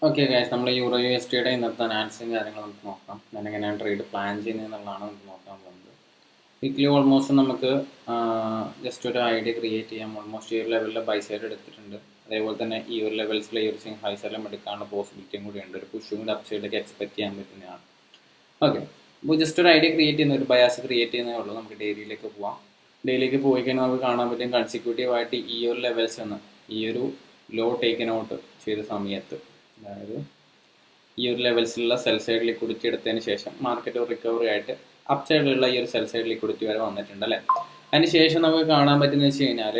Okay guys, നമ്മൾ euro U S ടിയുടെ ഇന്നത്തെ അനാലിസും കാര്യങ്ങളും നമുക്ക് നോക്കാം. ഞാൻ എങ്ങനെയാണ് ട്രേഡ് പ്ലാൻ ചെയ്യുന്നതെന്നുള്ളതാണ് നമുക്ക് നോക്കാൻ പോകുന്നത്. വീക്ക്ലി ഓൾമോസ്റ്റ് നമുക്ക് ജസ്റ്റ് ഒരു ഐഡിയ ക്രിയേറ്റ് ചെയ്യാം. ഓൾമോസ്റ്റ് ഈ ഒരു ലെവലിൽ ബൈ സൈഡ് എടുത്തിട്ടുണ്ട്. അതേപോലെ തന്നെ ഈ ഒരു ലെവൽസിൽ ഈ ഒരു ഹൈ സൈഡിലും എടുക്കാനുള്ള പോസിബിലിറ്റിയും കൂടി ഉണ്ട്. ഒരു പുഷും കൂടി അപ്പ് സൈഡിലേക്ക് എക്സ്പെക്ട് ചെയ്യാൻ പറ്റുന്നതാണ്. ഓക്കെ, അപ്പോൾ ജസ്റ്റ് ഒരു ഐഡിയ ക്രിയേറ്റ് ചെയ്യുന്ന ഒരു ബയാസ് ക്രിയേറ്റ് ചെയ്യുന്നതേ ഉള്ളൂ. നമുക്ക് ഡെയിലിയിലേക്ക് പോവാം. ഡെയിലിലേക്ക് പോയി കഴിഞ്ഞാൽ നമുക്ക് കാണാൻ പറ്റും കൺസിക്യൂട്ടീവ് ആയിട്ട് ഈ ഒരു ലെവൽസ് എന്ന് ഈ ഒരു ലോ ടേക്കൻ ഔട്ട് ചെയ്ത സമയത്ത്, അതായത് ഈ ഒരു ലെവൽസിലുള്ള സെൽ സൈഡ് ലിക്വിഡിറ്റി എടുത്തതിന് ശേഷം മാർക്കറ്റ് റിക്കവറി ആയിട്ട് അപ്പ് സൈഡിലുള്ള ഈ ഒരു സെൽ സൈഡ് ലിക്വിഡിറ്റി വരെ വന്നിട്ടുണ്ട് അല്ലേ. അതിന് ശേഷം നമുക്ക് കാണാൻ പറ്റുന്നത് വെച്ച് കഴിഞ്ഞാൽ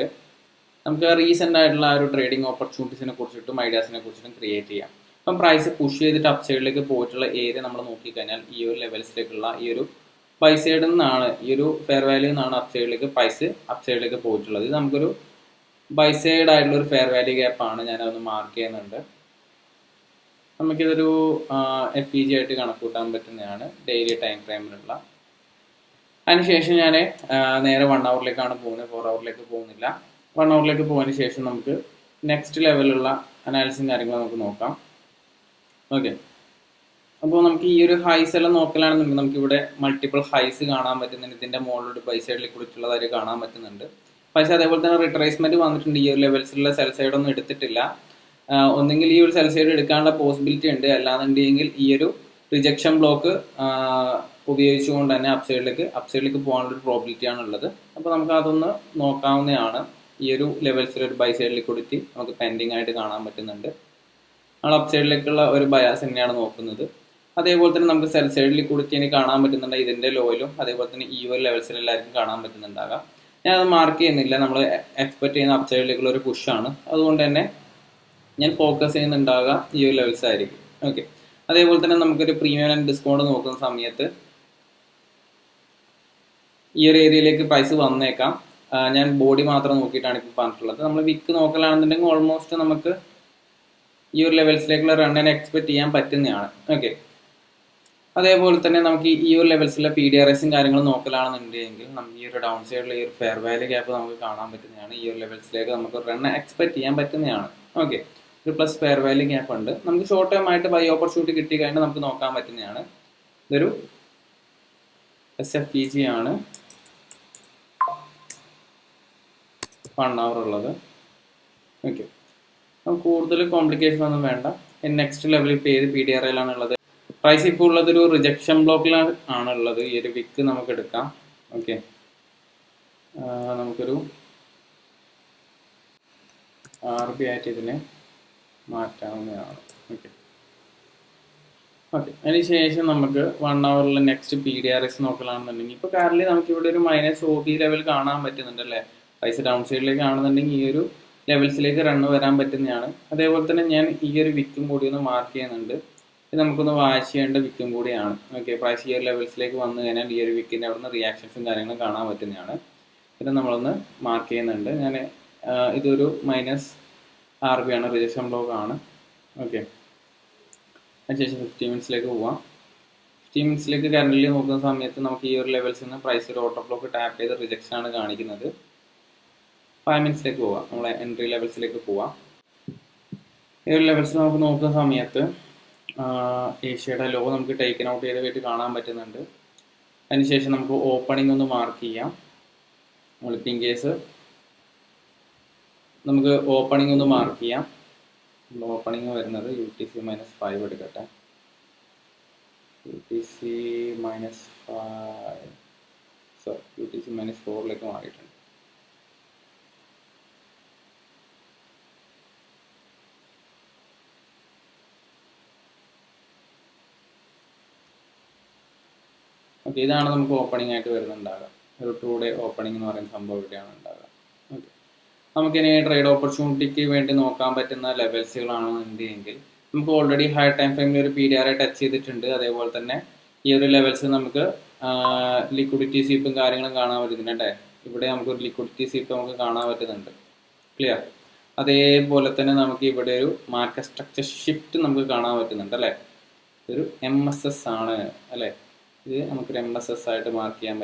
നമുക്ക് റീസെൻ്റ് ആയിട്ടുള്ള ആ ഒരു ട്രേഡിംഗ് ഓപ്പർച്യൂണിറ്റീസിനെ കുറിച്ചിട്ടും ഐഡിയാസിനെ കുറിച്ചിട്ടും ക്രിയേറ്റ് ചെയ്യാം. അപ്പം പ്രൈസ് പുഷ് ചെയ്തിട്ട് അപ്പ് സൈഡിലേക്ക് പോയിട്ടുള്ള ഏരിയ നമ്മൾ നോക്കിക്കഴിഞ്ഞാൽ ഈ ഒരു ലെവൽസിലേക്കുള്ള ഈ ഒരു ബൈ സൈഡിൽ നിന്നാണ്, ഈ ഒരു ഫെയർ വാല്യൂ നിന്നാണ് അപ്പ് സൈഡിലേക്ക് പ്രൈസ് അപ്പ് സൈഡിലേക്ക് പോയിട്ടുള്ളത്. ഇത് നമുക്കൊരു ബൈ സൈഡ് ആയിട്ടുള്ള ഒരു ഫെയർ വാല്യൂ ഗ്യാപ്പാണ്. ഞാനതൊന്ന് മാർക്ക് ചെയ്യുന്നുണ്ട്. നമുക്കിതൊരു FEG ആയിട്ട് കണക്കൂട്ടാൻ പറ്റുന്നതാണ് ഡെയിലി ടൈം ഫ്രെയിമിലുള്ള. അതിനുശേഷം ഞാൻ നേരെ 1 ഹവറിലേക്കാണ് പോകുന്നത്, 4 ഹവറിലേക്ക് പോകുന്നില്ല. 1 ഹവറിലേക്ക് പോയതിന് ശേഷം നമുക്ക് നെക്സ്റ്റ് ലെവലുള്ള അനാലിസും കാര്യങ്ങളും നമുക്ക് നോക്കാം. ഓക്കെ, അപ്പോൾ നമുക്ക് ഈ ഒരു ഹൈസ് എല്ലാം നോക്കലാണെന്നുണ്ടെങ്കിൽ നമുക്കിവിടെ മൾട്ടിപ്പിൾ ഹൈസ് കാണാൻ പറ്റുന്നുണ്ട്. ഇതിൻ്റെ മുകളിലൊരു ബൈ സൈഡിൽ കുറിച്ചുള്ളതായിട്ട് കാണാൻ പറ്റുന്നുണ്ട്. പക്ഷേ അതേപോലെ തന്നെ റിട്രേസ്മെൻറ്റ് വന്നിട്ടുണ്ട്. ഈ ഒരു ലെവൽസിലുള്ള സെൽ സൈഡൊന്നും എടുത്തിട്ടില്ല. ഒന്നെങ്കിൽ ഈ ഒരു സെൽ സൈഡ് എടുക്കാനുള്ള പോസിബിലിറ്റി ഉണ്ട്, അല്ലാന്നുണ്ടെങ്കിൽ ഈ ഒരു റിജക്ഷൻ ബ്ലോക്ക് ഉപയോഗിച്ചുകൊണ്ട് തന്നെ അപ്പ് സൈഡിലേക്ക് പോകാനുള്ള ഒരു പ്രോബിലിറ്റി ആണ് ഉള്ളത്. അപ്പോൾ നമുക്ക് അതൊന്ന് നോക്കാവുന്നതാണ്. ഈ ഒരു ലെവൽസിൽ ഒരു ബൈ സൈഡ് ലിക്വിഡിറ്റി നമുക്ക് പെൻഡിങ് ആയിട്ട് കാണാൻ പറ്റുന്നുണ്ട്. നമ്മൾ അപ്പ് സൈഡിലേക്കുള്ള ഒരു ബയാസ് തന്നെയാണ് നോക്കുന്നത്. അതേപോലെ തന്നെ നമുക്ക് സെൽ സൈഡ് ലിക്വിഡിറ്റി കാണാൻ പറ്റുന്നുണ്ട് ഇതിൻ്റെ ലോയിലും, അതേപോലെ തന്നെ ഈ ഒരു ലെവൽസിൽ എല്ലാവർക്കും കാണാൻ പറ്റുന്നുണ്ടാകാം. ഞാനത് മാർക്ക് ചെയ്യുന്നില്ല. നമ്മൾ എക്സ്പെക്ട് ചെയ്യുന്ന അപ്പ് സൈഡിലേക്കുള്ള ഒരു പുഷാണ്. അതുകൊണ്ട് തന്നെ ഞാൻ ഫോക്കസ് ചെയ്യുന്നുണ്ടാകുക ഈ ഒരു ലെവൽസ് ആയിരിക്കും. ഓക്കെ, അതേപോലെ തന്നെ നമുക്കൊരു പ്രീമിയം ആൻഡ് ഡിസ്കൗണ്ട് നോക്കുന്ന സമയത്ത് ഈ ഒരു ഏരിയയിലേക്ക് പ്രൈസ് വന്നേക്കാം. ഞാൻ ബോഡി മാത്രം നോക്കിയിട്ടാണ് ഇപ്പോൾ പറഞ്ഞിട്ടുള്ളത്. നമ്മൾ വിക്ക് നോക്കലാണെന്നുണ്ടെങ്കിൽ ഓൾമോസ്റ്റ് നമുക്ക് ഈ ഒരു ലെവൽസിലേക്കുള്ള റണ്ണിനെ എക്സ്പെക്ട് ചെയ്യാൻ പറ്റുന്നതാണ്. ഓക്കെ, അതേപോലെ തന്നെ നമുക്ക് ഈ ഒരു ലെവൽസിലെ PDRSും കാര്യങ്ങളും നോക്കലാണെന്നുണ്ടെങ്കിൽ നമുക്ക് ഈ ഒരു ഡൗൺ സൈഡിൽ ഈ ഒരു ഫെയർ വാല്യൂ ഗ്യാപ്പ് നമുക്ക് കാണാൻ പറ്റുന്നതാണ്. ഈ ഒരു ലെവൽസിലേക്ക് നമുക്ക് റണ്ണ് എക്സ്പെക്ട് ചെയ്യാൻ പറ്റുന്നതാണ്. ഓക്കെ, ഒരു പ്ലസ് ഫെയർ വാല്യൂ ഗ്യാപ്പ് ഉണ്ട്. നമുക്ക് ഷോർട്ട് ടൈം ആയിട്ട് ബൈ ഓപ്പർച്യൂണിറ്റി കിട്ടി കഴിഞ്ഞാൽ നമുക്ക് നോക്കാൻ പറ്റുന്നതാണ്. ഇതൊരു SFEG ആണ്, 1 അവർ ഉള്ളത്. ഓക്കെ, നമുക്ക് കൂടുതൽ കോംപ്ലിക്കേഷൻ ഒന്നും വേണ്ട. നെക്സ്റ്റ് ലെവലിൽ ഇപ്പോൾ ഏത് PDRയിലാണ് ഉള്ളത്? പ്രൈസ് ഇപ്പോൾ ഉള്ളത് ഒരു റിജക്ഷൻ ബ്ലോക്കിലാണ് ആണുള്ളത്. ഈ ഒരു വിക്ക് നമുക്ക് എടുക്കാം. ഓക്കെ, നമുക്കൊരു RB ആയിട്ട് ഇതിനെ മാറ്റാവുന്നതാണ്. ഓക്കെ ഓക്കെ അതിന് ശേഷം നമുക്ക് 1 അവറിൽ നെക്സ്റ്റ് PDRS നോക്കലാണെന്നുണ്ടെങ്കിൽ ഇപ്പോൾ കറന്റ് നമുക്ക് ഇവിടെ ഒരു -OB ലെവൽ കാണാൻ പറ്റുന്നുണ്ട് അല്ലേ. പ്രൈസ് ഡൗൺ സൈഡിലേക്ക് ആണെന്നുണ്ടെങ്കിൽ ഈ ഒരു ലെവൽസിലേക്ക് റണ്ണ് വരാൻ പറ്റുന്നതാണ്. അതേപോലെ തന്നെ ഞാൻ ഈ ഒരു വിക്കും കൂടി ഒന്ന് മാർക്ക് ചെയ്യുന്നുണ്ട്. ഇത് നമുക്കൊന്ന് വാച്ച് ചെയ്യേണ്ട വിക്കും കൂടിയാണ്. ഓക്കെ, പ്രൈസ് ഈ ഒരു ലെവൽസിലേക്ക് വന്നു കഴിഞ്ഞാൽ ഈ ഒരു വിക്കിൻ്റെ അവിടെ നിന്ന് റിയാക്ഷൻസും കാര്യങ്ങളും കാണാൻ പറ്റുന്നതാണ്. ഇത് നമ്മളൊന്ന് മാർക്ക് ചെയ്യുന്നുണ്ട്. ഞാൻ ഇതൊരു -RB ആണ്, റിജക്ഷൻ ബ്ലോക്ക് ആണ്. ഓക്കെ, അതിനുശേഷം 15 മിനിറ്റ്സിലേക്ക് പോവാം. 15 മിനിറ്റ്സിലേക്ക് കറന്റ്ലി നോക്കുന്ന സമയത്ത് നമുക്ക് ഈ ഒരു ലെവൽസിൽ നിന്ന് പ്രൈസ് ഒരു ഓട്ടോ ബ്ലോക്ക് ടാപ്പ് ചെയ്ത് റിജക്ഷൻ ആണ് കാണിക്കുന്നത്. 5 മിനിറ്റ്സിലേക്ക് പോവാം. നമ്മളെ എൻട്രി ലെവൽസിലേക്ക് പോവാം. ഈ ഒരു ലെവൽസിൽ നമുക്ക് നോക്കുന്ന സമയത്ത് ഏഷ്യയുടെ ലോ നമുക്ക് ടേക്കൻ ഔട്ട് ചെയ്തതായിട്ട് കാണാൻ പറ്റുന്നുണ്ട്. അതിനുശേഷം നമുക്ക് ഓപ്പണിംഗ് ഒന്ന് മാർക്ക് ചെയ്യാം. നമ്മളിപ്പോൾ ഇൻ കേസ് നമുക്ക് ഓപ്പണിംഗ് ഒന്ന് മാർക്ക് ചെയ്യാം. ഓപ്പണിംഗ് വരുന്നത് UTC -5 എടുക്കട്ടെ. UTC -4ലേക്ക് മാറിയിട്ടുണ്ട്. ഓക്കെ, ഇതാണ് നമുക്ക് ഓപ്പണിംഗ് ആയിട്ട് വരുന്നുണ്ടാകുക. ഒരു 2 ഡേ ഓപ്പണിംഗ് എന്ന് പറയുന്ന സംഭവം ഇവിടെയാണ് ഉണ്ടാകുക. ഓക്കെ, നമുക്കിനി ട്രേഡ് ഓപ്പർച്യൂണിറ്റിക്ക് വേണ്ടി നോക്കാൻ പറ്റുന്ന ലെവൽസുകളാണെന്നുണ്ടെങ്കിൽ നമുക്ക് ഓൾറെഡി ഹൈ ടൈം ഫ്രെയിമിൽ ഒരു PDR ടച്ച് ചെയ്തിട്ടുണ്ട്. അതേപോലെ തന്നെ ഈ ഒരു ലെവൽസ് നമുക്ക് ലിക്വിഡിറ്റി സ്വീപ്പും കാര്യങ്ങളും കാണാൻ പറ്റുന്നുണ്ട്. ഇവിടെ നമുക്കൊരു ലിക്വിഡിറ്റി സ്വീപ്പ് നമുക്ക് കാണാൻ പറ്റുന്നുണ്ട്. ക്ലിയർ? അതേപോലെ തന്നെ നമുക്ക് ഇവിടെ ഒരു മാർക്കറ്റ് സ്ട്രക്ചർ ഷിഫ്റ്റ് നമുക്ക് കാണാൻ പറ്റുന്നുണ്ട് അല്ലേ. ഇതൊരു MSS ആണ് അല്ലേ. ഇത് നമുക്കൊരു MSS ആയിട്ട് മാർക്ക് ചെയ്യാൻ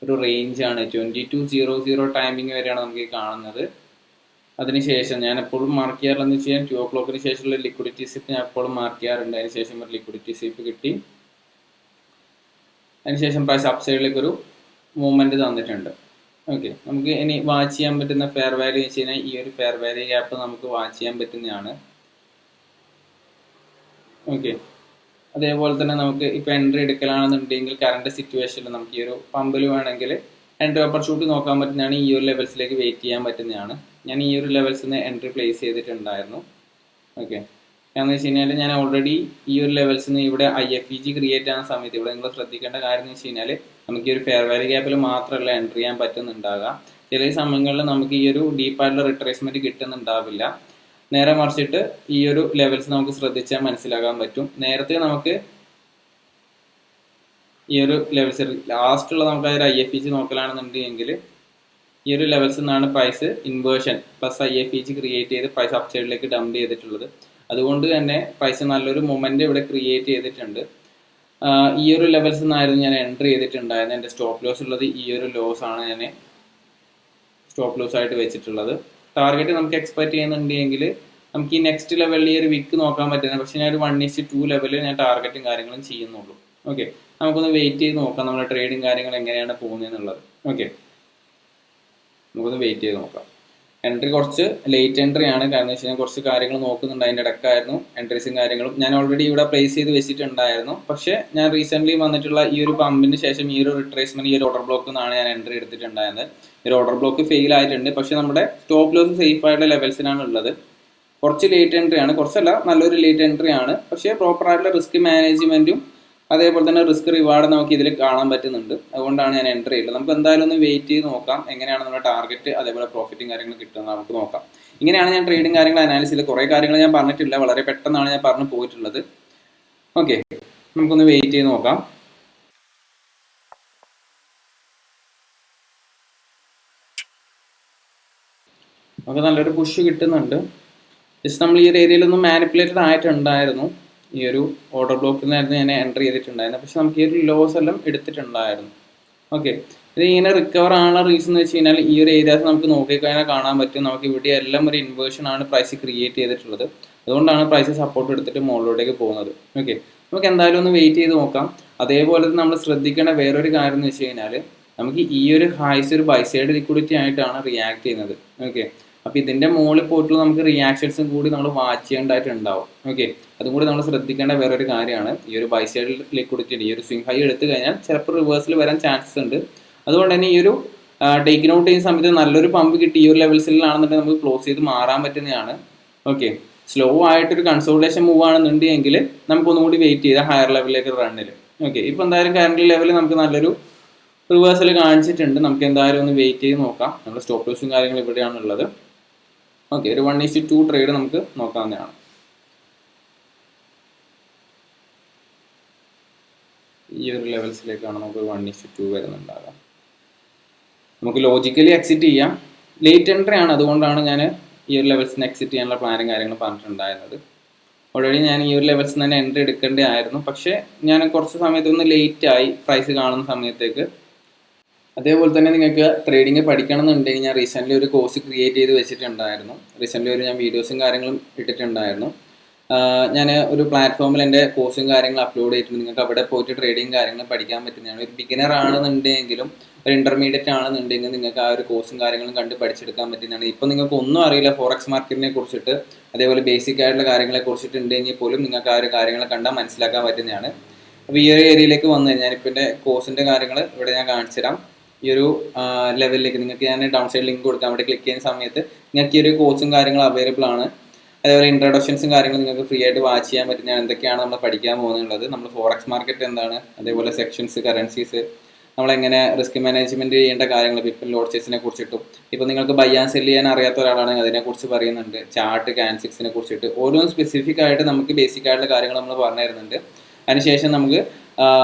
ഒരു റേഞ്ചാണ്. 22:00 ടൈമിംഗ് വരെയാണ് നമുക്ക് കാണുന്നത്. അതിനുശേഷം ഞാൻ എപ്പോഴും മാർക്ക് ചെയ്യാറുള്ളതെന്ന് വെച്ച് കഴിഞ്ഞാൽ 2 o'clock ശേഷമുള്ള ലിക്വിഡിറ്റി സിപ്പ് ഞാൻ എപ്പോഴും മാർക്ക് ചെയ്യാറുണ്ട്. അതിനുശേഷം ഒരു ലിക്വിഡിറ്റി സിപ്പ് കിട്ടി. അതിനുശേഷം പ്രൈസ് അപ്പ് സൈഡിലേക്ക് ഒരു മൂവ്മെന്റ് തന്നിട്ടുണ്ട്. ഓക്കെ, നമുക്ക് ഇനി വാച്ച് ചെയ്യാൻ പറ്റുന്ന ഫെയർ വാല്യൂ വെച്ച് കഴിഞ്ഞാൽ ഈ ഒരു ഫെയർ വാല്യൂ ഗ്യാപ്പ് നമുക്ക് വാച്ച് ചെയ്യാൻ പറ്റുന്നതാണ്. ഓക്കെ, അതേപോലെ തന്നെ നമുക്ക് ഇപ്പോൾ എൻട്രി എടുക്കലാണെന്നുണ്ടെങ്കിൽ കറണ്ട് സിറ്റുവേഷനിൽ നമുക്ക് ഈ ഒരു പമ്പിൽ വേണമെങ്കിൽ എൻട്രി ഓപ്പർച്യൂണിറ്റി നോക്കാൻ പറ്റുന്നതാണ്. ഈ ഒരു ലെവൽസിലേക്ക് വെയിറ്റ് ചെയ്യാൻ പറ്റുന്നതാണ്. ഞാൻ ഈ ഒരു ലെവൽസിൽ നിന്ന് എൻട്രി പ്ലേസ് ചെയ്തിട്ടുണ്ടായിരുന്നു. ഓക്കെ, എന്ന് വെച്ച് കഴിഞ്ഞാൽ ഞാൻ ഓൾറെഡി ഈ ഒരു ലെവൽസിൽ നിന്ന് ഇവിടെ IFEG ക്രിയേറ്റ് ആകുന്ന സമയത്ത് ഇവിടെ നിങ്ങൾ ശ്രദ്ധിക്കേണ്ട കാര്യം എന്ന് വെച്ച് കഴിഞ്ഞാൽ നമുക്ക് ഈ ഒരു ഫെയർ വാല്യൂ ഗ്യാപ്പിൽ മാത്രമല്ല എൻട്രി ചെയ്യാൻ പറ്റുന്നുണ്ടാകാം. ചില സമയങ്ങളിൽ നമുക്ക് ഈ ഒരു ഡീപ്പായിട്ടുള്ള റിട്രേസ്മെന്റ് കിട്ടുന്നുണ്ടാവില്ല. നേരെ മറിച്ചിട്ട് ഈ ഒരു ലെവൽസ് നമുക്ക് ശ്രദ്ധിച്ചാൽ മനസ്സിലാക്കാൻ പറ്റും. നേരത്തെ നമുക്ക് ഈ ഒരു ലെവൽസ് ലാസ്റ്റുള്ള നമുക്ക് ഒരു IFEG നോക്കലാണെന്നുണ്ടെങ്കിൽ ഈ ഒരു ലെവൽസിൽ നിന്നാണ് price inversion plus IFEG create ചെയ്ത് പ്രൈസ് അപ്പ് സൈഡിലേക്ക് ഡംപ് ചെയ്തിട്ടുള്ളത്. അതുകൊണ്ട് തന്നെ പ്രൈസ് നല്ലൊരു മൊമെന്റ് ഇവിടെ ക്രിയേറ്റ് ചെയ്തിട്ടുണ്ട്. ഈ ഒരു ലെവൽസിൽ നിന്നായിരുന്നു ഞാൻ എൻട്രി ചെയ്തിട്ടുണ്ടായിരുന്നത്. എൻ്റെ സ്റ്റോപ്പ് ലോസ് ഉള്ളത് ഈ ഒരു ലോസ് ആണ് ഞാൻ സ്റ്റോപ്പ് ലോസ് ആയിട്ട് വെച്ചിട്ടുള്ളത്. ടാർഗറ്റ് നമുക്ക് എക്സ്പെക്ട് ചെയ്യുന്നുണ്ടെങ്കിൽ നമുക്ക് ഈ നെക്സ്റ്റ് ലെവലിൽ ഈ ഒരു വിക്ക് നോക്കാൻ പറ്റുന്നത്. പക്ഷേ ഞാൻ ഒരു 1:2 ലെവലിൽ ഞാൻ ടാർഗറ്റും കാര്യങ്ങളും ചെയ്യുന്നുള്ളൂ. ഓക്കെ, നമുക്കൊന്ന് വെയിറ്റ് ചെയ്ത് നോക്കാം നമ്മുടെ ട്രേഡിങ് കാര്യങ്ങൾ എങ്ങനെയാണ് പോകുന്നതെന്നുള്ളത്. ഓക്കെ, നമുക്കൊന്ന് വെയിറ്റ് ചെയ്ത് നോക്കാം. എൻട്രി കുറച്ച് ലേറ്റ് എൻട്രി ആണ്, കാരണം വെച്ച് കഴിഞ്ഞാൽ കുറച്ച് കാര്യങ്ങൾ നോക്കുന്നുണ്ട്. അതിൻ്റെ ഇടക്കായിരുന്നു എൻട്രീസും കാര്യങ്ങളും ഞാൻ ഓൾറെഡി ഇവിടെ പ്ലേസ് ചെയ്ത് വെച്ചിട്ടുണ്ടായിരുന്നു. പക്ഷേ ഞാൻ റീസെൻ്റ്ലി വന്നിട്ടുള്ള ഈ ഒരു പമ്പിന് ശേഷം ഈ ഒരു റിട്രേസ്മെന്റ് ഈ ഒരു ഓർഡർ ബ്ലോക്കിൽ നിന്നാണ് ഞാൻ എൻട്രി എടുത്തിട്ടുണ്ടായിരുന്നത്. ഈ ഒരു ഓർഡർ ബ്ലോക്ക് ഫെയിൽ ആയിട്ടുണ്ട്. പക്ഷേ നമ്മുടെ സ്റ്റോപ്പ് ലോസ് സേഫ് ആയിട്ടുള്ള ലെവൽസിനാണ് ഉള്ളത്. കുറച്ച് ലേറ്റ് എൻട്രി ആണ്, കുറച്ചല്ല നല്ലൊരു ലേറ്റ് എൻട്രി ആണ്. പക്ഷേ പ്രോപ്പർ ആയിട്ടുള്ള റിസ്ക് മാനേജ്മെന്റും അതേപോലെ തന്നെ റിസ്ക് റിവാർഡ് നമുക്ക് ഇതിൽ കാണാൻ പറ്റുന്നുണ്ട്. അതുകൊണ്ടാണ് ഞാൻ എൻട്രി ചെയ്തത്. നമുക്ക് എന്തായാലും ഒന്ന് വെയിറ്റ് ചെയ്ത് നോക്കാം എങ്ങനെയാണ് നമ്മുടെ ടാർഗറ്റ് അതേപോലെ പ്രോഫിറ്റും കാര്യങ്ങളും കിട്ടുന്നത് നമുക്ക് നോക്കാം. ഇങ്ങനെയാണ് ഞാൻ ട്രേഡിംഗ് കാര്യങ്ങൾ അനാലിസിസ് ചെയ്ത് കുറേ കാര്യങ്ങൾ ഞാൻ പറഞ്ഞിട്ടില്ല, വളരെ പെട്ടെന്നാണ് ഞാൻ പറഞ്ഞു പോയിട്ടുള്ളത്. ഓക്കെ, നമുക്കൊന്ന് വെയിറ്റ് ചെയ്ത് നോക്കാം. നമുക്ക് നല്ലൊരു പുഷ് കിട്ടുന്നുണ്ട്. ജസ്റ്റ് നമ്മൾ ഈ ഒരു ഏരിയയിലൊന്നും മാനിപ്പുലേറ്റഡ് ആയിട്ടുണ്ടായിരുന്നു. ഈ ഒരു ഓർഡർ ബ്ലോക്കിൽ നിന്നായിരുന്നു ഞാൻ എൻട്രി ചെയ്തിട്ടുണ്ടായിരുന്നു. പക്ഷെ നമുക്ക് ഈ ഒരു ലോസ് എല്ലാം എടുത്തിട്ടുണ്ടായിരുന്നു. ഓക്കെ, ഇത് ഇങ്ങനെ റിക്കവർ ആണുള്ള റീസൺ എന്ന് വെച്ച് കഴിഞ്ഞാൽ ഈ ഒരു ഏരിയാസ് നമുക്ക് നോക്കിക്കഴിഞ്ഞാൽ കാണാൻ പറ്റും. നമുക്ക് ഇവിടെ എല്ലാം ഒരു ഇൻവേർഷൻ ആണ് പ്രൈസ് ക്രിയേറ്റ് ചെയ്തിട്ടുള്ളത്. അതുകൊണ്ടാണ് പ്രൈസ് സപ്പോർട്ട് എടുത്തിട്ട് മുകളിലോട്ടേക്ക് പോകുന്നത്. ഓക്കെ, നമുക്ക് എന്തായാലും ഒന്ന് വെയിറ്റ് ചെയ്ത് നോക്കാം. അതേപോലെ നമ്മൾ ശ്രദ്ധിക്കേണ്ട വേറൊരു കാര്യം എന്ന് വെച്ച് കഴിഞ്ഞാൽ നമുക്ക് ഈ ഒരു ഹൈസ് ഒരു ബൈ സൈഡ് ലിക്വിഡിറ്റി ആയിട്ടാണ് റിയാക്ട് ചെയ്യുന്നത്. ഓക്കെ, അപ്പോൾ ഇതിൻ്റെ മുകളിൽ പോയിട്ടുള്ള നമുക്ക് റിയാക്ഷൻസും കൂടി നമ്മൾ വാച്ച് ചെയ്യേണ്ടതായിട്ടുണ്ടാവും. ഓക്കെ, അതും കൂടി നമ്മൾ ശ്രദ്ധിക്കേണ്ട വേറൊരു കാര്യമാണ്. ഈ ഒരു ബൈ സൈഡ് ലിക്വിഡിറ്റി ഈ ഒരു സ്വിംഗ് ഹൈ എടുത്തു കഴിഞ്ഞാൽ ചിലപ്പോൾ റിവേഴ്സിൽ വരാൻ ചാൻസസ് ഉണ്ട്. അതുകൊണ്ട് തന്നെ ഈ ഒരു ടേക്കിംഗ് ഔട്ട് ചെയ്യുന്ന സമയത്ത് നല്ലൊരു പമ്പ് കിട്ടി ഈ ഒരു ലെവൽസിലാണെന്നുണ്ടെങ്കിൽ നമുക്ക് ക്ലോസ് ചെയ്ത് മാറാൻ പറ്റുന്നതാണ്. ഓക്കെ, സ്ലോ ആയിട്ടൊരു കൺസോൾട്ടേഷൻ മൂവ് ആണെന്നുണ്ടെങ്കിൽ നമുക്കൊന്നും കൂടി വെയിറ്റ് ചെയ്താൽ ഹയർ ലെവലിലേക്ക് റണ്ണിൽ. ഓക്കെ, ഇപ്പോൾ എന്തായാലും കറണ്ട് ലെവലിൽ നമുക്ക് നല്ലൊരു റിവേഴ്സൽ കാണിച്ചിട്ടുണ്ട്. നമുക്ക് എന്തായാലും ഒന്ന് വെയിറ്റ് ചെയ്ത് നോക്കാം. നമ്മുടെ സ്റ്റോപ്പ് ലോസും കാര്യങ്ങളും ഇവിടെയാണുള്ളത്. ഓക്കെ, ഒരു 1:2 ട്രേഡ് നമുക്ക് നോക്കാവുന്നതാണ്. ഈ ഒരു ലെവൽസിലേക്കാണ് നമുക്ക് 1:2 വരുന്നുണ്ടാകാം. നമുക്ക് ലോജിക്കലി എക്സിറ്റ് ചെയ്യാം. ലേറ്റ് എൻട്രി ആണ്, അതുകൊണ്ടാണ് ഞാൻ ഈ ഒരു ലെവൽസിന് എക്സിറ്റ് ചെയ്യാനുള്ള പ്ലാനും കാര്യങ്ങളും പറഞ്ഞിട്ടുണ്ടായിരുന്നത്. ഓൾറെഡി ഞാൻ ഈ ഒരു ലെവൽസിൽ തന്നെ എൻട്രി എടുക്കേണ്ടതായിരുന്നു. പക്ഷേ ഞാൻ കുറച്ച് സമയത്തൊന്ന് ലേറ്റ് ആയി പ്രൈസ് കാണുന്ന സമയത്തേക്ക്. അതേപോലെ തന്നെ നിങ്ങൾക്ക് ട്രേഡിങ് പഠിക്കണം എന്നുണ്ടെങ്കിൽ ഞാൻ റീസെൻ്റ്ലി ഒരു കോഴ്സ് ക്രിയേറ്റ് ചെയ്ത് വെച്ചിട്ടുണ്ടായിരുന്നു. റീസെൻ്റ്ലി ഞാൻ വീഡിയോസും കാര്യങ്ങളും ഇട്ടിട്ടുണ്ടായിരുന്നു. ഞാൻ ഒരു പ്ലാറ്റ്ഫോമിൽ എൻ്റെ കോഴ്സും കാര്യങ്ങളും അപ്ലോഡ് ചെയ്തിട്ടുണ്ട്. നിങ്ങൾക്ക് അവിടെ പോയിട്ട് ട്രേഡിങ് കാര്യങ്ങൾ പഠിക്കാൻ പറ്റുന്നതാണ്. ഒരു ബിഗിനർ ആണെന്നുണ്ടെങ്കിലും ഒരു ഇൻ്റർമീഡിയറ്റ് ആണെന്നുണ്ടെങ്കിൽ നിങ്ങൾക്ക് ആ ഒരു കോഴ്സും കാര്യങ്ങളും കണ്ട് പഠിച്ചെടുക്കാൻ പറ്റുന്നതാണ്. ഇപ്പോൾ നിങ്ങൾക്ക് ഒന്നും അറിയില്ല ഫോറക്സ് മാർക്കറ്റിനെ കുറിച്ചിട്ട്, അതേപോലെ ബേസിക് ആയിട്ടുള്ള കാര്യങ്ങളെ കുറിച്ചിട്ട് ഉണ്ടെങ്കിൽ പോലും നിങ്ങൾക്ക് ആ ഒരു കാര്യങ്ങൾ കണ്ടാൽ മനസ്സിലാക്കാൻ പറ്റുന്നതാണ്. അപ്പോൾ ഈ ഒരു ഏരിയയിലേക്ക് വന്നു കഴിഞ്ഞാൽ ഇപ്പോൾ എൻ്റെ കോഴ്സിൻ്റെ കാര്യങ്ങൾ ഇവിടെ ഞാൻ കാണിച്ചു തരാം. ഈ ഒരു ലെവലിലേക്ക് നിങ്ങൾക്ക് ഞാൻ ഡൗൺ സൈഡ് ലിങ്ക് കൊടുക്കാം. അവിടെ ക്ലിക്ക് ചെയ്യുന്ന സമയത്ത് നിങ്ങൾക്ക് ഈ ഒരു കോഴ്സും കാര്യങ്ങളും അവൈലബിൾ ആണ്. അതേപോലെ ഇൻട്രൊഡക്ഷൻസും കാര്യങ്ങളും നിങ്ങൾക്ക് ഫ്രീ ആയിട്ട് വാച്ച് ചെയ്യാൻ പറ്റുന്നതാണ്. എന്തൊക്കെയാണ് നമ്മൾ പഠിക്കാൻ പോകുന്നുള്ളത്, നമ്മൾ ഫോറക്സ് മാർക്കറ്റ് എന്താണ്, അതേപോലെ സെക്ഷൻസ്, കറൻസീസ്, നമ്മളെങ്ങനെ റിസ്ക് മാനേജ്മെൻറ്റ് ചെയ്യേണ്ട കാര്യങ്ങൾ, ഇപ്പോൾ ലോഡ്സസിനെ കുറിച്ചിട്ടും, ഇപ്പോൾ നിങ്ങൾക്ക് ബൈ ആൻഡ് സെല് ചെയ്യാൻ അറിയാത്ത ഒരാളാണെങ്കിൽ അതിനെക്കുറിച്ച് പറയുന്നുണ്ട്. ചാർട്ട്, ക്യാൻഡിൽസിനെ കുറിച്ചിട്ട് ഓരോന്നും സ്പെസിഫിക് ആയിട്ട് നമുക്ക് ബേസിക് ആയിട്ടുള്ള കാര്യങ്ങൾ നമ്മൾ പറഞ്ഞു തരുന്നുണ്ട്. അതിനുശേഷം നമുക്ക്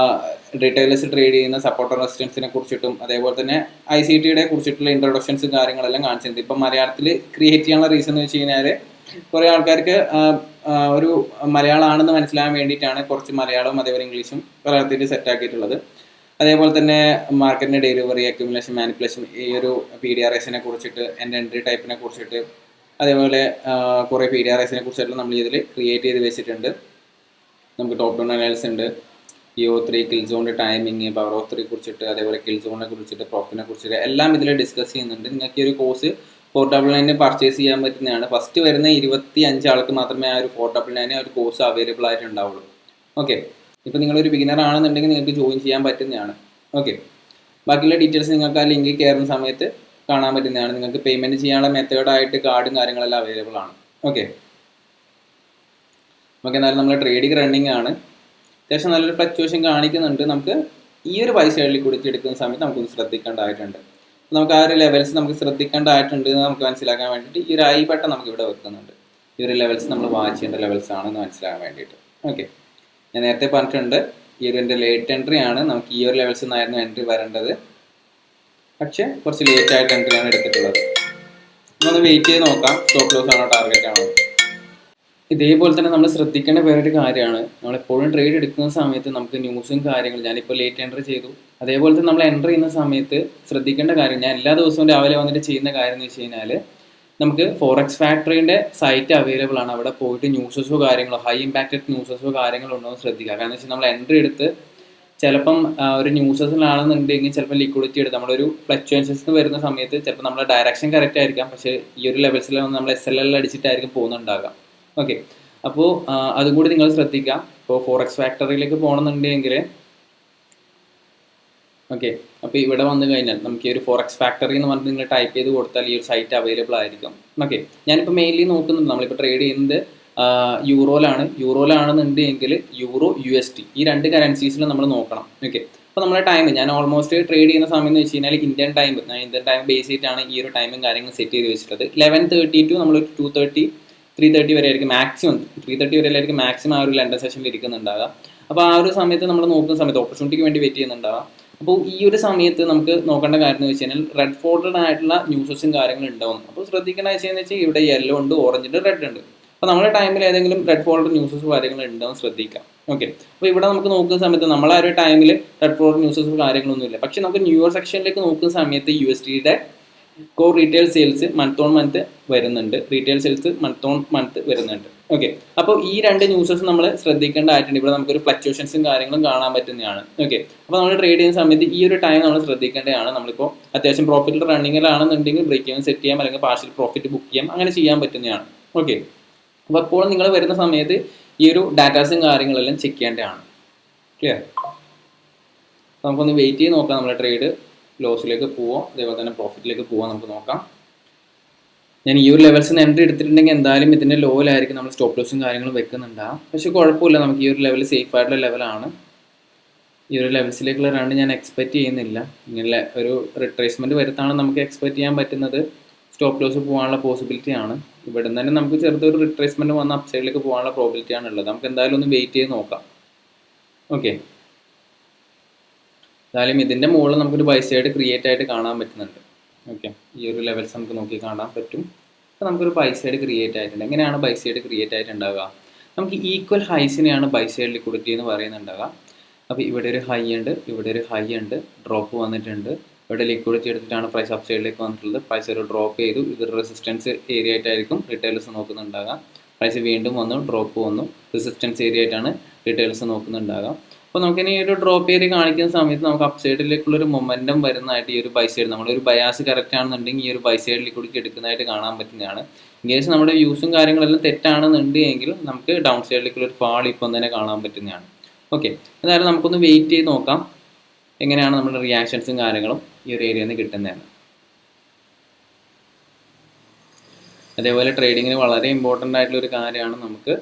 റീറ്റെയിലേഴ്സ് ട്രേഡ് ചെയ്യുന്ന സപ്പോർട്ടർ റെസിസ്റ്റൻസിനെ കുറിച്ചിട്ടും അതേപോലെ തന്നെ ICTയുടെ കുറിച്ചിട്ടുള്ള ഇൻട്രൊഡക്ഷൻസും കാര്യങ്ങളെല്ലാം കാണിച്ചിട്ടുണ്ട്. ഇപ്പം മലയാളത്തിൽ ക്രിയേറ്റ് ചെയ്യാനുള്ള റീസൺ എന്ന് വെച്ച് കഴിഞ്ഞാൽ കുറേ ആൾക്കാർക്ക് ഒരു മലയാളമാണെന്ന് മനസ്സിലാകാൻ വേണ്ടിയിട്ടാണ് കുറച്ച് മലയാളവും അതേപോലെ ഇംഗ്ലീഷും കലർത്തിയിട്ട് സെറ്റാക്കിയിട്ടുള്ളത്. അതേപോലെ തന്നെ മാർക്കറ്റിൻ്റെ ഡെലിവറി, അക്യുമുലേഷൻ, മാനിപ്പുലേഷൻ, ഈ ഒരു PDRSനെ കുറിച്ചിട്ട്, എൻ്റെ എൻട്രി ടൈപ്പിനെ കുറിച്ചിട്ട്, അതേപോലെ കുറേ PDRSനെ കുറിച്ചിട്ട് നമ്മൾ ഇതിൽ ക്രിയേറ്റ് ചെയ്ത് വെച്ചിട്ടുണ്ട്. നമുക്ക് ടോപ്പ് ഡൗൺ അനാലിസിസ് ഉണ്ട്, EO3, കിൽ സോണിൻ്റെ ടൈമിങ്, പവർ ഓഫ് 3 കുറിച്ചിട്ട്, അതേപോലെ കിൽ സോണിനെ കുറിച്ചിട്ട്, പ്രോഫിറ്റിനെ കുറിച്ചിട്ട് എല്ലാം ഇതിൽ ഡിസ്കസ് ചെയ്യുന്നുണ്ട്. നിങ്ങൾക്ക് ഈ ഒരു കോഴ്സ് 499 പർച്ചേസ് ചെയ്യാൻ പറ്റുന്നതാണ്. ഫസ്റ്റ് വരുന്ന 25 ആൾക്ക് മാത്രമേ ആ ഒരു 499 ഒരു കോഴ്സ് അവൈലബിൾ ആയിട്ട് ഉണ്ടാവുള്ളൂ. ഓക്കെ, ഇപ്പോൾ നിങ്ങളൊരു ബിഗിനർ ആണെന്നുണ്ടെങ്കിൽ നിങ്ങൾക്ക് ജോയിൻ ചെയ്യാൻ പറ്റുന്നതാണ്. ഓക്കെ, ബാക്കിയുള്ള ഡീറ്റെയിൽസ് നിങ്ങൾക്ക് ആ ലിങ്കിൽ കയറുന്ന സമയത്ത് കാണാൻ പറ്റുന്നതാണ്. നിങ്ങൾക്ക് പേയ്മെൻറ്റ് ചെയ്യാനുള്ള മെത്തേഡായിട്ട് കാർഡും കാര്യങ്ങളെല്ലാം അവൈലബിൾ ആണ്. ഓക്കെ, നമുക്ക് എന്നാലും നമ്മൾ ട്രേഡിംഗ് റണ്ണിങ് ആണ്, അത്യാവശ്യം നല്ലൊരു ഫ്ലക്ച്വേഷൻ കാണിക്കുന്നുണ്ട്. നമുക്ക് ഈ ഒരു പൈസ സൈഡിൽ കൊടുത്ത് എടുക്കുന്ന സമയത്ത് നമുക്കൊന്ന് ശ്രദ്ധിക്കേണ്ടതായിട്ടുണ്ട്. നമുക്ക് ആ ഒരു ലെവൽസ് നമുക്ക് ശ്രദ്ധിക്കേണ്ടതായിട്ടുണ്ട് എന്ന് നമുക്ക് മനസ്സിലാക്കാൻ വേണ്ടിയിട്ട് ഈ ഒരു ഐ ബട്ടൺ നമുക്ക് ഇവിടെ വെക്കുന്നുണ്ട്. ഈ ഒരു ലെവൽസ് നമ്മൾ വാച്ച് ചെയ്യേണ്ട ലെവൽസ് ആണെന്ന് മനസ്സിലാക്കാൻ വേണ്ടിയിട്ട്. ഓക്കെ, ഞാൻ നേരത്തെ പറഞ്ഞിട്ടുണ്ട് ഈ ഒരു എൻ്റെ ലേറ്റ് എൻട്രി ആണ്. നമുക്ക് ഈ ഒരു ലെവൽസിൽ നിന്നായിരുന്നു എൻട്രി വരേണ്ടത്, പക്ഷേ കുറച്ച് ലേറ്റ് ആയിട്ട് എൻട്രിയാണ് എടുത്തിട്ടുള്ളത്. നമ്മളൊന്ന് വെയിറ്റ് ചെയ്ത് നോക്കാം സ്റ്റോപ്പ് ലോസ് ആണോ ടാർഗറ്റ് ആണോ. ഇതേപോലെ തന്നെ നമ്മൾ ശ്രദ്ധിക്കേണ്ട വേറൊരു കാര്യമാണ്, നമ്മളെപ്പോഴും ട്രേഡ് എടുക്കുന്ന സമയത്ത് നമുക്ക് ന്യൂസും കാര്യങ്ങളും, ഞാനിപ്പോൾ ലേറ്റ് എൻട്രി ചെയ്തു, അതേപോലെ തന്നെ നമ്മൾ എൻട്രി ചെയ്യുന്ന സമയത്ത് ശ്രദ്ധിക്കേണ്ട കാര്യം, ഞാൻ എല്ലാ ദിവസവും രാവിലെ വന്നിട്ട് ചെയ്യുന്ന കാര്യം എന്ന് വെച്ച് കഴിഞ്ഞാൽ, നമുക്ക് ഫോറക്സ് ഫാക്ടറിൻ്റെ സൈറ്റ് അവൈലബിൾ ആണ്. അവിടെ പോയിട്ട് ന്യൂസസോ കാര്യങ്ങളോ, ഹൈ ഇമ്പാക്റ്റഡ് ന്യൂസസോ കാര്യങ്ങളോ ഉണ്ടോ എന്ന് ശ്രദ്ധിക്കുക. കാരണം എന്ന് വെച്ചാൽ നമ്മൾ എൻട്രി എടുത്ത് ചിലപ്പം ഒരു ന്യൂസസിലാണെന്നുണ്ടെങ്കിൽ ചിലപ്പോൾ ലിക്വിഡിറ്റി എടുത്ത് നമ്മളൊരു ഫ്ലക്ച്വേഷൻസ് വരുന്ന സമയത്ത് ചിലപ്പോൾ നമ്മുടെ ഡയറക്ഷൻ കറക്റ്റ് ആയിരിക്കാം, പക്ഷേ ഈ ഒരു ലെവൽസിൽ നമ്മൾ SLL അടിച്ചിട്ടായിരിക്കും പോകുന്നുണ്ടാകാം. ഓക്കെ, അപ്പോൾ അതും കൂടി നിങ്ങൾ ശ്രദ്ധിക്കാം. ഇപ്പോൾ ഫോറക്സ് ഫാക്ടറിയിലേക്ക് പോകണമെന്നുണ്ടെങ്കിൽ, ഓക്കെ, അപ്പോൾ ഇവിടെ വന്നു കഴിഞ്ഞാൽ നമുക്ക് ഈ ഒരു ഫോറക്സ് ഫാക്ടറി എന്ന് പറഞ്ഞിട്ട് നിങ്ങൾ ടൈപ്പ് ചെയ്ത് കൊടുത്താൽ ഈ ഒരു സൈറ്റ് അവൈലബിൾ ആയിരിക്കും. ഓക്കെ, ഞാനിപ്പോൾ മെയിൻലി നോക്കുന്നുണ്ട്, നമ്മളിപ്പോൾ ട്രേഡ് ചെയ്യുന്നത് യൂറോയിലാണെന്നുണ്ടെങ്കിൽ യൂറോ USD ഈ രണ്ട് കറൻസീസിൽ നമ്മൾ നോക്കണം. ഓക്കെ, അപ്പോൾ നമ്മുടെ ടൈം ഞാൻ ഓൾമോസ്റ്റ് ട്രേഡ് ചെയ്യുന്ന സമയം എന്ന് വെച്ച് കഴിഞ്ഞാൽ ഇന്ത്യൻ ടൈം ബേസ് ചെയ്തിട്ടാണ് ഈ ഒരു ടൈമും കാര്യങ്ങളും സെറ്റ് ചെയ്ത് വെച്ചിട്ടുള്ളത്. 11:30 to നമ്മൾ 2:30 3:30 വരെ ആയിരിക്കും മാക്സിമം, 3:30 വരെ ആയിരിക്കും മാക്സിമം ആ ഒരു ലണ്ടൻ സെഷനിൽ ഇരിക്കുന്നുണ്ടാകുക. അപ്പോൾ ആ ഒരു സമയത്ത് നമ്മൾ നോക്കുന്ന സമയത്ത് ഓപ്പർച്യൂണിറ്റിക്ക് വേണ്ടി വെയിറ്റ് ചെയ്യുന്നുണ്ടാകുക. അപ്പോൾ ഈ ഒരു സമയത്ത് നമുക്ക് നോക്കേണ്ട കാര്യം എന്ന് വെച്ച് കഴിഞ്ഞാൽ റെഡ് ഫോൾഡഡ് ആയിട്ടുള്ള ന്യൂസസും കാര്യങ്ങളും ഉണ്ടാവും. അപ്പോൾ ശ്രദ്ധിക്കേണ്ട വെച്ചാൽ ഇവിടെ യെല്ലോ ഉണ്ട്, ഓറഞ്ച് ഉണ്ട്, റെഡ് ഉണ്ട്. അപ്പോൾ നമ്മുടെ ടൈമിൽ ഏതെങ്കിലും റെഡ് ഫോൾഡഡ് ന്യൂസസ് കാര്യങ്ങളും ഉണ്ടാവും ശ്രദ്ധിക്കാം. ഓക്കെ, അപ്പോൾ ഇവിടെ നമുക്ക് നോക്കുന്ന സമയത്ത് നമ്മൾ ആ ഒരു ടൈമിൽ റെഡ് ഫോൾഡഡ് ന്യൂസസ് കാര്യങ്ങളൊന്നും ഇല്ല. പക്ഷേ നമുക്ക് ന്യൂ ഇയർ സെക്ഷനിലേക്ക് നോക്കുന്ന സമയത്ത് USDയുടെ core retail sales month on month വരുന്നുണ്ട്, retail sales month on month വരുന്നുണ്ട്. ഓക്കെ, അപ്പോൾ ഈ രണ്ട് ന്യൂസസ് നമ്മൾ ശ്രദ്ധിക്കേണ്ടതായിട്ടുണ്ട്. ഇവിടെ നമുക്കൊരു ഫ്ലക്ച്വേഷൻസും കാര്യങ്ങളും കാണാൻ പറ്റുന്നതാണ്. ഓക്കെ, അപ്പോൾ നമ്മൾ ട്രേഡ് ചെയ്യുന്ന സമയത്ത് ഈ ഒരു ടൈം നമ്മൾ ശ്രദ്ധിക്കേണ്ടതാണ്. നമ്മളിപ്പോൾ അത്യാവശ്യം പ്രോഫിറ്റ് റണ്ണിങ്ങിലാണെന്നുണ്ടെങ്കിൽ ബ്രേക്ക് ചെയ്യാൻ സെറ്റ് ചെയ്യാം, അല്ലെങ്കിൽ പാർഷ്യൽ പ്രോഫിറ്റ് ബുക്ക് ചെയ്യാം, അങ്ങനെ ചെയ്യാൻ പറ്റുന്നതാണ്. ഓക്കെ, അപ്പോൾ അപ്പോൾ നിങ്ങൾ വരുന്ന സമയത്ത് ഈ ഒരു ഡാറ്റാസും കാര്യങ്ങളെല്ലാം ചെക്ക് ചെയ്യേണ്ടതാണ്. ക്ലിയർ? നമുക്കൊന്ന് വെയിറ്റ് ചെയ്ത് നോക്കാം, നമ്മുടെ ട്രേഡ് ലോസിലേക്ക് പോവോ അതേപോലെ തന്നെ പ്രോഫിറ്റിലേക്ക് പോവാൻ നമുക്ക് നോക്കാം. ഞാൻ ഈ ഒരു ലെവൽസിന് എൻട്രി എടുത്തിട്ടുണ്ടെങ്കിൽ എന്തായാലും ഇതിൻ്റെ ലോയിലായിരിക്കും നമ്മൾ സ്റ്റോപ്പ് ലോസും കാര്യങ്ങളും വെക്കുന്നുണ്ടാകും. പക്ഷേ കുഴപ്പമില്ല, നമുക്ക് ഈ ഒരു ലെവൽ സേഫ് ആയിട്ടുള്ള ലെവലാണ്. ഈ ഒരു ലെവൽസിലേക്കുള്ള റൺ ഞാൻ എക്സ്പെക്റ്റ് ചെയ്യുന്നില്ല. ഇങ്ങനെ ഒരു റിട്രേസ്മെൻറ്റ് വരുത്താണ് നമുക്ക് എക്സ്പെക്റ്റ് ചെയ്യാൻ പറ്റുന്നത്. സ്റ്റോപ്പ് ലോസ് പോകാനുള്ള പോസിബിലിറ്റി ആണ്. ഇവിടെ നിന്ന് തന്നെ നമുക്ക് ചെറുതൊരു റിട്രേസ്മെൻറ്റ് വന്ന അപ്സൈഡിലേക്ക് പോകാനുള്ള പ്രോബിലിറ്റി ആണ് ഉള്ളത്. നമുക്ക് എന്തായാലും ഒന്ന് വെയിറ്റ് ചെയ്ത് നോക്കാം. ഓക്കെ, എന്തായാലും ഇതിൻ്റെ മുകളിൽ നമുക്കൊരു ബൈ സൈഡ് ക്രിയേറ്റ് ആയിട്ട് കാണാൻ പറ്റുന്നുണ്ട്. ഓക്കെ, ഈ ഒരു ലെവൽസ് നമുക്ക് നോക്കി കാണാൻ പറ്റും. അപ്പോൾ നമുക്കൊരു ബൈ സൈഡ് ക്രിയേറ്റ് ആയിട്ടുണ്ട്. എങ്ങനെയാണ് ബൈ സൈഡ് ക്രിയേറ്റ് ആയിട്ടുണ്ടാവുക? നമുക്ക് ഈക്വൽ ഹൈസിനെയാണ് ബൈ സൈഡ് ലിക്വിഡിറ്റി എന്ന് പറയുന്നുണ്ടാവുക. അപ്പോൾ ഇവിടെ ഒരു ഹൈ ഉണ്ട്, ഇവിടെ ഒരു ഹൈ ഉണ്ട്, ഡ്രോപ്പ് വന്നിട്ടുണ്ട്. ഇവിടെ ലിക്വിഡിറ്റി എടുത്തിട്ടാണ് പ്രൈസ് അപ്പ് സൈഡിലേക്ക് വന്നിട്ടുള്ളത്. പ്രൈസ് ഒരു ഡ്രോപ്പ് ചെയ്തു, ഇതൊരു റെസിസ്റ്റൻസ് ഏരിയ ആയിട്ടായിരിക്കും റിറ്റെയിലേഴ്സ് നോക്കുന്നുണ്ടാകുക. പ്രൈസ് വീണ്ടും വന്നു, ഡ്രോപ്പ് വന്നു, റെസിസ്റ്റൻസ് ഏരിയ ആയിട്ടാണ് റിറ്റെയിലേഴ്സ് നോക്കുന്നുണ്ടാകുക. അപ്പോൾ നമുക്കിനി ഈ ഒരു ഡ്രോപ്പ് ഏരിയ കാണിക്കുന്ന സമയത്ത് നമുക്ക് അപ്പ് സൈഡിലേക്കുള്ളൊരു മൊമെൻറ്റം വരുന്നതായിട്ട് ഈ ഒരു ബൈ സൈഡ്, നമ്മളൊരു ബയാസ് കറക്റ്റ് ആണെന്നുണ്ടെങ്കിൽ ഈ ഒരു ബൈ സൈഡിൽ കൂടി എടുക്കുന്നതായിട്ട് കാണാൻ പറ്റുന്നതാണ്. ഇൻകേസ് നമ്മുടെ വ്യൂസും കാര്യങ്ങളെല്ലാം തെറ്റാണെന്നുണ്ടെങ്കിൽ നമുക്ക് ഡൗൺ സൈഡിലേക്കുള്ളൊരു ഫാൾ ഇപ്പം തന്നെ കാണാൻ പറ്റുന്നതാണ്. ഓക്കെ, എന്തായാലും നമുക്കൊന്ന് വെയിറ്റ് ചെയ്ത് നോക്കാം എങ്ങനെയാണ് നമ്മുടെ റിയാക്ഷൻസും കാര്യങ്ങളും ഈ ഒരു ഏരിയയിൽ നിന്ന് കിട്ടുന്നതെന്ന്. അതേപോലെ ട്രേഡിങ്ങിന് വളരെ ഇമ്പോർട്ടൻ്റ് ആയിട്ടുള്ളൊരു കാര്യമാണ് നമുക്ക്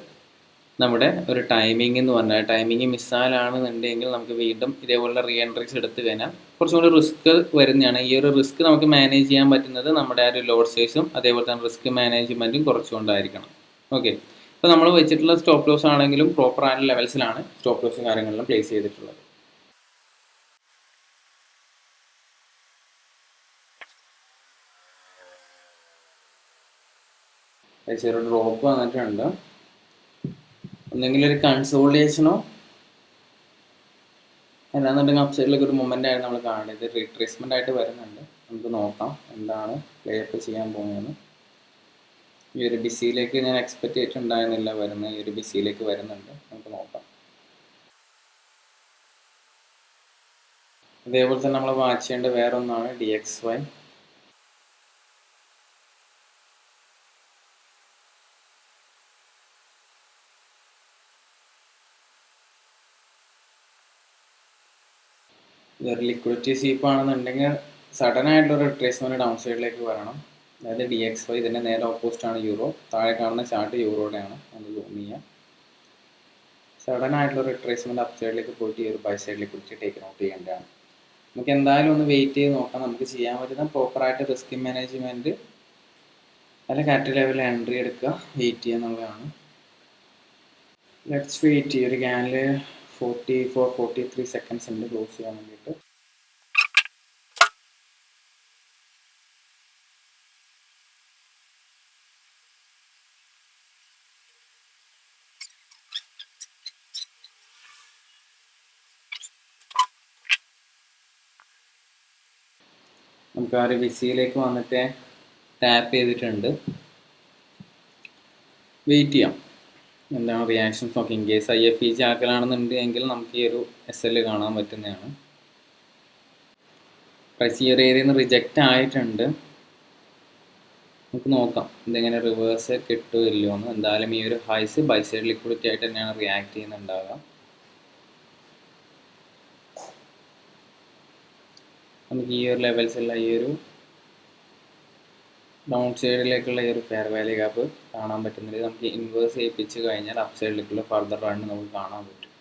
നമ്മുടെ ഒരു ടൈമിംഗ് എന്ന് പറഞ്ഞാൽ, ടൈമിംഗ് മിസ്സായാലാണെന്നുണ്ടെങ്കിൽ നമുക്ക് വീണ്ടും ഇതേപോലുള്ള റീ എൻട്രീസ് എടുത്തു കഴിഞ്ഞാൽ കുറച്ചും കൂടി റിസ്ക് വരുന്നതാണ്. ഈ ഒരു റിസ്ക് നമുക്ക് മാനേജ് ചെയ്യാൻ പറ്റുന്നത് നമ്മുടെ ആ ഒരു ലോഡ് സൈസും അതേപോലെ തന്നെ റിസ്ക് മാനേജ്മെൻറ്റും കുറച്ചുകൊണ്ടായിരിക്കണം. ഓക്കെ, ഇപ്പോൾ നമ്മൾ വെച്ചിട്ടുള്ള സ്റ്റോപ്പ് ലോസ് ആണെങ്കിലും പ്രോപ്പർ ആയ ലെവൽസിലാണ് സ്റ്റോപ്പ് ലോസും കാര്യങ്ങളെല്ലാം പ്ലേസ് ചെയ്തിട്ടുള്ളത്. ചെറിയ ഡ്രോപ്പ് വന്നിട്ടുണ്ട്. ഒന്നെങ്കിൽ ഒരു കൺസോളിഡേഷനോ അല്ലാന്നുണ്ടെങ്കിൽ അപ്സൈഡിലേക്ക് ഒരു മൊമെൻ്റ് ആയിട്ട് നമ്മൾ കാണുന്നത് ഇത് റീട്രേസ്മെൻ്റ് ആയിട്ട് വരുന്നുണ്ട്. നമുക്ക് നോക്കാം എന്താണ് പ്ലേ അപ്പ് ചെയ്യാൻ പോകുന്നതെന്ന്. ഈ ഒരു ബിസിയിലേക്ക് ഞാൻ എക്സ്പെക്ട് ചെയ്തിട്ടുണ്ടായിരുന്നില്ല വരുന്നത്, ഈ ഒരു ബിസിയിലേക്ക് വരുന്നുണ്ട്. നമുക്ക് നോക്കാം. അതേപോലെ തന്നെ നമ്മൾ വാച്ച് ചെയ്യേണ്ട വേറെ ഒന്നാണ് DXY. ഇതൊരു ലിക്വിഡിറ്റി സ്വീപ്പ് ആണെന്നുണ്ടെങ്കിൽ സഡൻ ആയിട്ടുള്ള റിട്രേസ്മെന്റ് ഡൗൺ സൈഡിലേക്ക് വരണം. അതായത് DXY ഇതിൻ്റെ നേരെ ഓപ്പോസിറ്റ് ആണ് യൂറോ. താഴെ കാണുന്ന ചാർട്ട് യൂറോയുടെയാണ്. ഒന്ന് സൂം ചെയ്യാം. സഡൻ ആയിട്ടുള്ള റിട്രേസ്മെന്റ് അപ്പ് സൈഡിലേക്ക് പോയിട്ട് ഈ ഒരു buy side liquidity take out ചെയ്യേണ്ടതാണ്. നമുക്ക് എന്തായാലും ഒന്ന് വെയിറ്റ് ചെയ്ത് നോക്കാം. നമുക്ക് ചെയ്യാൻ പറ്റുന്ന പ്രോപ്പറായിട്ട് റിസ്ക് മാനേജ്മെന്റ് അല്ല കാറ്റഗറി ലെവലിൽ എൻട്രി എടുക്കുക, വെയിറ്റ് ചെയ്യുക എന്നുള്ളതാണ്. Let's wait. ഈ ഒരു ക്യാനിൽ 43 സെക്കൻഡ്സ് ഉണ്ട് ക്ലോസ് ചെയ്യാൻ വേണ്ടിയിട്ട്. നമുക്ക് ആ ഒരു വിസിയിലേക്ക് വന്നിട്ട് ടാപ്പ് ചെയ്തിട്ടുണ്ട്. വെയിറ്റ് ചെയ്യാം എന്താണ് റിയാക്ഷൻസ് നോക്കി. ഇൻ കേസ് IFEG ആക്കലാണെന്നുണ്ടെങ്കിൽ നമുക്ക് ഈ ഒരു SL കാണാൻ പറ്റുന്നതാണ്. പ്രൈസ് ഈ ഒരു ഏരിയയിൽ നിന്ന് റിജക്റ്റ് ആയിട്ടുണ്ട്. നമുക്ക് നോക്കാം ഇതെങ്ങനെ റിവേഴ്സ് കിട്ടുമോ ഇല്ലയോ എന്ന്. എന്തായാലും ഈ ഒരു ഹൈസ് ബൈ സൈഡ് ലിക്വിഡിറ്റി ആയിട്ട് തന്നെയാണ് റിയാക്ട് ചെയ്യുന്നുണ്ടാവുക. നമുക്ക് ഈ ഒരു ലെവൽസുള്ള ഈ ഒരു ഡൗൺ സൈഡിലേക്കുള്ള ഈ ഒരു ഫെയർ വാല്യൂ ഗ്യാപ്പ് കാണാൻ പറ്റുന്നില്ല. നമുക്ക് ഇൻവേഴ്സ് ചെയ്യിപ്പിച്ച് കഴിഞ്ഞാൽ അപ്പ് സൈഡിലേക്കുള്ള ഫർദർ റൺ നമുക്ക് കാണാൻ പറ്റും.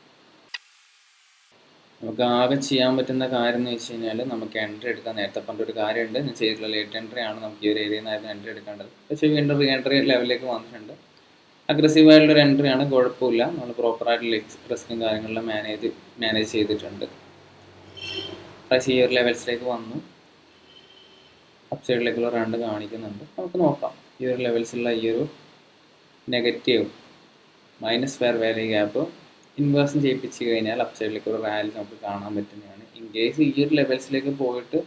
നമുക്ക് ആകെ ചെയ്യാൻ പറ്റുന്ന കാര്യം എന്ന് വെച്ച് കഴിഞ്ഞാൽ നമുക്ക് എൻട്രി എടുക്കാൻ നേരത്തെ പറഞ്ഞൊരു കാര്യമുണ്ട്. ഞാൻ ചെയ്തിട്ടുള്ള ലേറ്റ് എൻട്രി ആണ്. നമുക്ക് ഈ ഒരു ഏരിയയിൽ നിന്നായിരുന്നു എൻട്രി എടുക്കേണ്ടത്. പക്ഷേ വീണ്ടും റീ എൻട്രി ലെവലിലേക്ക് വന്നിട്ടുണ്ട്. അഗ്രസീവ് ആയിട്ടുള്ളൊരു എൻട്രി ആണ്, കുഴപ്പമില്ല. നമ്മൾ പ്രോപ്പറായിട്ട് റിസ്ക്കും കാര്യങ്ങളെല്ലാം മാനേജ് ചെയ്തിട്ടുണ്ട്. പക്ഷേ ഈ ഒരു ലെവൽസിലേക്ക് വന്നു, അപ്പ് സൈഡിലേക്കുള്ള റൺ കാണിക്കുന്നുണ്ട്. നമുക്ക് നോക്കാം. ഈ ഒരു ലെവൽസുള്ള ഈ ഒരു negative minus fair value gap ഇൻവേഴ്സും ചെയ്യിപ്പിച്ച് കഴിഞ്ഞാൽ അപ്പ് സൈഡിലേക്ക് ഒരു റാലി നമുക്ക് കാണാൻ പറ്റുന്നതാണ്. ഇൻ കേസ് ഈ ഒരു ലെവൽസിലേക്ക് പോയിട്ട്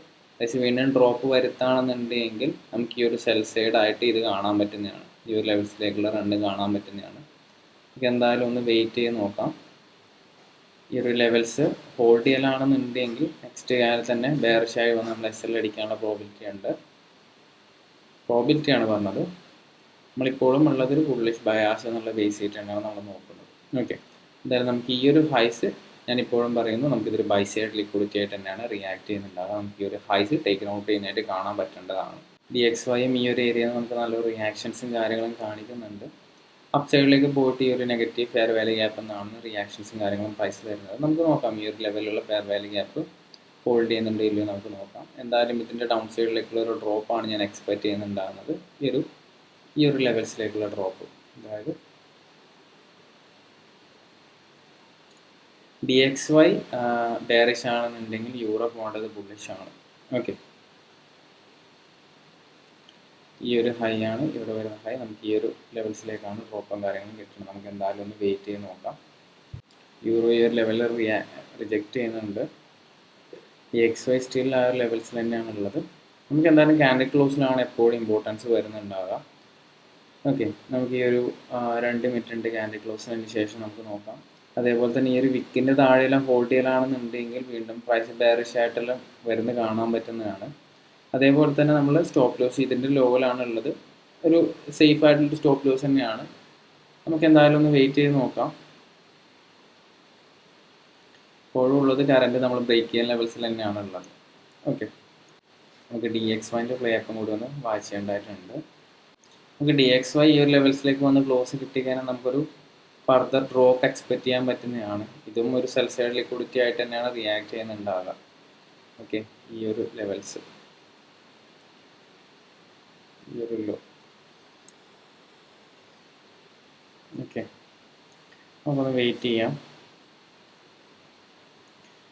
വീണ്ടും ഡ്രോപ്പ് വരുത്താണെന്നുണ്ടെങ്കിൽ നമുക്ക് ഈ ഒരു സെൽ സൈഡ് ആയിട്ട് ഇത് കാണാൻ പറ്റുന്നതാണ്. ഈ ഒരു ലെവൽസിലേക്കുള്ള റണ്ണ് കാണാൻ പറ്റുന്നതാണ്. നമുക്ക് എന്തായാലും ഒന്ന് വെയിറ്റ് ചെയ്ത് നോക്കാം. ഈ ഒരു ലെവൽസ് ഹോൾഡ് ചെയ്യലാണെന്നുണ്ടെങ്കിൽ നെക്സ്റ്റ് കാലത്ത് തന്നെ ബെയറിഷായി വന്ന് നമ്മൾ SL അടിക്കാനുള്ള പ്രോബിലിറ്റി ആണ് പറഞ്ഞത്. നമ്മളിപ്പോഴും ഉള്ളത് ഒരു ബുള്ളിഷ് ബയാസ് എന്നുള്ള ബേസ് ചെയ്തിട്ടാണ് നമ്മൾ നോക്കുന്നത്. ഓക്കെ, എന്തായാലും നമുക്ക് ഈ ഒരു ഹൈസ് ഞാനിപ്പോഴും പറയുന്നു, നമുക്കിതൊരു ബൈ സൈഡ് ലിക്വിഡിറ്റി ആയിട്ട് തന്നെയാണ് റിയാക്ട് ചെയ്യുന്നുണ്ടാകുക. നമുക്ക് ഈ ഒരു ഹൈസ് ടേക്ക് ഔട്ട് ചെയ്യുന്നതായിട്ട് കാണാൻ പറ്റേണ്ടതാണ്. DXYയും ഈ ഒരു ഏരിയയിൽ നമുക്ക് നല്ലൊരു റിയാക്ഷൻസും കാര്യങ്ങളും കാണിക്കുന്നുണ്ട്. അപ്പ് സൈഡിലേക്ക് പോയിട്ട് ഈ ഒരു നെഗറ്റീവ് ഫെയർ വാല്യൂ ഗ്യാപ്പ് എന്നാണ് റിയാക്ഷൻസും കാര്യങ്ങളും പ്രൈസ് തരുന്നത്. നമുക്ക് നോക്കാം ഈ ഒരു ലെവലിലുള്ള ഫെയർ വാല്യൂ ഗ്യാപ്പ് ഹോൾഡ് ചെയ്യുന്നുണ്ടോ ഇല്ലയോ നമുക്ക് നോക്കാം. എന്തായാലും ഇതിൻ്റെ ഡൗൺ സൈഡിലേക്കുള്ള ഒരു ഡ്രോപ്പാണ് ഞാൻ എക്സ്പെക്ട് ചെയ്യുന്നുണ്ടാകുന്നത്. ഈ ഒരു ലെവൽസിലേക്കുള്ള ഡ്രോപ്പ്. അതായത് DXY ബെയറിഷ് ആണെന്നുണ്ടെങ്കിൽ യൂറോ പോകേണ്ടത് ബുള്ളിഷ് ആണ്. ഓക്കെ, ഈ ഒരു ഹൈ ആണ് ഇവിടെ വരുന്ന ഹൈ. നമുക്ക് ഈ ഒരു ലെവൽസിലേക്കാണ് ഡ്രോപ്പും കാര്യങ്ങളും കിട്ടുന്നത്. നമുക്ക് എന്തായാലും ഒന്ന് വെയിറ്റ് ചെയ്ത് നോക്കാം. യൂറോ ഈ ഒരു ലെവലിൽ റിജക്റ്റ് ചെയ്യുന്നുണ്ട്. DXY സ്റ്റിൽ ആ ഒരു ലെവൽസിൽ തന്നെയാണ് ഉള്ളത്. നമുക്ക് എന്തായാലും ക്യാൻഡിൽ ക്ലോസിലാണ് എപ്പോഴും ഇമ്പോർട്ടൻസ് വരുന്നുണ്ടാവുക. ഓക്കെ, നമുക്ക് ഈ ഒരു 2 മിനിറ്റ് ഉണ്ട് ക്യാൻഡിൽ ക്ലോസിന് ശേഷം നമുക്ക് നോക്കാം. അതേപോലെ തന്നെ ഈ ഒരു വിക്കിൻ്റെ താഴെയെല്ലാം ഹോൾഡ് ചെയ്യലാണെന്നുണ്ടെങ്കിൽ വീണ്ടും പ്രൈസ് ബെയറിഷ് ആയിട്ടെല്ലാം വരുന്ന കാണാൻ പറ്റുന്നതാണ്. അതേപോലെ തന്നെ നമ്മൾ സ്റ്റോപ്പ് ലോസ് ഇതിൻ്റെ ലോയിലാണ് ഉള്ളത്. ഒരു സേഫ് ആയിട്ടുള്ള സ്റ്റോപ്പ് ലോസ് തന്നെയാണ്. നമുക്ക് എന്തായാലും ഒന്ന് വെയിറ്റ് ചെയ്ത് നോക്കാം. ഇപ്പോഴും ഉള്ളത് കറൻറ്റ് നമ്മൾ ബ്രേക്ക് ചെയ്യാൻ ലെവൽസിൽ തന്നെയാണ് ഉള്ളത്. ഓക്കെ, നമുക്ക് DXYൻ്റെ പ്ലേ ആക്കും കൂടി ഒന്ന് വാച്ച് ചെയ്യേണ്ടതായിട്ടുണ്ട്. നമുക്ക് DXY ഈ ഒരു ലെവൽസിലേക്ക് വന്ന് ക്ലോസ് കിട്ടിക്കഴിഞ്ഞാൽ നമുക്കൊരു ഫർദർ ഡ്രോപ്പ് എക്സ്പെക്ട് ചെയ്യാൻ പറ്റുന്നതാണ്. ഇതും ഒരു സെൽ സൈഡ് ലിക്വിഡിറ്റി ആയിട്ട് തന്നെയാണ് റിയാക്ട് ചെയ്യുന്നുണ്ടാവുക. ഓക്കെ, ഈ ഒരു ലെവൽസ്, ഈ ഒരു ലോ. ഓക്കെ, നമുക്കൊന്ന് വെയിറ്റ് ചെയ്യാം.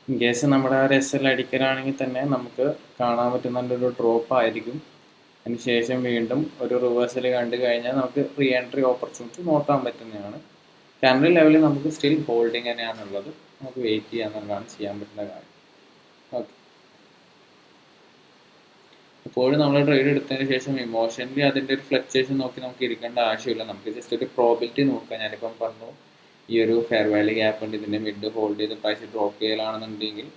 ഇൻ കേസ് നമ്മുടെ ആ SL അടിക്കലാണെങ്കിൽ തന്നെ നമുക്ക് കാണാൻ പറ്റുന്നൊരു ഡ്രോപ്പ് ആയിരിക്കും. അതിനുശേഷം വീണ്ടും ഒരു റിവേഴ്സൽ കണ്ടു കഴിഞ്ഞാൽ നമുക്ക് റീ എൻട്രി ഓപ്പർച്യൂണിറ്റി നോക്കാൻ പറ്റുന്നതാണ്. കറന്റ് ലെവലിൽ നമുക്ക് സ്റ്റിൽ ഹോൾഡിങ് തന്നെയാണുള്ളത്. നമുക്ക് വെയിറ്റ് ചെയ്യാന്നുള്ളതാണ് ചെയ്യാൻ പറ്റുന്ന കാര്യം. ഓക്കെ, എപ്പോഴും നമ്മൾ ട്രേഡ് എടുത്തതിന് ശേഷം ഇമോഷണലി അതിൻ്റെ ഒരു ഫ്ലക്ച്വേഷൻ നോക്കി നമുക്ക് ഇരിക്കേണ്ട ആവശ്യമില്ല. നമുക്ക് ജസ്റ്റ് ഒരു പ്രോബിലിറ്റി നോക്കുക. ഞാനിപ്പം പറഞ്ഞു ഈ ഒരു ഫെയർ വാല്യൂ ഗ്യാപ്പ് ഉണ്ട്, ഇതിൻ്റെ മിഡ് ഹോൾഡ് ചെയ്ത് പ്രൈസ് ഡ്രോപ്പ് ചെയ്യലാണെന്നുണ്ടെങ്കിൽ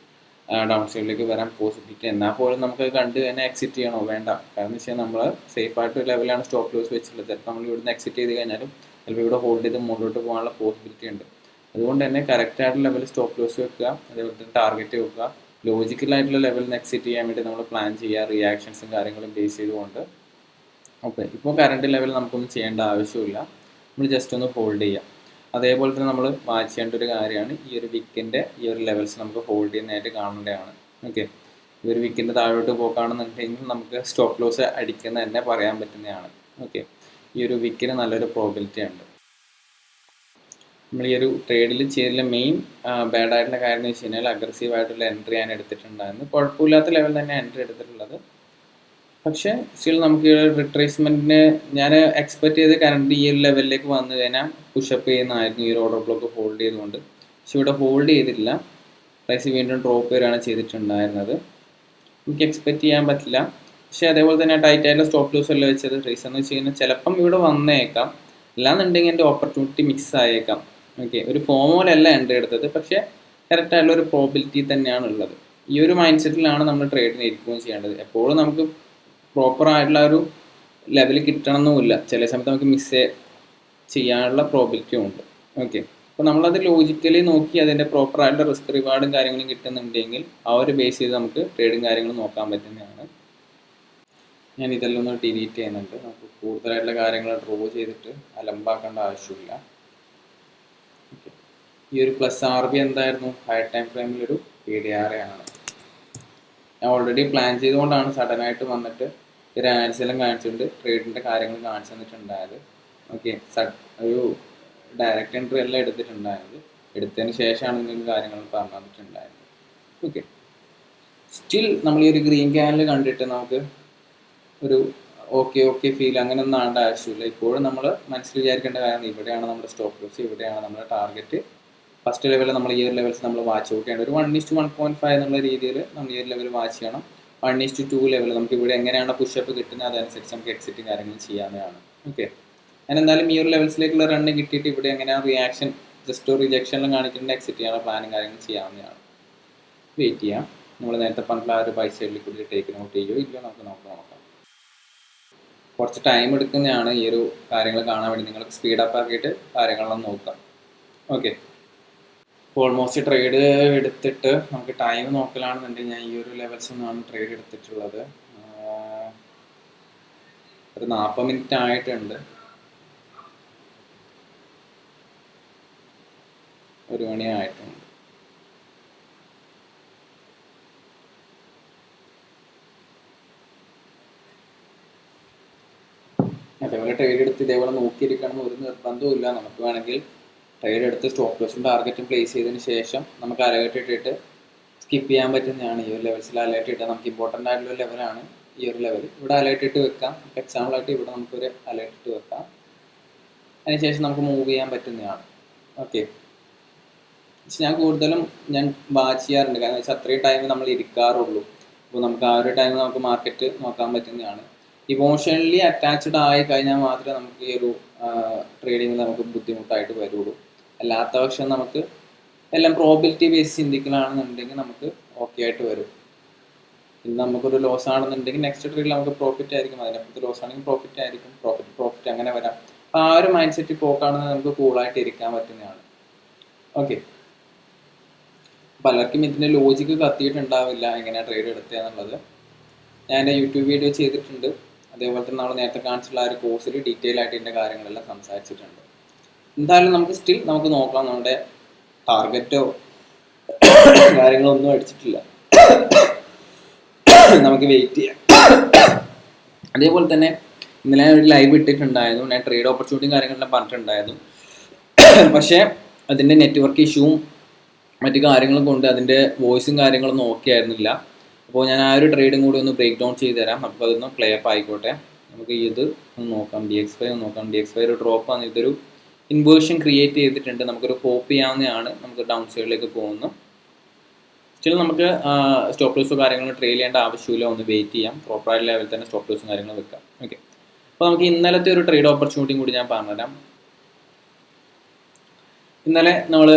ഡൗൺ സൈഡിലേക്ക് വരാൻ പോസിബിലിറ്റി. എന്നാൽ പോലും നമുക്ക് കണ്ട് തന്നെ എക്സിറ്റ് ചെയ്യണോ വേണ്ട. കാരണം എന്ന് വെച്ചാൽ നമ്മൾ സേഫ് ആയിട്ട് ലെവലാണ് സ്റ്റോപ്പ് ലോസ് വെച്ചിട്ടുള്ളത്. ചിലപ്പോൾ നമ്മൾ ഇവിടുന്ന് എക്സിറ്റ് ചെയ്ത് കഴിഞ്ഞാലും ചിലപ്പോൾ ഇവിടെ ഹോൾഡ് ചെയ്ത് മുന്നോട്ട് പോകാനുള്ള പോസിബിലിറ്റി ഉണ്ട്. അതുകൊണ്ട് തന്നെ കറക്റ്റ് ആയിട്ടുള്ള ലെവൽ സ്റ്റോപ്പ് ലോസ് വെക്കുക, അതേപോലെ തന്നെ ടാർഗറ്റ് വെക്കുക. ലോജിക്കലായിട്ടുള്ള ലെവലിൽ നിന്ന് എക്സിറ്റ് ചെയ്യാൻ വേണ്ടി നമ്മൾ പ്ലാൻ ചെയ്യുക, റിയാക്ഷൻസും കാര്യങ്ങളും ബേസ് ചെയ്തുകൊണ്ട്. ഓക്കെ, ഇപ്പോൾ കറണ്ട് ലെവൽ നമുക്കൊന്നും ചെയ്യേണ്ട ആവശ്യമില്ല, നമ്മൾ ജസ്റ്റ് ഒന്ന് ഹോൾഡ് ചെയ്യുക. അതേപോലെ തന്നെ നമ്മൾ വാച്ച് ചെയ്യേണ്ട ഒരു കാര്യമാണ് ഈ ഒരു വിക്കിൻ്റെ ഈ ഒരു ലെവൽസ് നമുക്ക് ഹോൾഡ് ചെയ്യുന്നതായിട്ട് കാണേണ്ടതാണ്. ഓക്കെ, ഈ ഒരു വിക്കിൻ്റെ താഴോട്ട് പോക്കുകയാണെന്നുണ്ടെങ്കിൽ നമുക്ക് സ്റ്റോപ്പ് ലോസ് അടിക്കുന്ന തന്നെ പറയാൻ പറ്റുന്നതാണ്. ഓക്കെ, ഈ ഒരു വിക്കിന് നല്ലൊരു പ്രോബിലിറ്റി ഉണ്ട്. നമ്മൾ ഈ ഒരു ട്രേഡിൽ ചെയ്തില്ല മെയിൻ ബാഡ് ആയിട്ടുള്ള കാര്യം എന്ന് വെച്ച് കഴിഞ്ഞാൽ അഗ്രസീവ് ആയിട്ടുള്ള എൻട്രി ഞാൻ എടുത്തിട്ടുണ്ടായിരുന്നു. കുഴപ്പമില്ലാത്ത ലെവൽ തന്നെ എൻട്രി എടുത്തിട്ടുള്ളത്. പക്ഷേ സ്റ്റിൽ നമുക്ക് ഈ ഒരു റിട്രേസ്മെൻറ്റിന് ഞാൻ എക്സ്പെക്ട് ചെയ്ത് കറണ്ട് ഈ ഒരു ലെവലിലേക്ക് വന്നു കഴിഞ്ഞാൽ പുഷപ്പ് ചെയ്യുന്നതായിരുന്നു ഈ ഒരു ഓർഡർ ബ്ലോക്ക് ഹോൾഡ് ചെയ്തുകൊണ്ട്. പക്ഷെ ഇവിടെ ഹോൾഡ് ചെയ്തിട്ടില്ല, പ്രൈസ് വീണ്ടും ഡ്രോപ്പ് വരികയാണ് ചെയ്തിട്ടുണ്ടായിരുന്നത്. എനിക്ക് എക്സ്പെക്ട് ചെയ്യാൻ പറ്റില്ല. പക്ഷേ അതേപോലെ തന്നെ ടൈറ്റ് ആയിട്ടുള്ള സ്റ്റോപ്പ് ലോസ് അല്ല വെച്ചത്. റീസൺ എന്ന് വെച്ച് കഴിഞ്ഞാൽ ചിലപ്പം ഇവിടെ വന്നേക്കാം, അല്ലാന്നുണ്ടെങ്കിൽ എൻ്റെ ഓപ്പർച്യൂണിറ്റി മിക്സ് ആയേക്കാം. ഓക്കെ, ഒരു ഫോമോലല്ല എൻട്രി എടുത്തത്, പക്ഷേ കറക്റ്റായിട്ടുള്ള ഒരു പ്രോബിലിറ്റി തന്നെയാണ് ഉള്ളത്. ഈ ഒരു മൈൻഡ് സെറ്റിലാണ് നമ്മൾ ട്രേഡിന് ഇരിക്കുകയും ചെയ്യേണ്ടത്. എപ്പോഴും നമുക്ക് പ്രോപ്പർ ആയിട്ടുള്ള ഒരു ലെവൽ കിട്ടണമെന്നുമില്ല, ചില സമയത്ത് നമുക്ക് മിസ് ചെയ്യാനുള്ള പ്രോബിലിറ്റിയും ഉണ്ട്. ഓക്കെ, അപ്പോൾ നമ്മളത് ലോജിക്കലി നോക്കി അതിൻ്റെ പ്രോപ്പർ ആയിട്ടുള്ള റിസ്ക് റിവാർഡും കാര്യങ്ങളും കിട്ടുന്നുണ്ടെങ്കിൽ ആ ഒരു ബേസ് ചെയ്ത് നമുക്ക് ട്രേഡും കാര്യങ്ങളും നോക്കാൻ പറ്റുന്നതാണ്. ഞാൻ ഇതെല്ലാം ഒന്ന് ഡിലീറ്റ് ചെയ്യുന്നുണ്ട്. നമുക്ക് കൂടുതലായിട്ടുള്ള കാര്യങ്ങൾ ഡ്രോ ചെയ്തിട്ട് അലമ്പാക്കേണ്ട ആവശ്യമില്ല. ഓക്കെ, ഈ ഒരു പ്ലസ് ആർ ബി എന്തായിരുന്നു, ഹൈ ടൈം ഫ്രെയിമിലൊരു PDR ആണ്. ഞാൻ ഓൾറെഡി പ്ലാൻ ചെയ്തുകൊണ്ടാണ് സഡനായിട്ട് വന്നിട്ട് ഒരു അനാലിസിസ് എല്ലാം കാണിച്ചിട്ടുണ്ട്, ട്രേഡിൻ്റെ കാര്യങ്ങൾ കാണിച്ചു തന്നിട്ടുണ്ടായത്. ഓക്കെ, ഒരു ഡയറക്റ്റ് എൻട്രി എല്ലാം എടുത്തിട്ടുണ്ടായത്, എടുത്തതിന് ശേഷമാണ് നിങ്ങൾക്ക് കാര്യങ്ങൾ പറഞ്ഞു തന്നിട്ടുണ്ടായത്. ഓക്കെ, സ്റ്റിൽ നമ്മൾ ഈ ഒരു ഗ്രീൻ ക്യാനിൽ കണ്ടിട്ട് നമുക്ക് ഒരു ഓക്കെ ഫീൽ അങ്ങനെ ഒന്നും ആവേണ്ട ആവശ്യമില്ല. ഇപ്പോഴും നമ്മൾ മനസ്സിൽ വിചാരിക്കേണ്ട കാര്യം ഇവിടെയാണ് നമ്മുടെ സ്റ്റോപ്പ് ലോസ്, ഇവിടെയാണ് നമ്മുടെ ടാർഗറ്റ്. ഫസ്റ്റ് ലെവലിൽ നമ്മൾ ഈ ഒരു ലെവൽസ് നമ്മൾ വാച്ച് ഔട്ട് ചെയ്യേണ്ട ഒരു 1:1.5 എന്നുള്ള രീതിയിൽ നമ്മൾ ഈ ഒരു ലെവൽ വാച്ച് ചെയ്യണം. 1:2 ലെവൽ നമുക്ക് ഇവിടെ എങ്ങനെയാണ് പുഷപ്പ് കിട്ടുന്നത് അതനുസരിച്ച് നമുക്ക് എക്സിറ്റും കാര്യങ്ങളും ചെയ്യാവുന്നതാണ്. ഓക്കെ, ഞാൻ എന്തായാലും ഈ ഒരു ലെവൽസിലേക്കുള്ള റണ്ണ് കിട്ടിയിട്ട് ഇവിടെ എങ്ങനെയാണ് റിയാക്ഷൻ ജസ്റ്റ് ഒരു റിജക്ഷനിലും കാണിക്കേണ്ട എക്സിറ്റ് ചെയ്യാനുള്ള പ്ലാനും കാര്യങ്ങളും ചെയ്യാവുന്നതാണ്. വെയിറ്റ് ചെയ്യാം. നമ്മൾ നേരത്തെ പറഞ്ഞിട്ടുള്ള ആ ഒരു ബൈ സൈഡിൽ കൂടി ടേക്ക് നോട്ട് ചെയ്യുകയോ ഇല്ലയോ നമുക്ക് നോക്കാം. കുറച്ച് ടൈം എടുക്കുന്നതാണ് ഈ ഒരു കാര്യങ്ങൾ കാണാൻ വേണ്ടി. നിങ്ങൾക്ക് സ്പീഡ് അപ്പ് ആക്കിയിട്ട് കാര്യങ്ങളെല്ലാം നോക്കാം. ഓക്കെ, ഇപ്പോൾ ഓൾമോസ്റ്റ് ട്രേഡ് എടുത്തിട്ട് നമുക്ക് ടൈം നോക്കലാണെന്നുണ്ടെങ്കിൽ ഞാൻ ഈ ഒരു ലെവൽസ് ഒന്നാണ് ട്രേഡ് എടുത്തിട്ടുള്ളത്. ഒരു 40 മിനിറ്റ് ആയിട്ടുണ്ട്. 1 മണി ആയിട്ടുണ്ട്. അതേപോലെ ട്രേഡ് എടുത്ത് ഇതേപോലെ നോക്കിയിരിക്കണം ഒരു നിർബന്ധവും ഇല്ല. നമുക്ക് വേണമെങ്കിൽ ട്രേഡ് എടുത്ത് സ്റ്റോപ്പ് ലോസും ടാർഗറ്റും പ്ലേസ് ചെയ്തതിന് ശേഷം നമുക്ക് അലേർട്ട് ഇട്ടിട്ട് സ്കിപ്പ് ചെയ്യാൻ പറ്റുന്നതാണ്. ഈ ഒരു ലെവൽസിൽ അലേർട്ട് ഇട്ടാൽ നമുക്ക് ഇമ്പോർട്ടൻ്റ് ആയിട്ടുള്ള ലെവലാണ് ഈ ഒരു ലെവൽ. ഇവിടെ അലേർട്ട് ഇട്ട് വെക്കാം. എക്സാമ്പിളായിട്ട് ഇവിടെ നമുക്കൊരു അലേർട്ട് ഇട്ട് വെക്കാം. അതിനുശേഷം നമുക്ക് മൂവ് ചെയ്യാൻ പറ്റുന്നതാണ്. ഓക്കെ, പക്ഷെ ഞാൻ കൂടുതലും വാച്ച് ചെയ്യാറുണ്ട്. കാരണം വെച്ചാൽ അത്രയും ടൈം നമ്മൾ ഇരിക്കാറുള്ളൂ. അപ്പോൾ നമുക്ക് ആ ഒരു ടൈം നമുക്ക് മാർക്കറ്റ് നോക്കാൻ പറ്റുന്നതാണ്. ഇമോഷണലി അറ്റാച്ച്ഡ് ആയി കഴിഞ്ഞാൽ മാത്രമേ നമുക്ക് ഈ ഒരു ട്രേഡിങ്ങിൽ നമുക്ക് ബുദ്ധിമുട്ടായിട്ട് വരുള്ളൂ. അല്ലാത്ത പക്ഷം നമുക്ക് എല്ലാം പ്രോബിലിറ്റി ബേസ് ചിന്തിക്കലാണെന്നുണ്ടെങ്കിൽ നമുക്ക് ഓക്കെ ആയിട്ട് വരും. ഇന്ന് നമുക്കൊരു ലോസ് ആണെന്നുണ്ടെങ്കിൽ നെക്സ്റ്റ് ട്രേഡിൽ നമുക്ക് പ്രോഫിറ്റ് ആയിരിക്കും, അതിനകത്ത് ലോസ് ആണെങ്കിൽ പ്രോഫിറ്റ് ആയിരിക്കും, പ്രോഫിറ്റ് അങ്ങനെ വരാം. അപ്പോൾ ആ ഒരു മൈൻഡ് സെറ്റ് പോക്കാണെന്ന് നമുക്ക് കൂളായിട്ട് ഇരിക്കാൻ പറ്റുന്നതാണ്. ഓക്കെ, പലർക്കും ഇതിൻ്റെ ലോജിക്ക് കത്തിയിട്ടുണ്ടാവില്ല എങ്ങനെയാണ് ട്രേഡ് എടുത്തതെന്നുള്ളത്. ഞാൻ എൻ്റെ യൂട്യൂബ് വീഡിയോ ചെയ്തിട്ടുണ്ട്. അതേപോലെ തന്നെ നമ്മൾ നേരത്തെ കാണിച്ചിട്ടുള്ള ആ ഒരു കോഴ്സിൽ ഡീറ്റെയിൽ ആയിട്ട് ഇതിൻ്റെ കാര്യങ്ങളെല്ലാം സംസാരിച്ചിട്ടുണ്ട്. എന്തായാലും നമുക്ക് സ്റ്റിൽ നമുക്ക് നോക്കാം. നമ്മുടെ ടാർഗറ്റോ കാര്യങ്ങളോ ഒന്നും അടിച്ചിട്ടില്ല, നമുക്ക് വെയിറ്റ് ചെയ്യാം. അതേപോലെ തന്നെ ഇന്നലെ ഒരു ലൈവ് ഇട്ടിട്ടുണ്ടായിരുന്നു. ഞാൻ ട്രേഡ് ഓപ്പർച്യൂണിറ്റിയും കാര്യങ്ങളെല്ലാം പറഞ്ഞിട്ടുണ്ടായിരുന്നു. പക്ഷേ അതിൻ്റെ നെറ്റ്വർക്ക് ഇഷ്യൂവും മറ്റു കാര്യങ്ങളും കൊണ്ട് അതിൻ്റെ വോയിസും കാര്യങ്ങളൊന്നും ഓക്കെ ആയിരുന്നില്ല. അപ്പോൾ ഞാൻ ആ ഒരു ട്രേഡും കൂടി ഒന്ന് ബ്രേക്ക് ഡൗൺ ചെയ്ത് തരാം. അപ്പോൾ അതൊന്ന് പ്ലേ അപ്പ് ആയിക്കോട്ടെ. നമുക്ക് ഇത് ഒന്ന് നോക്കാം. DXY ഒന്ന് നോക്കാം. DXY ഒരു ഡ്രോപ്പ് ആണ്. ഇതൊരു ഇൻവേർഷൻ ക്രിയേറ്റ് ചെയ്തിട്ടുണ്ട്, നമുക്കൊരു പോപ്പ് ചെയ്യാവുന്നതാണ്, നമുക്ക് ഡൗൺ സൈഡിലേക്ക് പോകുന്നു. സ്റ്റിൽ നമുക്ക് സ്റ്റോപ്പ് ലോസോ കാര്യങ്ങളും ട്രെയിൽ ചെയ്യേണ്ട ആവശ്യമില്ല, ഒന്ന് വെയിറ്റ് ചെയ്യാം, പ്രോപ്പറായ ലെവലിൽ തന്നെ സ്റ്റോപ്പ് ലോസും കാര്യങ്ങളും വെക്കാം. ഓക്കെ, അപ്പോൾ നമുക്ക് ഇന്നലത്തെ ഒരു ട്രേഡ് ഓപ്പർച്യൂണിറ്റിയും കൂടി ഞാൻ പറഞ്ഞുതരാം. ഇന്നലെ നമ്മൾ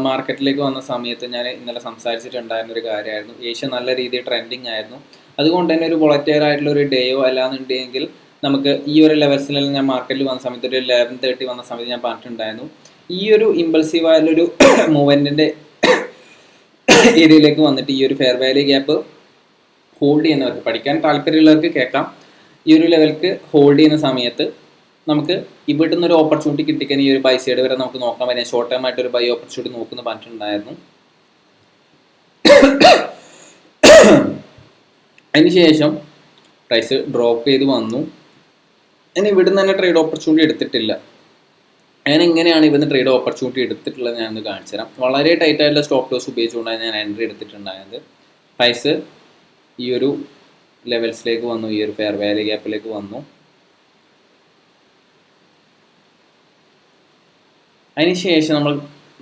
മാർക്കറ്റിലേക്ക് വന്ന സമയത്ത് ഞാൻ ഇന്നലെ സംസാരിച്ചിട്ടുണ്ടായിരുന്ന ഒരു കാര്യമായിരുന്നു, ഏഷ്യ നല്ല രീതിയിൽ ട്രെൻഡിങ് ആയിരുന്നു. അതുകൊണ്ട് തന്നെ ഒരു വോളറ്റൈൽ ആയിട്ടുള്ള ഒരു ഡേയോ അല്ലാന്നുണ്ടെങ്കിൽ നമുക്ക് ഈ ഒരു ലെവൽസിലെല്ലാം ഞാൻ മാർക്കറ്റിൽ വന്ന സമയത്ത് ഒരു 11:30 വന്ന സമയത്ത് ഞാൻ പറഞ്ഞിട്ടുണ്ടായിരുന്നു, ഈ ഒരു ഇമ്പൾസീവ് ആയുള്ളൊരു മൂവ്മെൻറ്റിൻ്റെ ഏരിയയിലേക്ക് വന്നിട്ട് ഈ ഒരു ഫെയർ വാല്യൂ ഗ്യാപ്പ് ഹോൾഡ് ചെയ്യുന്നവർക്ക്, പഠിക്കാൻ താല്പര്യമുള്ളവർക്ക് കേൾക്കാം, ഈ ഒരു ലെവൽക്ക് ഹോൾഡ് ചെയ്യുന്ന സമയത്ത് നമുക്ക് ഇവിടെ നിന്ന് ഒരു ഓപ്പർച്യൂണിറ്റി കിട്ടിക്കാൻ ഈ ഒരു ബൈ സൈഡ് വരെ നമുക്ക് നോക്കാൻ പറ്റും. ഷോർട്ട് ടൈം ആയിട്ട് ഒരു ബൈ ഓപ്പർച്യൂണിറ്റി നോക്കുന്നു പറഞ്ഞിട്ടുണ്ടായിരുന്നു. അതിനുശേഷം പ്രൈസ് ഡ്രോപ്പ് ചെയ്ത് വന്നു. ഞാൻ ഇവിടുന്ന് തന്നെ ട്രേഡ് ഓപ്പർച്യൂണിറ്റി എടുത്തിട്ടില്ല. ഞാൻ എങ്ങനെയാണ് ഇവിടുന്ന് ട്രേഡ് ഓപ്പർച്യൂണിറ്റി എടുത്തിട്ടുള്ളത് ഞാനൊന്ന് കാണിച്ചു തരാം. വളരെ ടൈറ്റ് ആയിട്ടുള്ള സ്റ്റോപ്പ് ലോസ് ഉപയോഗിച്ചുകൊണ്ടാണ് ഞാൻ എൻട്രി എടുത്തിട്ടുണ്ടായത്. പ്രൈസ് ഈ ഒരു ലെവൽസിലേക്ക് വന്നു, ഈ ഒരു ഫെയർ വാല്യൂ ഗ്യാപ്പിലേക്ക് വന്നു. അതിനുശേഷം നമ്മൾ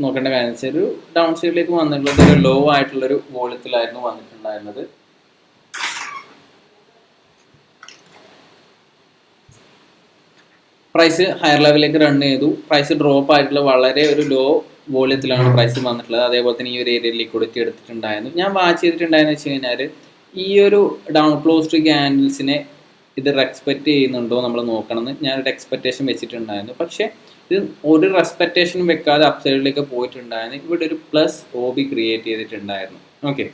നോക്കേണ്ട കാര്യം വെച്ചാൽ ഒരു ഡൗൺ സൈഡിലേക്ക് വന്നിട്ടുള്ളത് ഒരു ലോ ആയിട്ടുള്ളൊരു വോളിയത്തിലായിരുന്നു വന്നിട്ടുണ്ടായിരുന്നത്. പ്രൈസ് ഹയർ ലെവലിലേക്ക് റൺ ചെയ്തു. പ്രൈസ് ഡ്രോപ്പ് ആയിട്ടുള്ള വളരെ ഒരു ലോ വോളിയത്തിലാണ് പ്രൈസ് വന്നിട്ടുള്ളത്. അതേപോലെ തന്നെ ഈ ഒരു ഏരിയയിൽ ലിക്വിഡിറ്റി എടുത്തിട്ടുണ്ടായിരുന്നു. ഞാൻ വാച്ച് ചെയ്തിട്ടുണ്ടായെന്ന് വെച്ച് കഴിഞ്ഞാൽ ഈ ഒരു ഡൗൺ ക്ലോസ്ഡ് ക്യാൻഡിൽസിനെ ഇത് റെസ്പെക്റ്റ് ചെയ്യുന്നുണ്ടോ നമ്മൾ നോക്കണമെന്ന് ഞാനൊരു എക്സ്പെക്റ്റേഷൻ വെച്ചിട്ടുണ്ടായിരുന്നു. പക്ഷേ ഇത് ഒരു റെസ്പെക്റ്റേഷനും വെക്കാതെ അപ്സൈഡിലേക്ക് പോയിട്ടുണ്ടായിരുന്നു. ഇവിടെ ഒരു പ്ലസ് OB ക്രിയേറ്റ് ചെയ്തിട്ടുണ്ടായിരുന്നു. ഓക്കെ,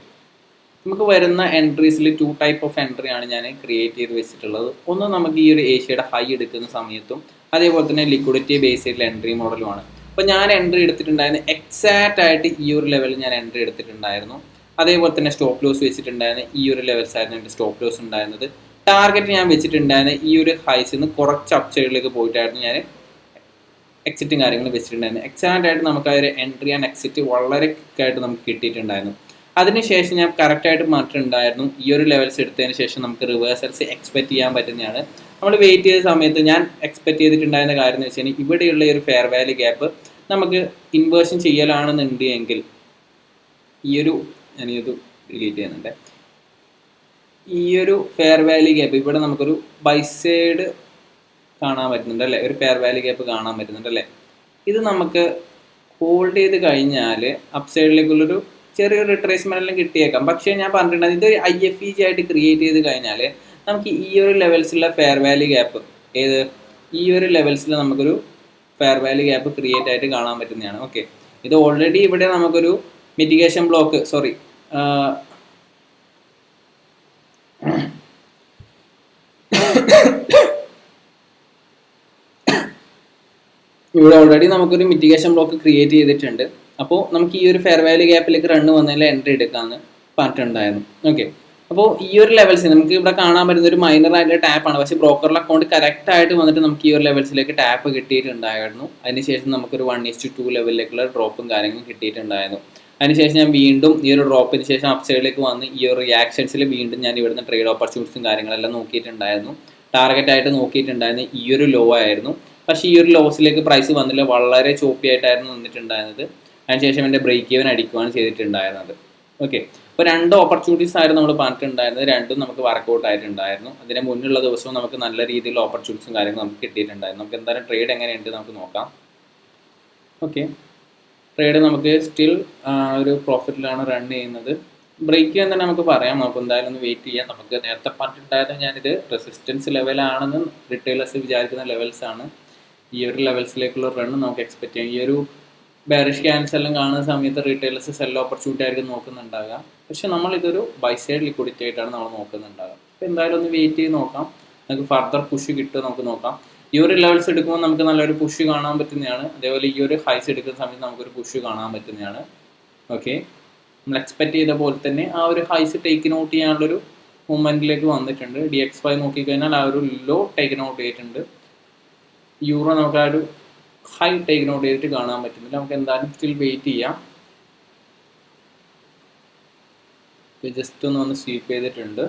നമുക്ക് വരുന്ന എൻട്രീസിൽ 2 ടൈപ്പ് ഓഫ് എൻട്രി ആണ് ഞാൻ ക്രിയേറ്റ് ചെയ്ത് വെച്ചിട്ടുള്ളത്. ഒന്ന് നമുക്ക് ഈ ഒരു ഏഷ്യയുടെ ഹൈ എടുക്കുന്ന സമയത്തും അതേപോലെ തന്നെ ലിക്വിഡിറ്റി ബേസ് ചെയ്തിട്ടുള്ള എൻട്രി മോഡലുമാണ്. അപ്പോൾ ഞാൻ എൻട്രി എടുത്തിട്ടുണ്ടായിരുന്നു എക്സാക്റ്റ് ആയിട്ട് ഈ ഒരു ലെവലിൽ ഞാൻ എൻട്രി എടുത്തിട്ടുണ്ടായിരുന്നു. അതേപോലെ തന്നെ സ്റ്റോപ്പ് ലോസ് വെച്ചിട്ടുണ്ടായിരുന്നു ഈ ഒരു ലെവൽസ് ആയിരുന്നു എൻ്റെ സ്റ്റോപ്പ് ലോസ് ഉണ്ടായിരുന്നത്. ടാർഗറ്റ് ഞാൻ വെച്ചിട്ടുണ്ടായിരുന്നത് ഈ ഒരു ഹൈസിൽ നിന്ന് കുറച്ച് അപ് സൈഡിലേക്ക് പോയിട്ടായിരുന്നു ഞാൻ എക്സിറ്റും കാര്യങ്ങളും വെച്ചിട്ടുണ്ടായിരുന്നു. എക്സാക്റ്റ് ആയിട്ട് നമുക്ക് ആ ഒരു എൻട്രി ആൻഡ് എക്സിറ്റ് വളരെ ക്വിക്കായിട്ട് നമുക്ക് കിട്ടിയിട്ടുണ്ടായിരുന്നു. അതിനുശേഷം ഞാൻ കറക്റ്റായിട്ട് മാറ്റിയിട്ടുണ്ടായിരുന്നു. ഈ ഒരു ലെവൽസ് എടുത്തതിന് ശേഷം നമുക്ക് റിവേഴ്സൽസ് എക്സ്പെക്ട് ചെയ്യാൻ പറ്റുന്നതാണ്. നമ്മൾ വെയിറ്റ് ചെയ്ത സമയത്ത് ഞാൻ എക്സ്പെക്ട് ചെയ്തിട്ടുണ്ടായിരുന്ന കാര്യം എന്ന് വെച്ച് കഴിഞ്ഞാൽ ഇവിടെയുള്ള ഒരു ഫെയർ വാല്യൂ ഗ്യാപ്പ് നമുക്ക് ഇൻവേർഷൻ ചെയ്യലാണെന്നുണ്ടെങ്കിൽ ഈ ഒരു ഞാനിത് ഡിലീറ്റ് ചെയ്യുന്നുണ്ട്. ഈ ഒരു ഫെയർ വാല്യൂ ഗ്യാപ്പ് ഇവിടെ നമുക്കൊരു ബൈ സൈഡ് കാണാൻ പറ്റുന്നുണ്ട് അല്ലേ, ഒരു ഫെയർ വാല്യൂ ഗ്യാപ്പ് കാണാൻ പറ്റുന്നുണ്ട് അല്ലേ. ഇത് നമുക്ക് ഹോൾഡ് ചെയ്ത് കഴിഞ്ഞാൽ അപ് സൈഡിലേക്കുള്ളൊരു ചെറിയൊരു റിട്രേസ്മെന്റ് എല്ലാം കിട്ടിയേക്കാം. പക്ഷേ ഞാൻ പറഞ്ഞിട്ടുണ്ടെങ്കിൽ ഇതൊരു IFEG ആയിട്ട് ക്രിയേറ്റ് ചെയ്ത് കഴിഞ്ഞാൽ നമുക്ക് ഈ ഒരു ലെവൽസിലുള്ള ഫെയർ വാല്യൂ ഗ്യാപ്പ് ഈ ഒരു ലെവൽസിൽ നമുക്കൊരു ഫെയർ വാല്യൂ ഗ്യാപ്പ് ക്രിയേറ്റ് ആയിട്ട് കാണാൻ പറ്റുന്നതാണ്. ഓക്കെ, ഇത് ഓൾറെഡി ഇവിടെ നമുക്കൊരു മിറ്റിഗേഷൻ ബ്ലോക്ക് ഇവിടെ ഓൾറെഡി നമുക്കൊരു മിറ്റിഗേഷൻ ബ്ലോക്ക് ക്രിയേറ്റ് ചെയ്തിട്ടുണ്ട്. അപ്പോൾ നമുക്ക് ഈ ഒരു ഫെയർ വാല്യൂ ഗ്യാപ്പിലേക്ക് റണ്ണ് വന്നതിൽ എൻട്രി എടുക്കാമെന്ന് പറഞ്ഞിട്ടുണ്ടായിരുന്നു. ഓക്കെ, അപ്പോൾ ഈ ഒരു ലെവൽസ് നമുക്ക് ഇവിടെ കാണാൻ പറ്റുന്ന ഒരു മൈനർ ആയിട്ടുള്ള ടാപ്പാണ്. പക്ഷേ ബ്രോക്കറിലെ അക്കൗണ്ട് കറക്റ്റ് ആയിട്ട് വന്നിട്ട് നമുക്ക് ഈ ഒരു ലെവൽസിലേക്ക് ടാപ്പ് കിട്ടിയിട്ടുണ്ടായിരുന്നു. അതിനുശേഷം നമുക്കൊരു 1:2 ലെവലിലേക്കുള്ള ഡ്രോപ്പും കാര്യങ്ങളും കിട്ടിയിട്ടുണ്ടായിരുന്നു. അതിനുശേഷം ഞാൻ വീണ്ടും ഈ ഒരു ഡ്രോപ്പിന് ശേഷം അപ് സൈഡിലേക്ക് വന്ന് ഈ ഒരു റിയാക്ഷൻസിൽ വീണ്ടും ഞാൻ ഇവിടുന്ന് ട്രേഡ് ഓപ്പർച്യൂണിറ്റീസും കാര്യങ്ങളെല്ലാം നോക്കിയിട്ടുണ്ടായിരുന്നു. ടാർഗറ്റ് ആയിട്ട് നോക്കിയിട്ടുണ്ടായിരുന്നു ഈ ഒരു ലോ ആയിരുന്നു. പക്ഷേ ഈ ഒരു ലോസിലേക്ക് പ്രൈസ് വന്നില്ല, വളരെ ചോപ്പി ആയിട്ടായിരുന്നു നിന്നിട്ടുണ്ടായിരുന്നത്. അതിനുശേഷം എൻ്റെ ബ്രേക്ക് ഈവൻ അടിക്കുകയാണ് ചെയ്തിട്ടുണ്ടായിരുന്നത്. ഓക്കെ, അപ്പോൾ 2 ഓപ്പർച്യൂണിറ്റീസ് ആയിരുന്നു നമ്മൾ പറഞ്ഞിട്ടുണ്ടായിരുന്നത്. രണ്ടും നമുക്ക് വർക്കൗട്ട് ആയിട്ടുണ്ടായിരുന്നു. അതിന് മുന്നുള്ള ദിവസവും നമുക്ക് നല്ല രീതിയിലുള്ള ഓപ്പർച്യൂണിറ്റീസും കാര്യങ്ങളും നമുക്ക് കിട്ടിയിട്ടുണ്ടായിരുന്നു. നമുക്ക് എന്തായാലും ട്രേഡ് എങ്ങനെയുണ്ട് നമുക്ക് നോക്കാം. ഓക്കെ, ട്രേഡ് നമുക്ക് സ്റ്റിൽ ഒരു പ്രോഫിറ്റിലാണ് റൺ ചെയ്യുന്നത്. ബ്രേക്ക് ചെയ്യാൻ തന്നെ നമുക്ക് പറയാം. നമുക്ക് എന്തായാലും ഒന്ന് വെയിറ്റ് ചെയ്യാം. നമുക്ക് നേരത്തെ പറഞ്ഞിട്ടുണ്ടായിരുന്നു ഞാനിത് റെസിസ്റ്റൻസ് ലെവലാണെന്ന് റിറ്റെയിലേഴ്സ് വിചാരിക്കുന്ന ലെവൽസാണ്. ഈ ഒരു ലെവൽസിലേക്കുള്ള റണ്ണ് നമുക്ക് എക്സ്പെക്ട് ചെയ്യാം. ഈ ഒരു ബെയറിഷ് ക്യാൻഡൽസ് എല്ലാം കാണുന്ന സമയത്ത് റീറ്റെയിലേഴ്സ് സെൽ ഓപ്പർച്യൂണിറ്റി ആയിരിക്കും നോക്കുന്നുണ്ടാകുക. പക്ഷെ നമ്മളിതൊരു ബൈ സൈഡ് ലിക്വിഡിറ്റി ആയിട്ടാണ് നമ്മൾ നോക്കുന്നുണ്ടാകുക. അപ്പോൾ എന്തായാലും ഒന്ന് വെയിറ്റ് ചെയ്ത് നോക്കാം. നമുക്ക് ഫർദർ പുഷ് കിട്ടുമോ നമുക്ക് നോക്കാം. ഈ ഒരു ലെവൽസ് എടുക്കുമ്പോൾ നമുക്ക് നല്ലൊരു പുഷ് കാണാൻ പറ്റുന്നതാണ്. അതേപോലെ ഈ ഒരു ഹൈസ് എടുക്കുന്ന സമയത്ത് നമുക്കൊരു പുഷ് കാണാൻ പറ്റുന്നതാണ്. ഓക്കെ, നമ്മൾ എക്സ്പെക്ട് ചെയ്ത പോലെ തന്നെ ആ ഒരു ഹൈസ് ടേക്ക് ഔട്ട് ചെയ്യാനുള്ളൊരു മൂവ്മെൻറ്റിലേക്ക് വന്നിട്ടുണ്ട്. DXY നോക്കിക്കഴിഞ്ഞാൽ ആ ഒരു ലോ ടേക്ക് ഔട്ട് ചെയ്തിട്ടുണ്ട്. യൂറോ നമുക്ക് ആ ഒരു ഹൈ ടേക്ക് ഔട്ട് ചെയ്തിട്ട് കാണാൻ പറ്റുന്നില്ല. നമുക്ക് എന്തായാലും സ്റ്റിൽ വെയിറ്റ് ചെയ്യാം. ജസ്റ്റ് ഒന്ന് സ്വീപ്പ് ചെയ്തിട്ടുണ്ട്.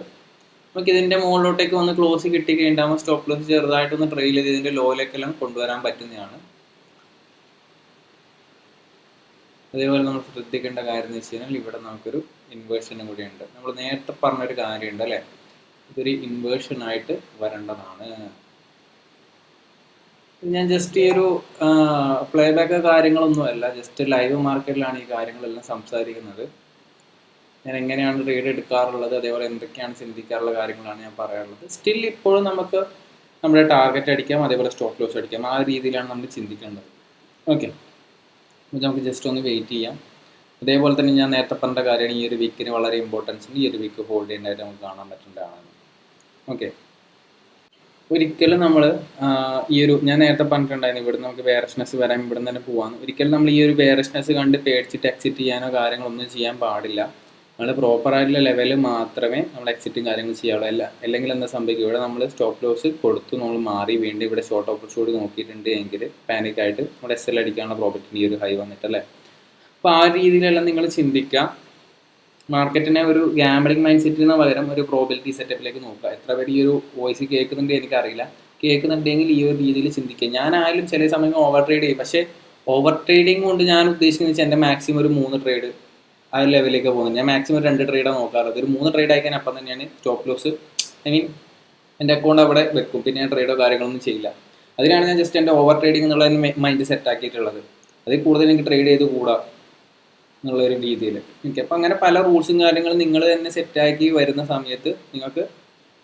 നമുക്ക് ഇതിൻ്റെ മുകളിലോട്ടേക്ക് വന്ന് ക്ലോസ് കിട്ടി കഴിഞ്ഞാൽ സ്റ്റോപ്പ് ലോസ് ചെറുതായിട്ടൊന്ന് ട്രെയിൽ ചെയ്ത് ഇതിൻ്റെ ലോയിലേക്കെല്ലാം കൊണ്ടുവരാൻ പറ്റുന്നതാണ്. ഓക്കെ, അപ്പോൾ 2 ഓപ്പർച്യൂണിറ്റീസ് ആയിരുന്നു നമ്മൾ പറഞ്ഞിട്ടുണ്ടായിരുന്നത്. രണ്ടും നമുക്ക് വർക്കൗട്ട് ആയിട്ടുണ്ടായിരുന്നു. അതിന് മുന്നുള്ള ദിവസവും നമുക്ക് നല്ല രീതിയിലുള്ള ഓപ്പർച്യൂണിറ്റീസും കാര്യങ്ങളും നമുക്ക് കിട്ടിയിട്ടുണ്ടായിരുന്നു. നമുക്ക് എന്തായാലും ട്രേഡ് എങ്ങനെയുണ്ട് നമുക്ക് നോക്കാം. ഓക്കെ, അതേപോലെ നമ്മൾ ശ്രദ്ധിക്കേണ്ട കാര്യം എന്ന് വെച്ച് കഴിഞ്ഞാൽ ഇവിടെ നമുക്കൊരു ഇൻവേർഷനും കൂടി ഉണ്ട്. നമ്മൾ നേരത്തെ പറഞ്ഞൊരു കാര്യമുണ്ട് അല്ലേ, ഇതൊരു ഇൻവേർഷൻ ആയിട്ട് വരേണ്ടതാണ്. ഞാൻ ജസ്റ്റ് ഈ ഒരു പ്ലേ ബാക്ക് കാര്യങ്ങളൊന്നുമല്ല, ജസ്റ്റ് ലൈവ് മാർക്കറ്റിലാണ് ഈ കാര്യങ്ങളെല്ലാം സംസാരിക്കുന്നത്. ഞാൻ എങ്ങനെയാണ് ട്രേഡ് എടുക്കാറുള്ളത്, അതേപോലെ എന്തൊക്കെയാണ് ചിന്തിക്കാറുള്ള കാര്യങ്ങളാണ് ഞാൻ പറയാറുള്ളത്. സ്റ്റിൽ ഇപ്പോഴും നമുക്ക് നമ്മുടെ ടാർഗറ്റ് അടിക്കാം, അതേപോലെ സ്റ്റോപ്പ് ലോസ് അടിക്കാം. ആ രീതിയിലാണ് നമ്മൾ ചിന്തിക്കേണ്ടത്. ഓക്കെ, അപ്പോൾ നമുക്ക് ജസ്റ്റ് ഒന്ന് വെയിറ്റ് ചെയ്യാം. അതേപോലെ തന്നെ ഞാൻ നേരത്തെ പറഞ്ഞ കാര്യമാണ്, ഈ ഒരു വീക്കിന് വളരെ ഇമ്പോർട്ടൻസ് ഉണ്ട്. ഈ ഒരു വീക്ക് ഹോൾഡ് ചെയ്യേണ്ടതായിട്ട് നമുക്ക് കാണാൻ പറ്റുന്നതാണ്. ഓക്കെ, ഒരിക്കലും നമ്മൾ ഈ ഒരു ഞാൻ നേരത്തെ പറഞ്ഞിട്ടുണ്ടായിരുന്നു, ഇവിടെ നമുക്ക് ബെയറിഷ്നെസ് വരാൻ ഇവിടെ തന്നെ പോകാമെന്ന്. ഒരിക്കലും നമ്മൾ ഈ ഒരു ബെയറിഷ്നെസ് കണ്ട് പേടിച്ചിട്ട് എക്സിറ്റ് ചെയ്യാനോ കാര്യങ്ങളൊന്നും ചെയ്യാൻ പാടില്ല. നമ്മൾ പ്രോപ്പറായിട്ടുള്ള ലെവലിൽ മാത്രമേ നമ്മൾ എക്സിറ്റും കാര്യങ്ങൾ ചെയ്യാവുള്ളൂ. അല്ലെങ്കിൽ എന്താ സംഭവിക്കും, ഇവിടെ നമ്മൾ സ്റ്റോപ്പ് ലോസ് കൊടുത്തു നമ്മൾ മാറി വീണ്ടും ഇവിടെ ഷോർട്ട് ഓപ്പർച്യൂണിറ്റി നോക്കിയിട്ടുണ്ട് എങ്കിൽ പാനിക്കായിട്ട് നമ്മൾ SL അടിക്കാനുള്ള പ്രോഫിറ്റിൻ്റെ ഈ ഒരു ഹൈ വന്നിട്ടല്ലേ. അപ്പോൾ ആ രീതിയിലെല്ലാം നിങ്ങൾ ചിന്തിക്കുക. മാർക്കറ്റിനെ ഒരു ഗാംബ്ലിംഗ് മൈൻഡ് സെറ്റിന് പകരം ഒരു പ്രോബിലിറ്റി സെറ്റപ്പിലേക്ക് നോക്കുക. എത്ര പേര് ഈ ഒരു വോയിസ് കേൾക്കുന്നുണ്ട് എനിക്കറിയില്ല. കേൾക്കുന്നുണ്ടെങ്കിൽ ഈ ഒരു രീതിയിൽ ചിന്തിക്കുക. ഞാനായാലും ചില സമയം ഓവർ ട്രേഡ് ചെയ്യും. പക്ഷേ ഓവർ ട്രേഡിങ് കൊണ്ട് ഞാൻ ഉദ്ദേശിക്കുന്നത് വെച്ചാൽ എൻ്റെ മാക്സിമം ഒരു 3 ട്രേഡ് ആ ഒരു ലെവലിലേക്ക് പോകുന്നത്. ഞാൻ മാക്സിമം 2 ട്രേഡാണ് നോക്കാറുള്ളത്. ഒരു 3 ട്രേഡ് ആയിക്കാൻ അപ്പം തന്നെ ഞാൻ സ്റ്റോപ്പ് ലോസ് എൻ്റെ അക്കൗണ്ട് അവിടെ വെക്കും. പിന്നെ ഞാൻ ട്രേഡോ കാര്യങ്ങളൊന്നും ചെയ്യില്ല. അതിനാണ് ഞാൻ ജസ്റ്റ് എൻ്റെ ഓവർ ട്രേഡിംഗ് എന്നുള്ള മൈൻഡ് സെറ്റ് ആക്കിയിട്ടുള്ളത്. അതിൽ കൂടുതൽ എനിക്ക് ട്രേഡ് ചെയ്ത് കൂടാ എന്നുള്ളൊരു രീതിയിൽ. ഓക്കെ, അപ്പം അങ്ങനെ പല റൂൾസും കാര്യങ്ങളും നിങ്ങൾ തന്നെ സെറ്റാക്കി വരുന്ന സമയത്ത് നിങ്ങൾക്ക്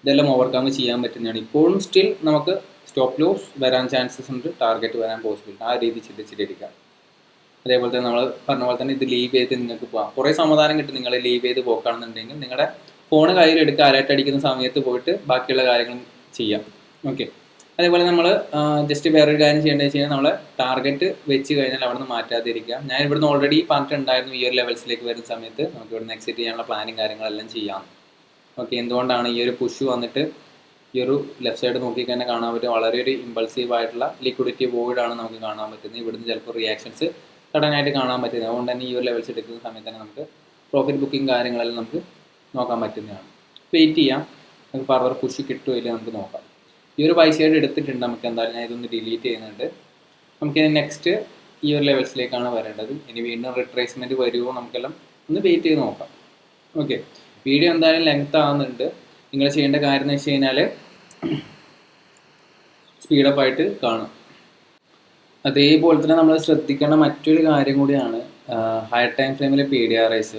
ഇതെല്ലാം ഓവർകം ചെയ്യാൻ പറ്റുന്നതാണ്. ഇപ്പോഴും സ്റ്റിൽ നമുക്ക് സ്റ്റോപ്പ് ലോസ് വരാൻ ചാൻസസ് ഉണ്ട്, ടാർഗറ്റ് വരാൻ പോസിബിലിറ്റി. ആ രീതി ചിന്തിച്ചിട്ടിരിക്കാം. അതേപോലെ തന്നെ നമ്മൾ പറഞ്ഞ പോലെ തന്നെ ഇത് ലീവ് ചെയ്ത് നിങ്ങൾക്ക് പോകാം. കുറേ സമാധാനം കിട്ടും നിങ്ങൾ ലീവ് ചെയ്ത് പോക്കുകയാണെന്നുണ്ടെങ്കിൽ. നിങ്ങളുടെ ഫോൺ കയ്യിലെടുക്കുക, അലർട്ട് അടിക്കുന്ന സമയത്ത് പോയിട്ട് ബാക്കിയുള്ള കാര്യങ്ങൾ ചെയ്യാം. ഓക്കെ, അതേപോലെ നമ്മൾ ജസ്റ്റ് വേറൊരു കാര്യം ചെയ്യേണ്ടത് വെച്ച് കഴിഞ്ഞാൽ നമ്മൾ ടാർഗറ്റ് വെച്ച് കഴിഞ്ഞാൽ അവിടെ നിന്ന് മാറ്റാതിരിക്കുക. ഞാൻ ഇവിടുന്ന് ഓൾറെഡി പറഞ്ഞിട്ടുണ്ടായിരുന്നു, ഈ ഒരു ലെവൽസിലേക്ക് വരുന്ന സമയത്ത് നമുക്ക് ഇവിടുന്ന് എക്സിറ്റ് ചെയ്യാനുള്ള പ്ലാനിങ് കാര്യങ്ങളെല്ലാം ചെയ്യാം. ഓക്കെ, എന്തുകൊണ്ടാണ് ഈ ഒരു പുഷ് വന്നിട്ട് ഈ ഒരു ലെഫ്റ്റ് സൈഡ് നോക്കിക്കഴിഞ്ഞാൽ കാണാൻ പറ്റും, വളരെ ഒരു ഇമ്പൾസീവ് ആയിട്ടുള്ള ലിക്വിഡിറ്റി വോയിഡാണ് നമുക്ക് കാണാൻ പറ്റുന്നത്. ഇവിടുന്ന് ചിലപ്പോൾ റിയാക്ഷൻസ് സഡനായിട്ട് കാണാൻ പറ്റുന്നത്. അതുകൊണ്ട് തന്നെ ഈ ഒരു ലെവൽസ് എടുക്കുന്ന സമയത്ത് തന്നെ നമുക്ക് പ്രോഫിറ്റ് ബുക്കിംഗ് കാര്യങ്ങളെല്ലാം നമുക്ക് നോക്കാൻ പറ്റുന്നതാണ്. വെയിറ്റ് ചെയ്യാം, നമുക്ക് ഫർദർ പുഷ് കിട്ടുമോ ഇല്ല നമുക്ക് നോക്കാം. ഈ ഒരു പൈസയായിട്ട് എടുത്തിട്ടുണ്ട്. നമുക്ക് എന്തായാലും ഞാൻ ഇതൊന്ന് ഡിലീറ്റ് ചെയ്യുന്നുണ്ട്. നമുക്കിനി നെക്സ്റ്റ് ഈ ഒരു ലെവൽസിലേക്കാണ് വരേണ്ടത്. ഇനി വീണ്ടും റിട്രേസ്മെൻറ്റ് വരുമോ നമുക്കെല്ലാം ഒന്ന് വെയിറ്റ് ചെയ്ത് നോക്കാം. ഓക്കെ, വീഡിയോ എന്തായാലും ലെങ്ത് ആവുന്നുണ്ട്. നിങ്ങൾ ചെയ്യേണ്ട കാര്യം എന്ന് വെച്ച് കഴിഞ്ഞാൽ സ്പീഡപ്പായിട്ട് കാണും. അതേപോലെ തന്നെ നമ്മൾ ശ്രദ്ധിക്കേണ്ട മറ്റൊരു കാര്യം കൂടിയാണ് ഹയർ ടൈം ഫ്രെയിമിൽ PDRIs.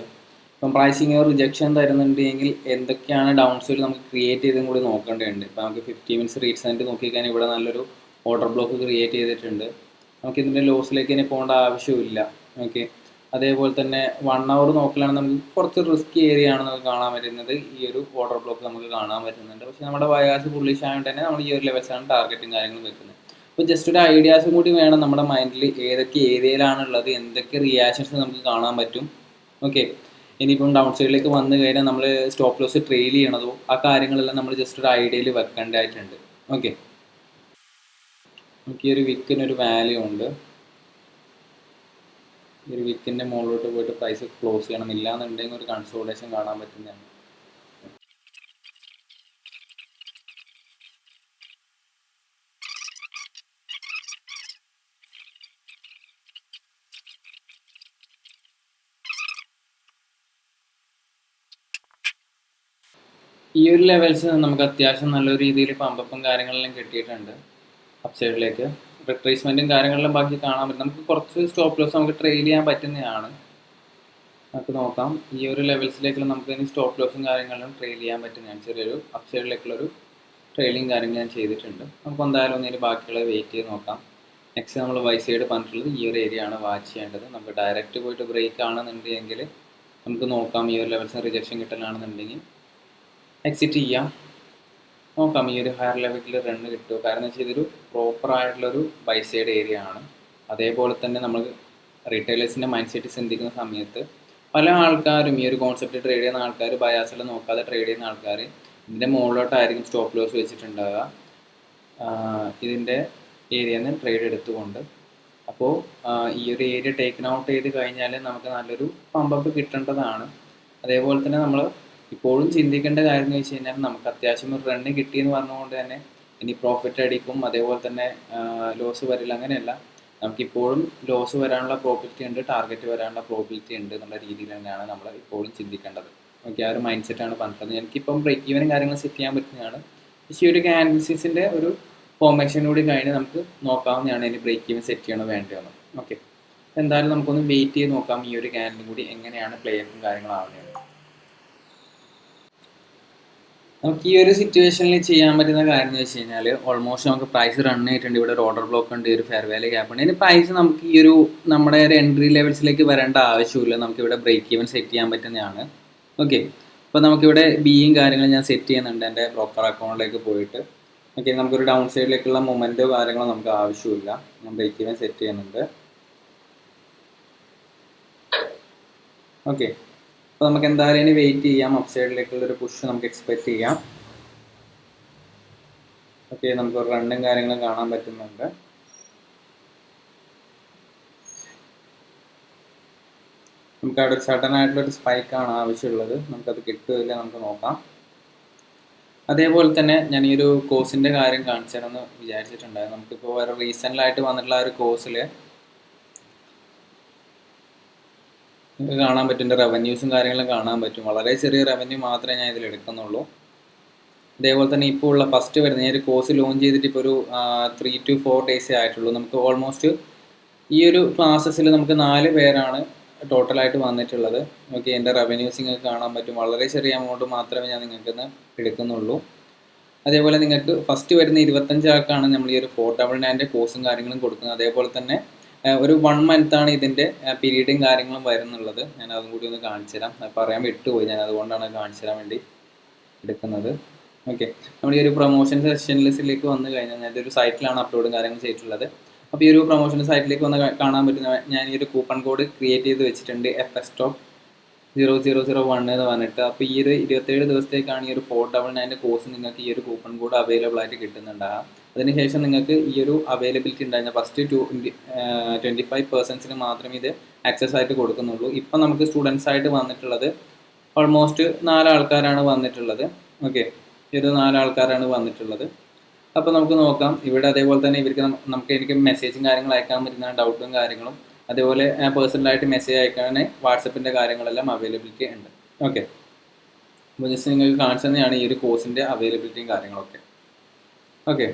ഇപ്പം പ്രൈസിങ് റിജക്ഷൻ തരുന്നുണ്ടെങ്കിൽ എന്തൊക്കെയാണ് ഡൗൺ സൈഡ് നമുക്ക് ക്രിയേറ്റ് ചെയ്തും കൂടി നോക്കേണ്ടതുണ്ട്. ഇപ്പോൾ നമുക്ക് 50 മിനിറ്റ്സ് റീസെൻറ്റ് നോക്കിക്കഴിഞ്ഞാൽ ഇവിടെ നല്ലൊരു ഓർഡർ ബ്ലോക്ക് ക്രിയേറ്റ് ചെയ്തിട്ടുണ്ട്. നമുക്ക് ഇതിൻ്റെ ലോസിലേക്ക് തന്നെ പോകേണ്ട ആവശ്യമില്ല. ഓക്കെ, അതേപോലെ തന്നെ 1 hour നോക്കലാണെങ്കിൽ നമുക്ക് കുറച്ച് റിസ്കി ഏരിയ ആണ് നമുക്ക് കാണാൻ പറ്റുന്നത്. ഈ ഒരു ഓർഡർ ബ്ലോക്ക് നമുക്ക് കാണാൻ പറ്റുന്നുണ്ട്. പക്ഷേ നമ്മുടെ ബയാസ് ബുള്ളിഷ് ആയതുകൊണ്ട് തന്നെ നമ്മൾ ഈ ഒരു ലെവൽസാണ് ടാർഗറ്റും കാര്യങ്ങളും വെക്കുന്നത്. അപ്പോൾ ജസ്റ്റ് ഒരു ഐഡിയാസും കൂടി വേണം നമ്മുടെ മൈൻഡിൽ, ഏതൊക്കെ ഏരിയയിലാണുള്ളത്, എന്തൊക്കെ റിയാക്ഷൻസ് നമുക്ക് കാണാൻ പറ്റും. ഓക്കെ, ഇനിയിപ്പം ഡൗൺ സൈഡിലേക്ക് വന്നു കഴിഞ്ഞാൽ നമ്മൾ സ്റ്റോപ്പ് ലോസ് ട്രെയിൽ ചെയ്യണതോ ആ കാര്യങ്ങളെല്ലാം നമ്മൾ ജസ്റ്റ് ഒരു ഐഡിയയിൽ വെക്കേണ്ടതായിട്ടുണ്ട്. ഓക്കെ, നമുക്ക് ഈ ഒരു വിക്കിനൊരു വാല്യൂ ഉണ്ട്. ഈ ഒരു വിക്കിൻ്റെ മുകളിലോട്ട് പോയിട്ട് പ്രൈസ് ക്ലോസ് ചെയ്യണം. ഇല്ലാന്നുണ്ടെങ്കിൽ ഒരു കൺസോൾട്ടേഷൻ കാണാൻ പറ്റുന്നതാണ്. ഈ ഒരു ലെവൽസ് നമുക്ക് അത്യാവശ്യം നല്ലൊരു രീതിയിൽ പമ്പപ്പും കാര്യങ്ങളെല്ലാം കിട്ടിയിട്ടുണ്ട്. അപ്പ് സൈഡിലേക്ക് റിട്രേസ്മെൻറ്റും കാര്യങ്ങളെല്ലാം ബാക്കി കാണാൻ പറ്റും. നമുക്ക് കുറച്ച് സ്റ്റോപ്പ് ലോസ് നമുക്ക് ട്രെയിൽ ചെയ്യാൻ പറ്റുന്നതാണ്. നമുക്ക് നോക്കാം, ഈ ഒരു ലെവൽസിലേക്കുള്ള നമുക്ക് ഇനി സ്റ്റോപ്പ് ലോസും കാര്യങ്ങളും ട്രെയിൽ ചെയ്യാൻ പറ്റുന്നതാണ്. ചെറിയൊരു അപ്പ് സൈഡിലേക്കുള്ളൊരു ട്രെയിലിങ് കാര്യങ്ങൾ ഞാൻ ചെയ്തിട്ടുണ്ട്. നമുക്ക് എന്തായാലും ഒന്നിന് ബാക്കിയുള്ളത് വെയിറ്റ് ചെയ്ത് നോക്കാം. നെക്സ്റ്റ് നമ്മൾ ബൈ സൈഡ് പറഞ്ഞിട്ടുള്ളത് ഈ ഒരു ഏരിയ ആണ് വാച്ച് ചെയ്യേണ്ടത്. നമുക്ക് ഡയറക്റ്റ് പോയിട്ട് ബ്രേക്ക് ആണെന്നുണ്ടെങ്കിൽ നമുക്ക് നോക്കാം. ഈ ഒരു ലെവൽസിന് റിജക്ഷൻ കിട്ടലാണെന്നുണ്ടെങ്കിൽ എക്സിറ്റ് ചെയ്യാം. നോക്കാം ഈ ഒരു ഹയർ ലെവലിൽ റണ്ണ് കിട്ടുമോ. കാരണം വെച്ചാൽ ഇതൊരു പ്രോപ്പറായിട്ടുള്ളൊരു ബൈ സൈഡ് ഏരിയ ആണ്. അതേപോലെ തന്നെ നമ്മൾ റീറ്റെയിലേഴ്സിൻ്റെ മൈൻഡ് സെറ്റ് ചിന്തിക്കുന്ന സമയത്ത് പല ആൾക്കാരും ഈ ഒരു കോൺസെപ്റ്റ് ട്രേഡ് ചെയ്യുന്ന ആൾക്കാർ, ബയാസിൽ നോക്കാതെ ട്രേഡ് ചെയ്യുന്ന ആൾക്കാർ ഇതിൻ്റെ മുകളിലോട്ടായിരിക്കും സ്റ്റോപ്പ് ലോസ് വെച്ചിട്ടുണ്ടാവുക ഇതിൻ്റെ ഏരിയയിൽ നിന്ന് ട്രേഡ് എടുത്തുകൊണ്ട്. അപ്പോൾ ഈ ഒരു ഏരിയ ടേക്കൻ ഔട്ട് ചെയ്ത് കഴിഞ്ഞാൽ നമുക്ക് നല്ലൊരു പമ്പപ്പ് കിട്ടേണ്ടതാണ്. അതേപോലെ തന്നെ നമ്മൾ ഇപ്പോഴും ചിന്തിക്കേണ്ട കാര്യം എന്ന് വെച്ച് കഴിഞ്ഞാൽ നമുക്ക് അത്യാവശ്യം ഒരു റണ്ണ് കിട്ടിയെന്ന് പറഞ്ഞുകൊണ്ട് തന്നെ ഇനി പ്രോഫിറ്റ് അടിക്കും, അതേപോലെ തന്നെ ലോസ് വരില്ല, അങ്ങനെയല്ല. നമുക്കിപ്പോഴും ലോസ് വരാനുള്ള പ്രോബിലിറ്റി ഉണ്ട്, ടാർഗറ്റ് വരാനുള്ള പ്രോബിലിറ്റി ഉണ്ട് എന്നുള്ള രീതിയിൽ തന്നെയാണ് നമ്മൾ ഇപ്പോഴും ചിന്തിക്കേണ്ടത്. ഓക്കെ, ആ ഒരു മൈൻഡ് സെറ്റാണ് പറഞ്ഞത്. എനിക്കിപ്പം ബ്രേക്ക് ഈവനും കാര്യങ്ങളും സെറ്റ് ചെയ്യാൻ പറ്റുന്നതാണ്. പക്ഷേ ഈ ഒരു ക്യാൻഡിൽസിൻ്റെ ഒരു ഫോർമേഷൻ കൂടി കഴിഞ്ഞ് നമുക്ക് നോക്കാവുന്നതാണ് ഇനി ബ്രേക്ക് ഈവൻ സെറ്റ് ചെയ്യണോ വേണ്ടതെന്ന്. ഓക്കെ, എന്തായാലും നമുക്കൊന്ന് വെയിറ്റ് ചെയ്ത് നോക്കാം ഈ ഒരു ക്യാൻഡിലും കൂടി എങ്ങനെയാണ് പ്ലേ ഓഫും കാര്യങ്ങളാവുന്നത്. നമുക്ക് ഈ ഒരു സിറ്റുവേഷനിൽ ചെയ്യാൻ പറ്റുന്ന കാര്യം എന്ന് വെച്ച് കഴിഞ്ഞാൽ, ഓൾമോസ്റ്റ് നമുക്ക് പ്രൈസ് റൺ ആയിട്ടുണ്ട്. ഇവിടെ ഒരു ഓർഡർ ബ്ലോക്ക് ഉണ്ട്, ഒരു ഫെയർ വാല്യൂ ഗ്യാപ്പ് ഉണ്ട്. ഇനി പ്രൈസ് നമുക്ക് ഈ ഒരു നമ്മുടെ ഒരു എൻട്രി ലെവൽസിലേക്ക് വരേണ്ട ആവശ്യമില്ല. നമുക്കിവിടെ ബ്രേക്ക് ഈവൻ സെറ്റ് ചെയ്യാൻ പറ്റുന്നതാണ്. ഓക്കെ, അപ്പോൾ നമുക്കിവിടെ ബിയും കാര്യങ്ങളും ഞാൻ സെറ്റ് ചെയ്യുന്നുണ്ട് എൻ്റെ ബ്രോക്കർ അക്കൗണ്ടിലേക്ക് പോയിട്ട്. ഓക്കെ, നമുക്കൊരു ഡൗൺ സൈഡിലേക്കുള്ള മൊമെൻറ്റോ കാര്യങ്ങളോ നമുക്ക് ആവശ്യമില്ല. ഞാൻ ബ്രേക്ക് ഈവൻ സെറ്റ് ചെയ്യുന്നുണ്ട്. ഓക്കെ, അപ്പോൾ നമുക്ക് എന്തായാലും ഇനി വെയിറ്റ് ചെയ്യാം. അപ്പ് സൈഡിലേക്കുള്ളൊരു പുഷ് നമുക്ക് എക്സ്പെക്റ്റ് ചെയ്യാം. ഓക്കെ, നമുക്ക് റണ്ണും കാര്യങ്ങളും കാണാൻ പറ്റുന്നുണ്ട്. നമുക്ക് അവിടെ സഡൻ ആയിട്ടുള്ളൊരു സ്പൈക്കാണ് ആവശ്യമുള്ളത്. നമുക്കത് കിട്ടുമില്ല, നമുക്ക് നോക്കാം. അതേപോലെ തന്നെ ഞാൻ ഈ ഒരു കോഴ്സിൻ്റെ കാര്യം കാണിച്ചു തരാമെന്ന് വിചാരിച്ചിട്ടുണ്ടായിരുന്നു. നമുക്കിപ്പോൾ വേറെ റീസെൻ്റായിട്ട് വന്നിട്ടുള്ള ആ ഒരു കോഴ്സിൽ നിങ്ങൾക്ക് കാണാൻ പറ്റും, റവന്യൂസും കാര്യങ്ങളും കാണാൻ പറ്റും. വളരെ ചെറിയ റവന്യൂ മാത്രമേ ഞാൻ ഇതിൽ എടുക്കുന്നുള്ളൂ. അതേപോലെ തന്നെ ഇപ്പോൾ ഉള്ള ഫസ്റ്റ് വരുന്ന ഒരു കോഴ്സ് ലോഞ്ച് ചെയ്തിട്ട് ഇപ്പോൾ ഒരു 3 to 4 ഡേയ്സേ ആയിട്ടുള്ളൂ. നമുക്ക് ഓൾമോസ്റ്റ് ഈ ഒരു ക്ലാസ്സസിൽ നമുക്ക് 4 പേരാണ് ടോട്ടലായിട്ട് വന്നിട്ടുള്ളത്. ഓക്കെ, എൻ്റെ റവന്യൂസ് നിങ്ങൾക്ക് കാണാൻ പറ്റും. വളരെ ചെറിയ എമൗണ്ട് മാത്രമേ ഞാൻ നിങ്ങൾക്ക് എടുക്കുന്നുള്ളൂ. അതേപോലെ നിങ്ങൾക്ക് ഫസ്റ്റ് വരുന്ന 25 ആൾക്കാണ് നമ്മൾ ഈ ഒരു 499 കോഴ്സും കാര്യങ്ങളും കൊടുക്കുന്നത്. അതേപോലെ തന്നെ ഒരു 1 മന്താണ് ഇതിൻ്റെ പീരീഡും കാര്യങ്ങളും വരുന്നുള്ളത്. ഞാൻ അതും കൂടി ഒന്ന് കാണിച്ചു തരാം. പറയാൻ വിട്ടുപോയി, ഞാൻ അതുകൊണ്ടാണ് കാണിച്ചു തരാൻ വേണ്ടി എടുക്കുന്നത്. ഓക്കെ, നമ്മൾ ഈ ഒരു പ്രൊമോഷൻ സെഷനിലേക്ക് വന്നു കഴിഞ്ഞാൽ ഞാൻ ഇതൊരു സൈറ്റിലാണ് അപ്ലോഡും കാര്യങ്ങൾ ചെയ്തിട്ടുള്ളത്. അപ്പോൾ ഈ ഒരു പ്രൊമോഷൻ സൈറ്റിലേക്ക് വന്ന് കാണാൻ പറ്റുന്ന ഞാൻ ഈ ഒരു കൂപ്പൺ കോഡ് ക്രിയേറ്റ് ചെയ്ത് വെച്ചിട്ടുണ്ട്, FSTOP 0001 എന്ന് പറഞ്ഞിട്ട്. അപ്പോൾ ഈ ഒരു 27 ദിവസത്തേക്കാണ് ഈ ഒരു 499 കോഴ്സ് നിങ്ങൾക്ക് ഈ ഒരു കൂപ്പൺ കോഡ് അവൈലബിൾ ആയിട്ട് കിട്ടുന്നുണ്ടാകും. അതിനുശേഷം നിങ്ങൾക്ക് ഈ ഒരു അവൈലബിലിറ്റി ഉണ്ടായിരുന്ന ഫസ്റ്റ് 25% മാത്രമേ ഇത് ആക്സസ് ആയിട്ട് കൊടുക്കുന്നുള്ളൂ. ഇപ്പം നമുക്ക് സ്റ്റുഡൻസ് ആയിട്ട് വന്നിട്ടുള്ളത് ഓൾമോസ്റ്റ് 4 ആൾക്കാരാണ് വന്നിട്ടുള്ളത്. ഓക്കെ, ഇത് 4 ആൾക്കാരാണ് വന്നിട്ടുള്ളത്. അപ്പോൾ നമുക്ക് നോക്കാം. ഇവിടെ അതേപോലെ തന്നെ ഇവർക്ക് എനിക്ക് മെസ്സേജും കാര്യങ്ങളും അയക്കാൻ പറ്റുന്ന ഡൗട്ടും കാര്യങ്ങളും, അതേപോലെ പേഴ്സണലായിട്ട് മെസ്സേജ് അയക്കാൻ വാട്സപ്പിൻ്റെ കാര്യങ്ങളെല്ലാം അവൈലബിലിറ്റി ഉണ്ട്. ഓക്കെ, അപ്പോൾ ജസ്റ്റ് നിങ്ങൾക്ക് കാണിച്ചു തന്നെയാണ് ഈ ഒരു കോഴ്സിൻ്റെ അവൈലബിലിറ്റിയും കാര്യങ്ങളൊക്കെ. ഓക്കെ,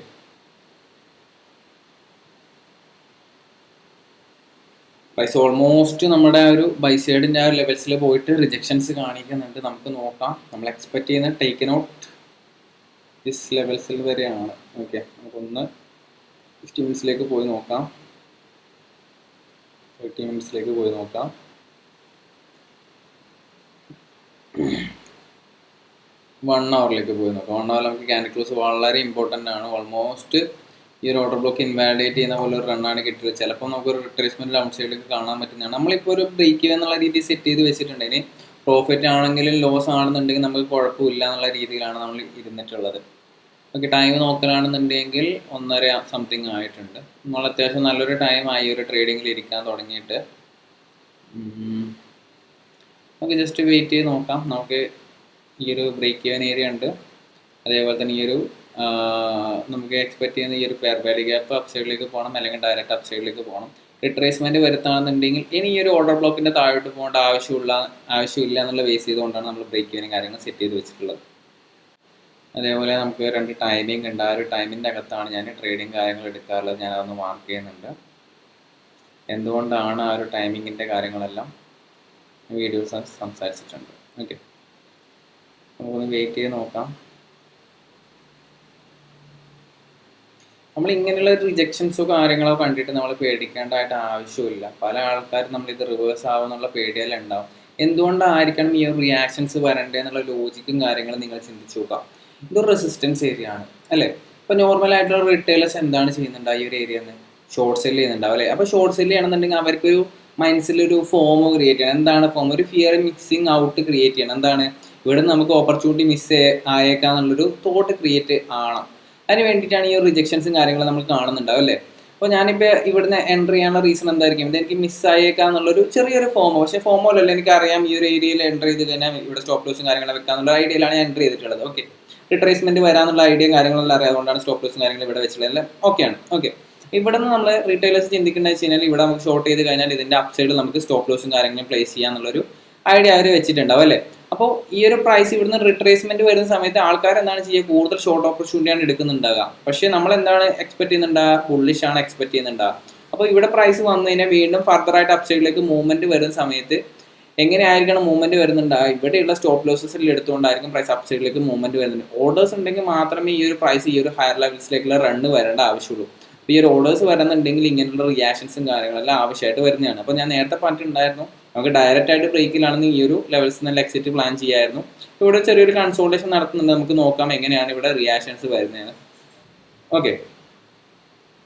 പ്രൈസ് ഓൾമോസ്റ്റ് നമ്മുടെ ഒരു ബൈ സൈഡിൻ്റെ ആ ലെവൽസിൽ പോയിട്ട് റിജക്ഷൻസ് കാണിക്കുന്നുണ്ട്. നമുക്ക് നോക്കാം. നമ്മൾ എക്സ്പെക്ട് ചെയ്യുന്ന ടേക്കൻ ഔട്ട് ദിസ് ലെവൽസിൽ വരെയാണ്. ഓക്കെ, നമുക്കൊന്ന് 50 മിനിറ്റ്സിലേക്ക് പോയി നോക്കാം, 30 മിനിറ്റ്സിലേക്ക് പോയി നോക്കാം. 1 അവറിലേക്ക് പോയി നോക്കാം. 1 അവർ നമുക്ക് ക്യാൻഡിൽ ക്ലോസ് വളരെ ഇമ്പോർട്ടൻ്റ് ആണ്. ഓൾമോസ്റ്റ് ഈ ഒരു ഓർഡർ ബ്ലോക്ക് ഇൻവാലിഡേറ്റ് ചെയ്യുന്ന പോലെ ഒരു റണ്ണാണ് കിട്ടിയത്. ചിലപ്പോൾ നമുക്കൊരു റിട്രേസ്മെൻറ്റ് ഡൗൺ സൈഡിലേക്ക് കാണാൻ പറ്റുന്നതാണ്. നമ്മളിപ്പോൾ ഒരു ബ്രേക്ക് എന്നുള്ള രീതിയിൽ സെറ്റ് ചെയ്ത് വെച്ചിട്ടുണ്ട്. ഇനി പ്രോഫിറ്റ് ആണെങ്കിലും ലോസ് ആണെന്നുണ്ടെങ്കിൽ നമുക്ക് കുഴപ്പമില്ല എന്നുള്ള രീതിയിലാണ് നമ്മൾ ഇരുന്നിട്ടുള്ളത്. ഓക്കെ, ടൈം നോക്കലാണെന്നുണ്ടെങ്കിൽ 1:30 സംതിങ് ആയിട്ടുണ്ട്. നമ്മൾ അത്യാവശ്യം നല്ലൊരു ടൈമായി ഒരു ട്രേഡിങ്ങിൽ ഇരിക്കാൻ തുടങ്ങിയിട്ട്. നമുക്ക് ജസ്റ്റ് വെയിറ്റ് ചെയ്ത് നോക്കാം. നമുക്ക് ഈ ഒരു ബ്രേക്ക് ഈവൻ ഏരിയ ഉണ്ട്. അതേപോലെ തന്നെ ഈ ഒരു നമുക്ക് എക്സ്പെക്ട് ചെയ്യുന്ന ഈ ഒരു ഫെയർ വാല്യൂ ഗ്യാപ്പ് അപ്പ് സൈഡിലേക്ക് പോകണം, അല്ലെങ്കിൽ ഡയറക്റ്റ് അപ്പ് സൈഡിലേക്ക് പോകണം. റിട്രേസ്മെൻറ്റ് വരുത്താണെന്നുണ്ടെങ്കിൽ ഇനി ഈ ഒരു ഓർഡർ ബ്ലോക്കിൻ്റെ താഴോട്ട് പോകേണ്ട ആവശ്യമില്ല എന്നുള്ള ബേസ് ചെയ്തുകൊണ്ടാണ് നമ്മൾ ബ്രേക്ക് ഈവനും കാര്യങ്ങൾ സെറ്റ് ചെയ്ത് വെച്ചിട്ടുള്ളത്. അതേപോലെ നമുക്ക് 2 ടൈമിംഗ് ഉണ്ട്. ആ ഒരു ടൈമിൻ്റെ അകത്താണ് ഞാൻ ട്രേഡിങ് കാര്യങ്ങൾ എടുക്കാറുള്ളത്. ഞാനതൊന്ന് മാർക്ക് ചെയ്യുന്നുണ്ട്. എന്തുകൊണ്ടാണ് ആ ഒരു ടൈമിങ്ങിൻ്റെ കാര്യങ്ങളെല്ലാം വീഡിയോസ് സംസാരിച്ചിട്ടുണ്ട്. ഓക്കെ, നമുക്കൊന്ന് വെയിറ്റ് ചെയ്ത് നോക്കാം. നമ്മൾ ഇങ്ങനെയുള്ള റിജക്ഷൻസോ കാര്യങ്ങളോ കണ്ടിട്ട് നമ്മൾ പേടിക്കേണ്ടതായിട്ട് ആവശ്യമില്ല. പല ആൾക്കാരും നമ്മളിത് റിവേഴ്സ് ആവുമെന്നുള്ള പേടിയെല്ലാം ഉണ്ടാവും. എന്തുകൊണ്ടായിരിക്കണം ഈ ഒരു റിയാക്ഷൻസ് വരേണ്ടതെന്നുള്ള ലോജിക്കും കാര്യങ്ങളും നിങ്ങൾ ചിന്തിച്ച് നോക്കാം. ഇതൊരു റെസിസ്റ്റൻസ് ഏരിയ ആണ് അല്ലേ? ഇപ്പോൾ നോർമലായിട്ടുള്ള റിറ്റെയിലേഴ്സ് എന്താണ് ചെയ്യുന്നുണ്ട്? ഈ ഒരു ഏരിയയിൽ നിന്ന് ഷോർട്ട് സെല് ചെയ്യുന്നുണ്ടാവും അല്ലേ? അപ്പോൾ ഷോർട്ട് സെല് ചെയ്യണമെന്നുണ്ടെങ്കിൽ അവർക്കൊരു മനസ്സിലൊരു ഫോം ക്രിയേറ്റ് ചെയ്യണം. എന്താണ് ഫോം? ഒരു ഫിയർ മിക്സിങ് ഔട്ട് ക്രിയേറ്റ് ചെയ്യണം. എന്താണ്? ഇവിടെ നമുക്ക് ഓപ്പർച്യൂണിറ്റി മിസ് ആയേക്കാന്നുള്ളൊരു തോട്ട് ക്രിയേറ്റ് ആവണം. അതിന് വേണ്ടിയിട്ടാണ് ഈ ഒരു റിജക്ഷൻസും കാര്യങ്ങളും നമ്മൾ കാണുന്നുണ്ടാവും അല്ലേ? അപ്പോൾ ഞാനിപ്പോൾ ഇവിടുന്ന് എൻ്റർ ചെയ്യാനുള്ള റീസൺ എന്തായിരിക്കും? ഇതെനിക്ക് മിസ്സായേക്കാന്നുള്ളൊരു ചെറിയൊരു ഫോമോ, പക്ഷേ ഫോമോലല്ല, എനിക്കറിയാം ഈ ഒരു ഏരിയയിൽ എൻ്റർ ചെയ്ത് കഴിഞ്ഞാൽ ഇവിടെ സ്റ്റോപ്പ് ലോസും കാര്യങ്ങളും വെക്കാന്നുള്ള ഐഡിയയിലാണ് ഞാൻ എൻ്റർ ചെയ്തിട്ടുള്ളത്. ഓക്കെ, റിട്രേസ്മെൻറ്റ് വരാനുള്ള ഐഡിയയും കാര്യങ്ങളെല്ലാം അറിയാം. അതുകൊണ്ടാണ് സ്റ്റോപ്പ് ലോസും കാര്യങ്ങളും ഇവിടെ വെച്ചിട്ടുള്ളത്. എല്ലാം ഓക്കെയാണ്. ഓക്കെ, ഇവിടെ നിന്ന് നമ്മൾ റീറ്റെയിലേഴ്സ് ചിന്തിക്കുന്നത് വെച്ച് കഴിഞ്ഞാൽ ഇവിടെ നമുക്ക് ഷോർട്ട് ചെയ്ത് കഴിഞ്ഞാൽ ഇതിന്റെ അപ്സൈഡിൽ നമുക്ക് സ്റ്റോപ്പ് ലോസും കാര്യങ്ങളും പ്ലേസ് ചെയ്യാന്നുള്ളൊരു ഐഡിയ അവർ വെച്ചിട്ടുണ്ടാവും അല്ലേ. അപ്പോൾ ഈ ഒരു പ്രൈസ് ഇവിടുന്ന് റിട്രേസ്മെന്റ് വരുന്ന സമയത്ത് ആൾക്കാർ എന്താണ് ചെയ്യുക, കൂടുതൽ ഷോർട്ട് ഓപ്പർച്യൂണിറ്റിയാണ് എടുക്കുന്നുണ്ടാകുക. പക്ഷേ നമ്മൾ എന്താണ് എക്സ്പെക്ട് ചെയ്യുന്നുണ്ടാകുക, ബുള്ളിഷ് ആണ് എക്സ്പെക്ട് ചെയ്യുന്നുണ്ടാകുക. അപ്പോൾ ഇവിടെ പ്രൈസ് വന്നു കഴിഞ്ഞാൽ വീണ്ടും ഫർദർ ആയിട്ട് അപ്സൈഡിലേക്ക് മൂവ്മെന്റ് വരുന്ന സമയത്ത് എങ്ങനെയായിരിക്കണം മൂവ്മെന്റ് വരുന്നുണ്ടാകുക, ഇവിടെയുള്ള സ്റ്റോപ്പ് ലോസസിൽ എടുത്തുകൊണ്ടായിരിക്കും പ്രൈസ് അപ്സൈഡിലേക്ക് മൂവ്മെന്റ് വരുന്നുണ്ട്. ഓർഡേഴ്സ് ഉണ്ടെങ്കിൽ മാത്രമേ ഈ ഒരു പ്രൈസ് ഈ ഒരു ഹയർ ലെവൽസിലേക്കുള്ള റണ്ണ് വരേണ്ട ആവശ്യമുള്ളൂ. അപ്പോൾ ഈ ഒരു ഓർഡേഴ്സ് വരുന്നുണ്ടെങ്കിൽ ഇങ്ങനെയുള്ള റിയാക്ഷൻസും കാര്യങ്ങളെല്ലാം ആവശ്യമായിട്ട് വരുന്നതാണ്. അപ്പോൾ ഞാൻ നേരത്തെ പറഞ്ഞിട്ടുണ്ടായിരുന്നു നമുക്ക് ഡയറക്റ്റ് ആയിട്ട് ബ്രേക്കിലാണെന്ന് ഈ ഒരു ലെവൽസ് നല്ല എക്സിറ്റ് പ്ലാൻ ചെയ്യായിരുന്നു. ഇവിടെ ചെറിയൊരു കൺസോൾട്ടേഷൻ നടത്തുന്നുണ്ട്, നമുക്ക് നോക്കാം എങ്ങനെയാണ് ഇവിടെ റിയാക്ഷൻസ് വരുന്നത്. ഓക്കെ,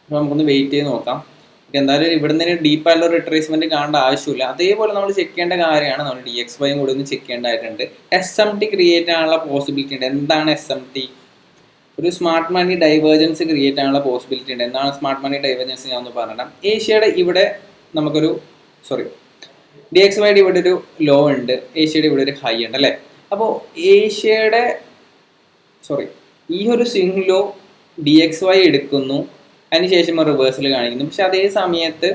അപ്പോൾ നമുക്കൊന്ന് വെയിറ്റ് ചെയ്ത് നോക്കാം. എന്തായാലും ഇവിടെ നിന്ന് ഡീപ്പായിട്ടുള്ള റിട്രേസ്മെന്റ് കാണേണ്ട ആവശ്യമില്ല. അതേപോലെ നമ്മൾ ചെക്ക് ചെയ്യേണ്ട കാര്യമാണ്, നമ്മൾ DXY കൂടെ ഒന്ന് ചെക്ക് ചെയ്യേണ്ടതായിട്ടുണ്ട്. SMT ക്രിയേറ്റ് ആകാനുള്ള പോസിബിലിറ്റി ഉണ്ട്. എന്താണ് SMT? ഒരു സ്മാർട്ട് മണി ഡൈവേർജൻസ് ക്രിയേറ്റ് ആകാനുള്ള പോസിബിലിറ്റി ഉണ്ട്. എന്താണ് സ്മാർട്ട് മണി ഡൈവേർജൻസ് ഞാൻ ഒന്ന് പറഞ്ഞിടാം. ഏഷ്യയുടെ ഇവിടെ നമുക്കൊരു DXYയുടെ ഇവിടെ ഒരു ലോ ഉണ്ട്, ഏഷ്യയുടെ ഇവിടെ ഒരു ഹൈ ഉണ്ട് അല്ലേ. അപ്പോൾ ഏഷ്യയുടെ ഈ ഒരു സ്വിംഗ് ലോ DXY എടുക്കുന്നു, അതിനുശേഷം റിവേഴ്സൽ കാണിക്കുന്നു. പക്ഷെ അതേ സമയത്ത്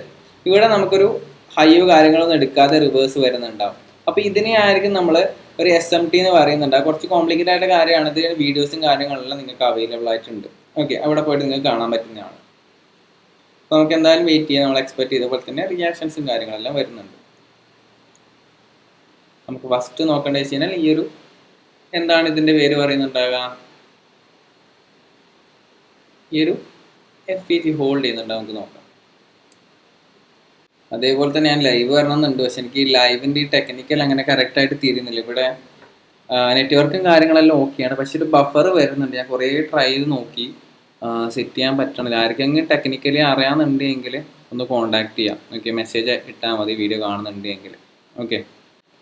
ഇവിടെ നമുക്കൊരു ഹൈയോ കാര്യങ്ങളൊന്നും എടുക്കാതെ റിവേഴ്സ് വരുന്നുണ്ടാവും. അപ്പോൾ ഇതിനെ ആയിരിക്കും നമ്മൾ ഒരു SMT എന്ന് പറയുന്നുണ്ട്. കുറച്ച് കോംപ്ലിക്കേറ്റഡ് ആയിട്ട് കാര്യമാണ്. ഇതിന് വീഡിയോസും കാര്യങ്ങളെല്ലാം നിങ്ങൾക്ക് അവൈലബിൾ ആയിട്ടുണ്ട്. ഓക്കെ, അവിടെ പോയിട്ട് നിങ്ങൾക്ക് കാണാൻ പറ്റുന്നതാണ്. അപ്പോൾ നമുക്ക് എന്തായാലും വെയിറ്റ് ചെയ്യാം. നമ്മൾ എക്സ്പെക്ട് ചെയ്ത പോലെ തന്നെ റിയാക്ഷൻസും കാര്യങ്ങളെല്ലാം വരുന്നുണ്ട്. നമുക്ക് ഫസ്റ്റ് നോക്കേണ്ടത് വെച്ച് കഴിഞ്ഞാൽ ഈ ഒരു എന്താണ് ഇതിൻ്റെ പേര് പറയുന്നുണ്ടാകുക, ഈ ഒരു FPG ഹോൾഡ് ചെയ്യുന്നുണ്ട്, നമുക്ക് നോക്കാം. അതേപോലെ തന്നെ ഞാൻ ലൈവ് വരണമെന്നുണ്ട്, പക്ഷെ എനിക്ക് ഈ ലൈവിൻ്റെ ഈ ടെക്നിക്കൽ അങ്ങനെ കറക്റ്റായിട്ട് തിരിയുന്നില്ല. ഇവിടെ നെറ്റ്വർക്കും കാര്യങ്ങളെല്ലാം ഓക്കെയാണ്, പക്ഷെ ഒരു ബഫർ വരുന്നുണ്ട്. ഞാൻ കുറേ ട്രൈ ചെയ്ത് നോക്കി, സെറ്റ് ചെയ്യാൻ പറ്റണില്ല. ആർക്കെങ്കിലും ടെക്നിക്കലി അറിയാമെന്നുണ്ടെങ്കിൽ ഒന്ന് കോൺടാക്ട് ചെയ്യാം. ഓക്കെ, മെസ്സേജ് ഇട്ടാൽ മതി വീഡിയോ കാണുന്നുണ്ടെങ്കിൽ. ഓക്കെ,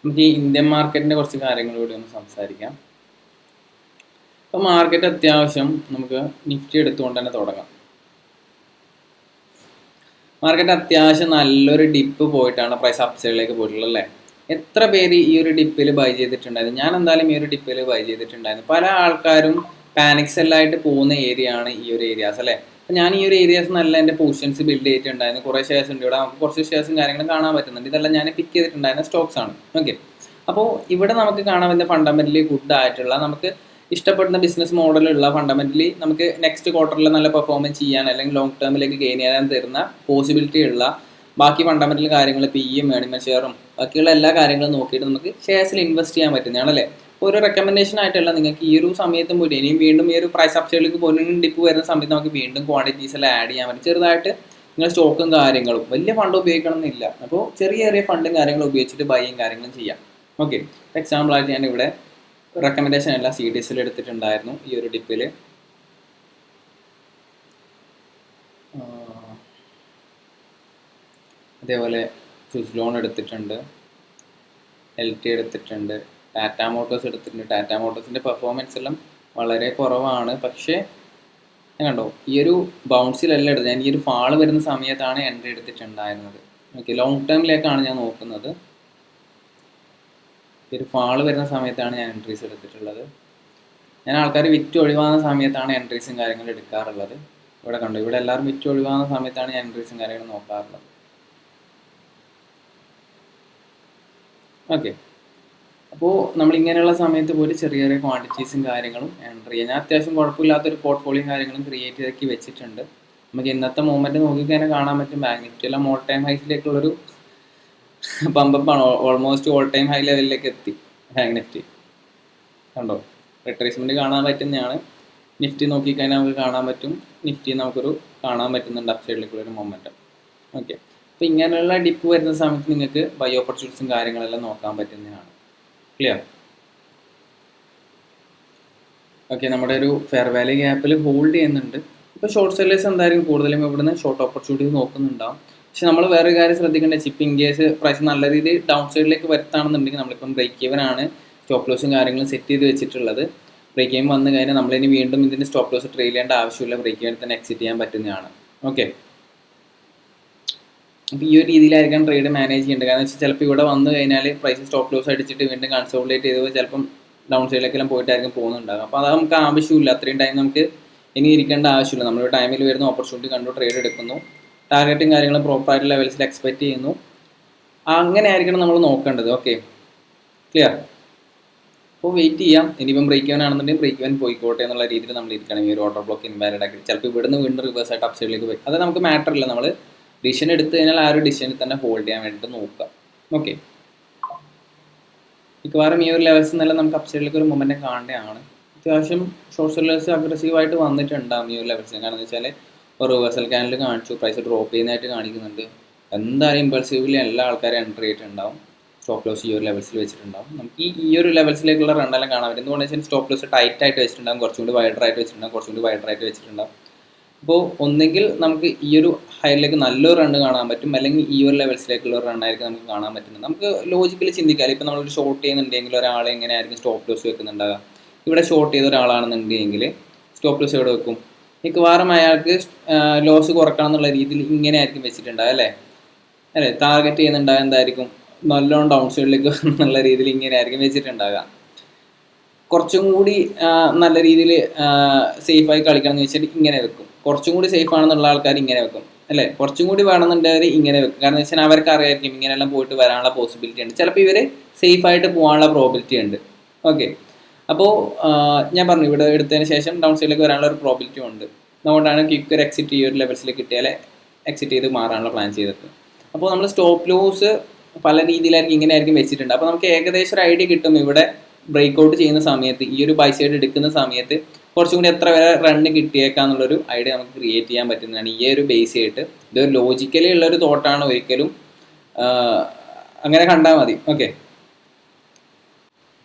നമുക്ക് ഈ ഇന്ത്യൻ മാർക്കറ്റിൻ്റെ കുറച്ച് കാര്യങ്ങളൂടെ ഒന്ന് സംസാരിക്കാം. അപ്പോൾ മാർക്കറ്റ് അത്യാവശ്യം നമുക്ക് നിഫ്റ്റി എടുത്തുകൊണ്ട് തന്നെ തുടങ്ങാം. മാർക്കറ്റ് അത്യാവശ്യം നല്ലൊരു ഡിപ്പ് പോയിട്ടാണ് പ്രൈസ് അപ്സൈഡിലേക്ക് പോയിട്ടുള്ളത് അല്ലേ. എത്ര പേര് ഈ ഒരു ഡിപ്പിൽ ബൈ ചെയ്തിട്ടുണ്ടായിരുന്നു? ഞാൻ എന്തായാലും ഈ ഒരു ഡിപ്പിൽ ബൈ ചെയ്തിട്ടുണ്ടായിരുന്നു. പല ആൾക്കാരും പാനിക് സെല്ലായിട്ട് പോകുന്ന ഏരിയ ആണ് ഈ ഒരു ഏരിയാസ് അല്ലേ. അപ്പം ഞാൻ ഈ ഒരു ഏരിയാസ് നല്ല എൻ്റെ പൊസിഷൻസ് ബിൽഡ് ചെയ്തിട്ടുണ്ടായിരുന്നു. കുറേ ഷെയർസ് ഉണ്ട് ഇവിടെ, നമുക്ക് കുറച്ച് ഷെയർസും കാര്യങ്ങളും കാണാൻ പറ്റുന്നുണ്ട്. ഇതെല്ലാം ഞാൻ പിക്ക് ചെയ്തിട്ടുണ്ടായിരുന്ന സ്റ്റോക്സ് ആണ്. ഓക്കെ, അപ്പോൾ ഇവിടെ നമുക്ക് കാണാൻ പറ്റുന്ന ഫണ്ടമെൻ്റലി ഗുഡ് ആയിട്ടുള്ള, നമുക്ക് ഇഷ്ടപ്പെടുന്ന ബിസിനസ് മോഡലുള്ള, ഫണ്ടമെൻ്റലി നമുക്ക് നെക്സ്റ്റ് ക്വാർട്ടറിൽ നല്ല പെർഫോമൻസ് ചെയ്യാൻ അല്ലെങ്കിൽ ലോങ് ടേമിലേക്ക് ഗെയിൻ ചെയ്യാൻ തരുന്ന പോസിബിലിറ്റി ഉള്ള ബാക്കി ഫണ്ടമെൻ്റൽ കാര്യങ്ങൾ, PEയും ഏണിംഗ് ഷെയറും ബാക്കിയുള്ള എല്ലാ കാര്യങ്ങളും നോക്കിയിട്ട് നമുക്ക് ഷെയർസിൽ ഇൻവെസ്റ്റ് ചെയ്യാൻ പറ്റുന്നതാണല്ലേ. ഒരു റെക്കമെൻഡേഷൻ ആയിട്ടല്ല, നിങ്ങൾക്ക് ഈ ഒരു സമയത്തും പോയിട്ട് ഇനിയും വീണ്ടും ഈ ഒരു പ്രൈസ് അപ്സൈഡിലേക്ക് പോലും ഡിപ്പ് വരുന്ന സമയത്ത് നമുക്ക് വീണ്ടും ക്വാണ്ടിറ്റീസ് എല്ലാം ആഡ് ചെയ്യാൻ പറ്റും. ചെറുതായിട്ട് നിങ്ങൾ സ്റ്റോക്കും കാര്യങ്ങളും വലിയ ഫണ്ട് ഉപയോഗിക്കണം എന്നില്ല. അപ്പോൾ ചെറിയ ഫണ്ടും കാര്യങ്ങളും ഉപയോഗിച്ചിട്ട് ബൈയും കാര്യങ്ങളും ചെയ്യാം. ഓക്കെ, എക്സാമ്പിളായിട്ട് ഞാൻ ഇവിടെ റെക്കമെൻഡേഷൻ എല്ലാം CDSൽ എടുത്തിട്ടുണ്ടായിരുന്നു. ഈ ഒരു ഡിപ്പിൽ അതേപോലെ സ്വിസ്ലോൺ എടുത്തിട്ടുണ്ട്, LT എടുത്തിട്ടുണ്ട്, ടാറ്റ മോട്ടോഴ്സ് എടുത്തിട്ടുണ്ട്. ടാറ്റ മോട്ടോഴ്സിൻ്റെ പെർഫോമൻസ് എല്ലാം വളരെ കുറവാണ്. പക്ഷേ കണ്ടോ, ഈ ഒരു ബൗൺസിലെല്ലാം എടുത്തത് ഞാൻ ഈ ഒരു ഫാള് വരുന്ന സമയത്താണ് എൻട്രി എടുത്തിട്ടുണ്ടായിരുന്നത്. ഓക്കെ, ലോങ് ടേമിലേക്കാണ് ഞാൻ നോക്കുന്നത്. ഈ ഒരു ഫാള് വരുന്ന സമയത്താണ് ഞാൻ എൻട്രീസ് എടുത്തിട്ടുള്ളത്. ഞാൻ ആൾക്കാർ വിറ്റ് ഒഴിവാകുന്ന സമയത്താണ് എൻട്രീസും കാര്യങ്ങളും എടുക്കാറുള്ളത്. ഇവിടെ കണ്ടു, ഇവിടെ എല്ലാവരും വിറ്റ് ഒഴിവാകുന്ന സമയത്താണ് ഞാൻ എൻട്രീസും കാര്യങ്ങളും നോക്കാറുള്ളത്. ഓക്കെ, അപ്പോൾ നമ്മളിങ്ങനെയുള്ള സമയത്ത് പോയിട്ട് ചെറിയ ക്വാണ്ടിറ്റീസും കാര്യങ്ങളും എൻട്രി ചെയ്യാം. ഞാൻ അത്യാവശ്യം കുഴപ്പമില്ലാത്തൊരു പോർട്ട്ഫോളിയോ കാര്യങ്ങളും ക്രിയേറ്റ് ചെയ്താക്കി വെച്ചിട്ടുണ്ട്. നമുക്ക് ഇന്നത്തെ മൂവ്മെൻറ്റ് നോക്കിക്കഴിഞ്ഞാൽ കാണാൻ പറ്റും. ബാങ്ക് നിഫ്റ്റി എല്ലാം ഓൾ ടൈം ഹൈസിലേക്കുള്ളൊരു പമ്പപ്പാണ്. ഓൾമോസ്റ്റ് ഓൾ ടൈം ഹൈ ലെവലിലേക്ക് എത്തി ബാങ്ക് നിഫ്റ്റി. കണ്ടോ, റിട്രേസ്മെൻറ്റ് കാണാൻ പറ്റുന്നതാണ്. നിഫ്റ്റി നോക്കിക്കഴിഞ്ഞാൽ നമുക്ക് കാണാൻ പറ്റും, നിഫ്റ്റി നമുക്കൊരു കാണാൻ പറ്റുന്നുണ്ട് അപ്സൈഡിലേക്കുള്ളൊരു മൊമെൻറ്റം. ഓക്കെ, അപ്പോൾ ഇങ്ങനെയുള്ള ഡിപ്പ് വരുന്ന സമയത്ത് നിങ്ങൾക്ക് ബൈ ഓപ്പർച്യൂണിറ്റീസും കാര്യങ്ങളെല്ലാം നോക്കാൻ പറ്റുന്നതാണ്. ക്ലിയർ? ഓക്കെ, നമ്മുടെ ഒരു ഫെയർ വാല്യൂ ഗ്യാപ്പിൽ ഹോൾഡ് ചെയ്യുന്നുണ്ട്. ഇപ്പോൾ ഷോർട്ട് സെല്ലേഴ്സ് എന്തായാലും കൂടുതലും ഇവിടുന്ന് ഷോർട്ട് ഓപ്പർച്യൂണിറ്റീസ് നോക്കുന്നുണ്ടാവും. പക്ഷെ നമ്മൾ വേറെ കാര്യം ശ്രദ്ധിക്കേണ്ട, ചിപ്പ് ഇൻ കേസ് പ്രൈസ് നല്ല രീതിയിൽ ഡൗൺ സൈഡിലേക്ക് വരുത്താണെന്നുണ്ടെങ്കിൽ നമ്മളിപ്പം ബ്രേക്ക് ഈവൻ ആണ് സ്റ്റോപ്പ് ലോസും കാര്യങ്ങളും സെറ്റ് ചെയ്ത് വെച്ചിട്ടുള്ളത്. ബ്രേക്ക് ഈവൻ വന്നു കഴിഞ്ഞാൽ നമ്മളിനി വീണ്ടും ഇതിൻ്റെ സ്റ്റോപ്പ് ലോസ് ട്രെയിൽ ചെയ്യേണ്ട ആവശ്യമില്ല, ബ്രേക്ക് ഈവൻ തന്നെ എക്സിറ്റ് ചെയ്യാൻ പറ്റുന്നതാണ്. ഓക്കെ, അപ്പോൾ ഈ ഒരു രീതിയിലായിരിക്കാം ട്രേഡ് മാനേജ് ചെയ്യേണ്ടത്. കാരണം വെച്ചാൽ ചിലപ്പോൾ ഇവിടെ വന്നു കഴിഞ്ഞാൽ പ്രൈസ് സ്റ്റോപ്പ് ലോസ് അടിച്ചിട്ട് വീണ്ടും കൺസോളിഡേറ്റ് ചെയ്ത് ചിലപ്പം ഡൗൺ സൈഡിലേക്കെല്ലാം പോയിട്ടായിരിക്കും പോകുന്നുണ്ടാകും. അപ്പോൾ അത് നമുക്ക് ആവശ്യമില്ല. അത്രയും ടൈം നമുക്ക് ഇനി ഇരിക്കേണ്ട ആവശ്യമില്ല. നമ്മളൊരു ടൈമിൽ വരുന്ന ഓപ്പർച്യൂണിറ്റി കണ്ടു ട്രേഡ് എടുക്കുന്നു, ടാർഗറ്റും കാര്യങ്ങളും പ്രോപ്പറായിട്ട് ലെവൽസിൽ എക്സ്പെക്ട് ചെയ്യുന്നു. അങ്ങനെ ആയിരിക്കണം നമ്മൾ നോക്കേണ്ടത്. Okay, clear? അപ്പോൾ വെയിറ്റ് ചെയ്യാം. ഇനിയിപ്പം ബ്രേക്ക് ഇവൻ ആണെന്നുണ്ടെങ്കിൽ ബ്രേക്ക് ഇവൻ പോയിക്കോട്ടെ എന്നുള്ള രീതിയിൽ നമ്മൾ ഇരിക്കണം. ഈ ഒരു ഓർഡർ ബ്ലോക്ക് ഇൻവാലിഡ് ആക്കി ചിലപ്പോൾ ഇവിടുന്ന് വീണ്ടും റിവേഴ്സ് ആയിട്ട് അപ്സൈഡിലേക്ക് പോയി, അത് നമുക്ക് മാറ്റർ ഇല്ല. നമ്മൾ ഡിസിഷൻ എടുത്തു കഴിഞ്ഞാൽ ആ ഒരു ഡിസിഷനിൽ തന്നെ ഹോൾഡ് ചെയ്യാൻ വേണ്ടിയിട്ട് നോക്കുക. ഓക്കെ, മിക്കവാറും ഈ ഒരു ലെവൽസ് നിന്നെല്ലാം നമുക്ക് അപ്സൈഡിലേക്ക് ഒരു മൊമെൻറ്റം കാണേണ്ടതാണ്. അത്യാവശ്യം ഷോർട്ട് സെല്ലേഴ്സ് അഗ്രസീവായിട്ട് വന്നിട്ടുണ്ടാകും ഈ ഒരു ലെവൽസിന്. കാരണം എന്ന് വെച്ചാൽ ഒരു റിവേഴ്സൽ ക്യാൻഡിൽ കാണിച്ചു, പ്രൈസ് ഡ്രോപ്പ് ചെയ്യുന്നതായിട്ട് കാണിക്കുന്നുണ്ട്. എന്തായാലും ഇമ്പൾസീവ്ലി എല്ലാ ആൾക്കാരും എൻട്രി ചെയ്തിട്ടുണ്ടാവും. സ്റ്റോപ്പ് ലോസ് ഈ ഒരു ലെവൽസിൽ വെച്ചിട്ടുണ്ടാവും. നമുക്ക് ഈ ഒരു ലെവൽസിലേക്കുള്ള റണ്ണെല്ലാം കാണാൻ പറ്റും. എന്തുകൊണ്ടെന്ന് വെച്ചാൽ സ്റ്റോപ്പ് ലോസ് ടൈറ്റ് ആയിട്ട് വെച്ചിട്ടുണ്ടാകും, കുറച്ചുകൂടി വൈഡറായിട്ട് വെച്ചിട്ടുണ്ടാകും, കുറച്ചുകൂടി വൈഡറായിട്ട് വെച്ചിട്ടുണ്ടാകും. അപ്പോൾ ഒന്നെങ്കിൽ നമുക്ക് ഈ ഒരു ഹൈയിലേക്ക് നല്ലൊരു റണ്ണ് കാണാൻ പറ്റും, അല്ലെങ്കിൽ ഈ ഒരു ലെവൽസിലേക്കുള്ള ഒരു റണ്ണായിരിക്കും നമുക്ക് കാണാൻ പറ്റുന്നത്. നമുക്ക് ലോജിക്കലി ചിന്തിക്കാം. ഇപ്പോൾ നമ്മളൊരു ഷോർട്ട് ചെയ്യുന്നുണ്ടെങ്കിൽ ഒരാളെ എങ്ങനെയായിരിക്കും സ്റ്റോപ്പ് ലോസ് വെക്കുന്നുണ്ടാകുക? ഇവിടെ ഷോർട്ട് ചെയ്ത ഒരാളാണെന്നുണ്ടെങ്കിൽ സ്റ്റോപ്പ് ലോസ് എവിടെ വെക്കും? മിക്കവാറും അയാൾക്ക് ലോസ് കുറക്കണം എന്നുള്ള രീതിയിൽ ഇങ്ങനെ ആയിരിക്കും വെച്ചിട്ടുണ്ടാകുക, അല്ലേ? ടാർഗറ്റ് ചെയ്യുന്നുണ്ടാകുക എന്തായിരിക്കും? നല്ലോണം ഡൗൺ സൈഡിലേക്ക് എന്നുള്ള രീതിയിൽ ഇങ്ങനെ ആയിരിക്കും വെച്ചിട്ടുണ്ടാകുക. കുറച്ചും കൂടി നല്ല രീതിയിൽ സേഫായി കളിക്കണം എന്ന് വെച്ചാൽ ഇങ്ങനെ വെക്കും. കുറച്ചും കൂടി സേഫ് ആണെന്നുള്ള ആൾക്കാർ ഇങ്ങനെ വെക്കും, അല്ലേ? കുറച്ചും കൂടി വേണമെന്നുണ്ടെങ്കിൽ ഇങ്ങനെ വെക്കും. കാരണം എന്ന് വെച്ചാൽ അവർക്ക് അറിയായിരിക്കും ഇങ്ങനെയെല്ലാം പോയിട്ട് വരാനുള്ള പോസിബിലിറ്റി ഉണ്ട്. ചിലപ്പോൾ ഇവർ സേഫായിട്ട് പോകാനുള്ള പ്രോബിലിറ്റി ഉണ്ട്. ഓക്കെ, അപ്പോൾ ഞാൻ പറഞ്ഞു ഇവിടെ എടുത്തതിന് ശേഷം ഡൗൺ സൈഡിലേക്ക് വരാനുള്ള ഒരു പ്രോബിലിറ്റി ഉണ്ട്. അതുകൊണ്ടാണ് ക്വിക്ക് ഒരു എക്സിറ്റ് ഈ ഒരു ലെവൽസിലേക്ക് കിട്ടിയാൽ എക്സിറ്റ് ചെയ്ത് മാറാനുള്ള പ്ലാൻ ചെയ്തിട്ട്. അപ്പോൾ നമ്മൾ സ്റ്റോപ്പ് ലോസ് പല രീതിയിലായിരിക്കും ഇങ്ങനെ ആയിരിക്കും വെച്ചിട്ടുണ്ട്. അപ്പോൾ നമുക്ക് ഏകദേശം ഒരു ഐഡിയ കിട്ടും ഇവിടെ ബ്രേക്ക് ഔട്ട് ചെയ്യുന്ന സമയത്ത്, ഈ ഒരു ബൈ സൈഡ് എടുക്കുന്ന സമയത്ത് കുറച്ചും കൂടി എത്ര വരെ റണ്ണ് കിട്ടിയേക്കാന്നുള്ളൊരു ഐഡിയ നമുക്ക് ക്രിയേറ്റ് ചെയ്യാൻ പറ്റുന്നതാണ് ഈ ഒരു ബേസ് ചെയ്തിട്ട്. ഇതൊരു ലോജിക്കലി ഉള്ളൊരു തോട്ടാണ്, ഒരിക്കലും അങ്ങനെ കണ്ടാൽ മതി. ഓക്കെ,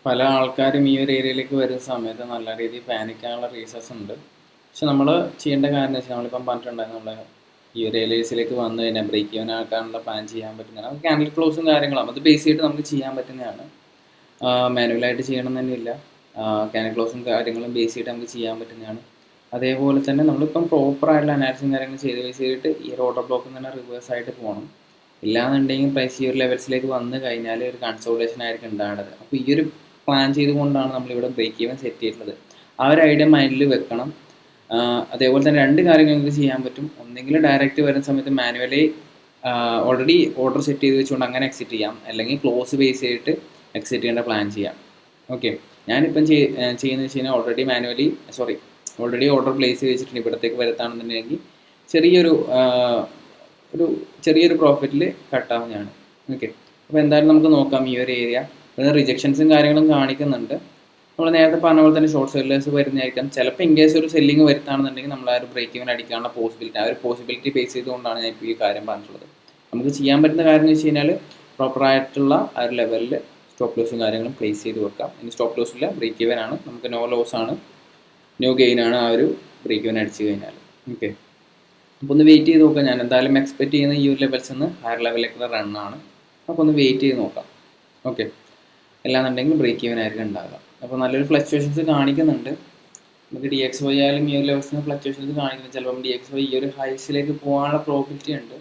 പല ആൾക്കാരും ഈ ഒരു ഏരിയയിലേക്ക് വരുന്ന സമയത്ത് നല്ല രീതിയിൽ പാനിക്കാനുള്ള റീസൺസ് ഉണ്ട്. പക്ഷെ നമ്മൾ ചെയ്യേണ്ട കാര്യം വെച്ചാൽ നമ്മളിപ്പം പറഞ്ഞിട്ടുണ്ടായിരുന്നു, നമ്മൾ ഈ ഒരു ഏരിയസിലേക്ക് വന്നു കഴിഞ്ഞാൽ ബ്രേക്ക് ഈവൻ ആക്കാനുള്ള പ്ലാൻ ചെയ്യാൻ പറ്റുന്നതാണ്. അത് ക്യാൻഡിൽ ക്ലോസും കാര്യങ്ങളും അത് ബേസ് ചെയ്തിട്ട് നമുക്ക് ചെയ്യാൻ പറ്റുന്നതാണ്. മാനുവലായിട്ട് ചെയ്യണം തന്നെയില്ല, ക്യാൻഡിൽ ക്ലോസും കാര്യങ്ങളും ബേസ് ചെയ്തിട്ട് നമുക്ക് ചെയ്യാൻ പറ്റുന്നതാണ്. അതേപോലെ തന്നെ നമ്മളിപ്പം പ്രോപ്പറായിട്ടുള്ള അനാലിസിസും കാര്യങ്ങൾ ചെയ്തിട്ട് ഈ ഒരു ഓർഡർ ബ്ലോക്കിൽ തന്നെ റിവേഴ്സ് ആയിട്ട് പോകണം. ഇല്ലാന്നുണ്ടെങ്കിൽ പ്രൈസ് ഈ ഒരു ലെവൽസിലേക്ക് വന്നു കഴിഞ്ഞാൽ ഒരു കൺസോൾട്ടേഷൻ ആയിരിക്കും ഉണ്ടാകേണ്ടത്. അപ്പോൾ ഈ ഒരു പ്ലാൻ ചെയ്തുകൊണ്ടാണ് നമ്മളിവിടെ ബ്രേക്ക് ഈവൻ സെറ്റ് ചെയ്തിട്ടുള്ളത്. ആ ഒരു ഐഡിയ മൈൻഡിൽ വെക്കണം. അതേപോലെ തന്നെ രണ്ട് കാര്യങ്ങൾ നിങ്ങൾക്ക് ചെയ്യാൻ പറ്റും. ഒന്നെങ്കിൽ ഡയറക്റ്റ് വരുന്ന സമയത്ത് മാനുവലി ഓൾറെഡി ഓർഡർ സെറ്റ് ചെയ്ത് വെച്ചുകൊണ്ട് അങ്ങനെ എക്സിറ്റ് ചെയ്യാം, അല്ലെങ്കിൽ ക്ലോസ് ബേസ് ചെയ്തിട്ട് എക്സിറ്റ് ചെയ്യേണ്ട പ്ലാൻ ചെയ്യാം. ഓക്കെ, ഞാനിപ്പം ചെയ്യുന്നത് വെച്ച് കഴിഞ്ഞാൽ ഓൾറെഡി ഓർഡർ പ്ലേസ് ചെയ്ത് വെച്ചിട്ടുണ്ട്. ഇവിടത്തേക്ക് വരുത്താണെന്നുണ്ടെങ്കിൽ ചെറിയൊരു പ്രോഫിറ്റിൽ കട്ടാവുന്നതാണ്. ഓക്കെ, അപ്പോൾ എന്തായാലും നമുക്ക് നോക്കാം ഈ ഒരു ഏരിയ. ഇവിടെ റിജക്ഷൻസും കാര്യങ്ങളും കാണിക്കുന്നുണ്ട്. നമ്മൾ നേരത്തെ പറഞ്ഞ പോലെ തന്നെ ഷോർട്ട് സെല്ലേഴ്സ് വരുന്നതായിരിക്കാം. ചിലപ്പോൾ ഇൻ കേസ് ഒരു സെല്ലിങ് വരുത്താണെന്നുണ്ടെങ്കിൽ നമ്മൾ ആ ഒരു ബ്രേക്ക് ഈവൻ അടിക്കാനുള്ള പോസിബിലിറ്റി ബേസ് ചെയ്തുകൊണ്ടാണ് ഞാൻ ഇപ്പോൾ ഈ കാര്യം പറഞ്ഞിട്ടുള്ളത്. നമുക്ക് ചെയ്യാൻ പറ്റുന്ന കാര്യം എന്ന് വെച്ച് കഴിഞ്ഞാൽ പ്രോപ്പറായിട്ടുള്ള ആ ഒരു ലെവലിൽ സ്റ്റോപ്പ് ലോസും കാര്യങ്ങളും പ്ലേസ് ചെയ്ത് വെക്കാം. ഇനി സ്റ്റോപ്പ് ലോസില്ല, ബ്രേക്ക് ഈവൻ ആണ്, നമുക്ക് നോ ലോസ് ആണ്, നോ ഗെയിൻ ആണ് ആ ഒരു ബ്രേക്ക് ഈവൻ അടിച്ചു കഴിഞ്ഞാൽ. ഓക്കെ, അപ്പോൾ ഒന്ന് വെയിറ്റ് ചെയ്ത് നോക്കാം. ഞാൻ എന്തായാലും എക്സ്പെക്ട് ചെയ്യുന്ന ഈ ഒരു ലെവൽസിൽ നിന്ന് ഹയർ ലെവലിലേക്കുള്ള റണ്ണാണ്. അപ്പോൾ ഒന്ന് വെയിറ്റ് ചെയ്ത് നോക്കാം. ഓക്കെ, അല്ലാന്നുണ്ടെങ്കിൽ ബ്രേക്ക് ഈവൻ ആയിരിക്കും ഉണ്ടാകുക. അപ്പോൾ നല്ലൊരു ഫ്ലക്ച്വേഷൻസ് കാണിക്കുന്നുണ്ട്. നമുക്ക് DXY ആയാലും ഈ ഒരു ലെവൽസിൽ നിന്ന് ഫ്ലക്ച്വേഷൻസ് കാണിക്കുന്നുണ്ട്. ചിലപ്പം DXY ഈ ഒരു ഹൈസിലേക്ക് പോകാനുള്ള പ്രോബിലിറ്റി ഉണ്ട്.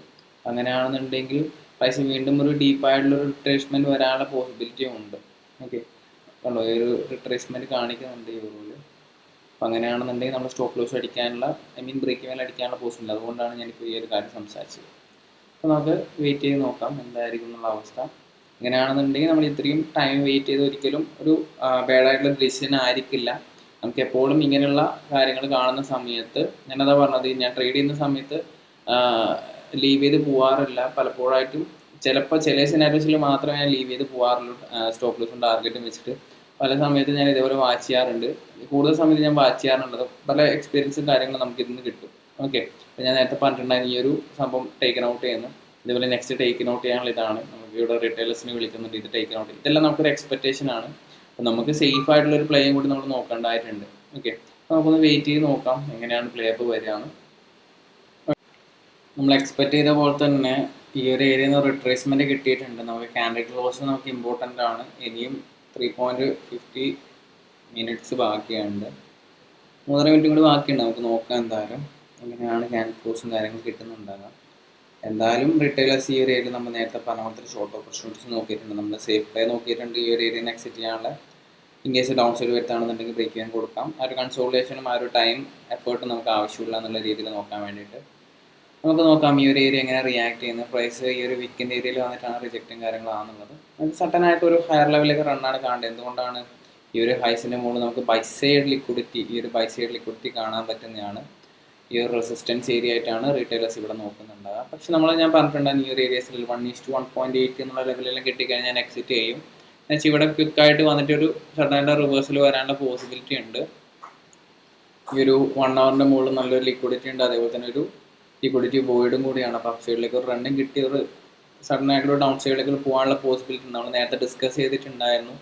അങ്ങനെയാണെന്നുണ്ടെങ്കിൽ പ്രൈസ് വീണ്ടും ഒരു ഡീപ്പായിട്ടുള്ളൊരു റിട്രേസ്മെൻറ്റ് വരാനുള്ള പോസിബിലിറ്റിയും ഉണ്ട്. ഓക്കെ, കണ്ടോ ഈ ഒരു റിട്രേസ്മെൻറ്റ് കാണിക്കുന്നുണ്ട് ഈ റൂളിൽ. അപ്പോൾ അങ്ങനെയാണെന്നുണ്ടെങ്കിൽ നമ്മൾ സ്റ്റോപ്പ് ലോസ് അടിക്കാനുള്ള ബ്രേക്ക് ഈവൻ അടിക്കാനുള്ള പോസിബിലിറ്റി. അതുകൊണ്ടാണ് ഞാനിപ്പോൾ ഈ ഒരു കാര്യം സംസാരിച്ചത്. അപ്പോൾ നമുക്ക് വെയിറ്റ് ചെയ്ത് നോക്കാം എന്തായിരിക്കും എന്നുള്ള അവസ്ഥ. ഇങ്ങനെയാണെന്നുണ്ടെങ്കിൽ നമ്മൾ ഇത്രയും ടൈം വെയിറ്റ് ചെയ്ത് ഒരിക്കലും ഒരു ബാഡായിട്ടുള്ള ഡിസിഷൻ ആയിരിക്കില്ല. നമുക്ക് എപ്പോഴും ഇങ്ങനെയുള്ള കാര്യങ്ങൾ കാണുന്ന സമയത്ത് ഞാനതാ പറഞ്ഞത്, ഞാൻ ട്രേഡ് ചെയ്യുന്ന സമയത്ത് ലീവ് ചെയ്ത് പോകാറില്ല. പലപ്പോഴായിട്ടും ചിലപ്പോൾ ചില സിനാരിയോസിൽ മാത്രമേ ഞാൻ ലീവ് ചെയ്ത് പോകാറുള്ളൂ, സ്റ്റോപ്പ് ലോസും ടാർഗറ്റും വെച്ചിട്ട്. പല സമയത്തും ഞാൻ ഇതേപോലെ വാച്ച് ചെയ്യാറുണ്ട്. കൂടുതൽ സമയത്ത് ഞാൻ വാച്ച് ചെയ്യാറുള്ളത് പല എക്സ്പീരിയൻസും കാര്യങ്ങളും നമുക്ക് ഇതിന് കിട്ടും. ഓക്കെ, അപ്പോൾ ഞാൻ നേരത്തെ പറഞ്ഞിട്ടുണ്ടായിരുന്നു ഈ ഒരു സംഭവം ടേക്കൻ ഔട്ട് ചെയ്യുന്നു. ഇതുപോലെ നെക്സ്റ്റ് ടേക്കൻ ഔട്ട് ചെയ്യാനുള്ള ഇതാണ്. നമുക്ക് ഇവിടെ റിറ്റെയിലേഴ്സിന് വിളിക്കുന്നുണ്ട്, ഇത് ടേക്കൻ ഔട്ട്. ഇതെല്ലാം നമുക്കൊരു എക്സ്പെക്റ്റേഷൻ ആണ്. അപ്പോൾ നമുക്ക് സേഫ് ആയിട്ടുള്ളൊരു പ്ലേയും കൂടി നമ്മൾ നോക്കേണ്ടതായിട്ടുണ്ട്. ഓക്കെ, അപ്പോൾ നമുക്കൊന്ന് വെയിറ്റ് ചെയ്ത് നോക്കാം എങ്ങനെയാണ് പ്ലേ അപ്പ് വരികയാണ്. നമ്മൾ എക്സ്പെക്ട് ചെയ്ത പോലെ തന്നെ ഈ ഒരു ഏരിയയിൽ നിന്ന് റിട്രേസ്മെൻറ്റ് കിട്ടിയിട്ടുണ്ട്. നമുക്ക് ക്യാൻഡിൽ ക്ലോസ് നമുക്ക് ഇമ്പോർട്ടൻ്റ് ആണ്. ഇനിയും 3.50 മിനിറ്റ്സ് ബാക്കിയുണ്ട്, 3.5 മിനിറ്റ് കൂടി ബാക്കിയുണ്ട്. നമുക്ക് നോക്കാം എന്തായാലും എങ്ങനെയാണ് ക്യാൻഡിൽ ക്ലോസും കാര്യങ്ങളും കിട്ടുന്നുണ്ടാകാം. എന്തായാലും റിറ്റെയിലേഴ്സ് ഈ ഒരു ഏരിയയിൽ നമ്മൾ നേരത്തെ പറഞ്ഞ പോലത്തെ ഷോർട്ട് ഓപ്പർച്യൂണിറ്റീസ് നോക്കിയിട്ടുണ്ട്. നമ്മൾ സേഫ് പ്ലേ നോക്കിയിട്ടുണ്ട്. ഈ ഒരു ഏരിയയിൽ എക്സിറ്റ് ചെയ്യാനുള്ള ഇൻ കേസ് ഡൗൺ സൈഡ് വരുത്താണെന്നുണ്ടെങ്കിൽ ബ്രേക്ക് ചെയ്യാൻ കൊടുക്കാം. ആ ഒരു കൺസോളിഡേഷനും ആ ഒരു ടൈം എഫേർട്ടും നമുക്ക് ആവശ്യമില്ല എന്നുള്ള രീതിയിൽ നോക്കാൻ വേണ്ടിയിട്ട് നമുക്ക് നോക്കാം ഈ ഒരു ഏരിയ എങ്ങനെ റിയാക്ട് ചെയ്യുന്നത്. പ്രൈസ് ഈ ഒരു വിക്കിൻ്റെ ഏരിയയിൽ വന്നിട്ടാണ് റിജക്റ്റും കാര്യങ്ങളാണെന്നുള്ളത്. അത് സഡനായിട്ട് ഒരു ഹയർ ലെവലിലേക്ക് റണ്ണാണ് കാണേണ്ടത്. എന്തുകൊണ്ടാണ് ഈ ഒരു ഹൈസിൻ്റെ മുകളിൽ നമുക്ക് ബൈ സൈഡ് ലിക്വിഡിറ്റി, ഈ ഒരു ബൈ സൈഡ് ലിക്വിഡിറ്റി കാണാൻ പറ്റുന്നതാണ്. ഈ ഒരു റെസിസ്റ്റൻസ് ഏരിയ ആയിട്ടാണ് റീറ്റെയിലേഴ്സ് ഇവിടെ നോക്കുന്നുണ്ടാകുക. പക്ഷെ ഞാൻ പറഞ്ഞിട്ടുണ്ടായിരുന്നു ഈ ഒരു ഏരിയസിൽ 1:1.8 എന്നുള്ള ലെവലെല്ലാം കിട്ടിക്കഴിഞ്ഞാൽ ഞാൻ എക്സിറ്റ് ചെയ്യും. എന്നുവെച്ചാൽ ഇവിടെ ക്വിക്കായിട്ട് വന്നിട്ട് ഒരു സഡനായിട്ട് റിവേഴ്സൽ വരാനുള്ള പോസിബിലിറ്റി ഉണ്ട്. ഈ ഒരു 1 hourൻ്റെ മുകളിൽ നല്ലൊരു ലിക്വിഡിറ്റി ഉണ്ട്, അതേപോലെ തന്നെ ഒരു ലിക്വിഡിറ്റി വോയിഡും കൂടിയാണ്. അപ്പോൾ അപ്പ് സൈഡിലേക്ക് ഒരു റണ്ണും കിട്ടി ഒരു സഡനായിട്ടുള്ള ഡൗൺ സൈഡിലേക്ക് പോകാനുള്ള പോസിബിലിറ്റി നമ്മൾ നേരത്തെ ഡിസ്കസ് ചെയ്തിട്ടുണ്ടായിരുന്നു.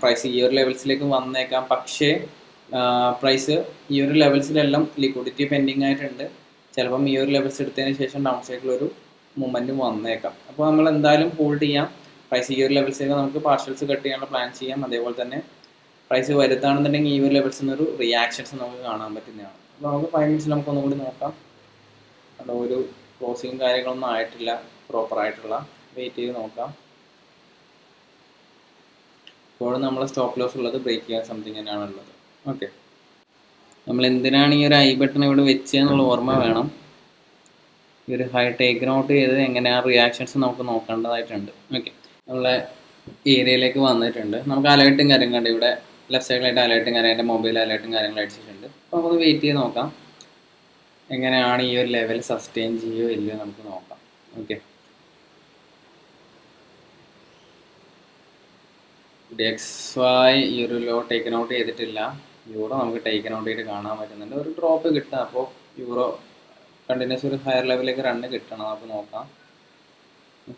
പ്രൈസ് ഈ ഒരു ലെവൽസിലേക്ക് വന്നേക്കാം, പക്ഷേ പ്രൈസ് ഈ ഒരു ലെവൽസിലെല്ലാം ലിക്വിഡിറ്റി പെൻഡിങ് ആയിട്ടുണ്ട്. ചിലപ്പം ഈ ഒരു ലെവൽസ് എടുത്തതിന് ശേഷം ഡൗൺ സൈഡിലൊരു മൊമെൻറ്റും വന്നേക്കാം. അപ്പോൾ നമ്മൾ എന്തായാലും ഹോൾഡ് ചെയ്യാം. പ്രൈസ് ഈ ഒരു ലെവൽസിലേക്ക് നമുക്ക് പാർഷ്യൽസ് കട്ട് ചെയ്യാനുള്ള പ്ലാൻ ചെയ്യാം. അതേപോലെ തന്നെ പ്രൈസ് വരുത്താണെന്നുണ്ടെങ്കിൽ ഈ ഒരു ലെവൽസിൽ നിന്നൊരു റിയാക്ഷൻസ് നമുക്ക് കാണാൻ പറ്റുന്നതാണ്. അപ്പോൾ നമുക്ക് 5 മിനിറ്റ്സിൽ നമുക്ക് ഒന്നും കൂടി നോക്കാം. അവിടെ ഒരു ക്ലോസിങ് കാര്യങ്ങളൊന്നും ആയിട്ടില്ല, പ്രോപ്പറായിട്ടുള്ള. വെയിറ്റ് ചെയ്ത് നോക്കാം. ഇപ്പോഴും നമ്മൾ സ്റ്റോപ്പ് ലോസ് ഉള്ളത് ബ്രേക്ക് ചെയ്യാൻ സംതിങ് തന്നെയാണ് ഉള്ളത്. ഓക്കെ, നമ്മൾ എന്തിനാണ് ഈ ഒരു ഐ ബട്ടൺ ഇവിടെ വെച്ചതെന്നുള്ള ഓർമ്മ വേണം. ഈ ഒരു ഹൈ ടേക്ക് ഔട്ട് ചെയ്ത് എങ്ങനെയാണ് റിയാക്ഷൻസ് നമുക്ക് നോക്കേണ്ടതായിട്ടുണ്ട്. ഓക്കെ, നമ്മളെ ഏരിയയിലേക്ക് വന്നിട്ടുണ്ട്. നമുക്ക് അലേർട്ടും കാര്യങ്ങളുണ്ട്. ഇവിടെ ലെഫ്റ്റ് സൈഡിലായിട്ട് അലേർട്ടും കാര്യം, എൻ്റെ മൊബൈൽ അലേർട്ടും കാര്യങ്ങൾ അടിച്ചിട്ടുണ്ട്. അപ്പോൾ നമുക്ക് വെയിറ്റ് ചെയ്ത് നോക്കാം എങ്ങനെയാണ് ഈ ഒരു ലെവൽ സസ്റ്റെയിൻ ചെയ്യുമോ ഇല്ലയോ നമുക്ക് നോക്കാം. ഓക്കെ, DXY ഈ ഒരു ലോ ടേക്കൻ ഔട്ട് ചെയ്തിട്ടില്ല. യൂറോ നമുക്ക് ടേക്കൻ ഔട്ട് ചെയ്ത് കാണാൻ പറ്റുന്നുണ്ട്. ഒരു ഡ്രോപ്പ് കിട്ടുക, അപ്പോൾ യൂറോ കണ്ടിന്യൂസ് ഒരു ഹയർ ലെവലിലേക്ക് റണ്ണ് കിട്ടണം. നമുക്ക് നോക്കാം.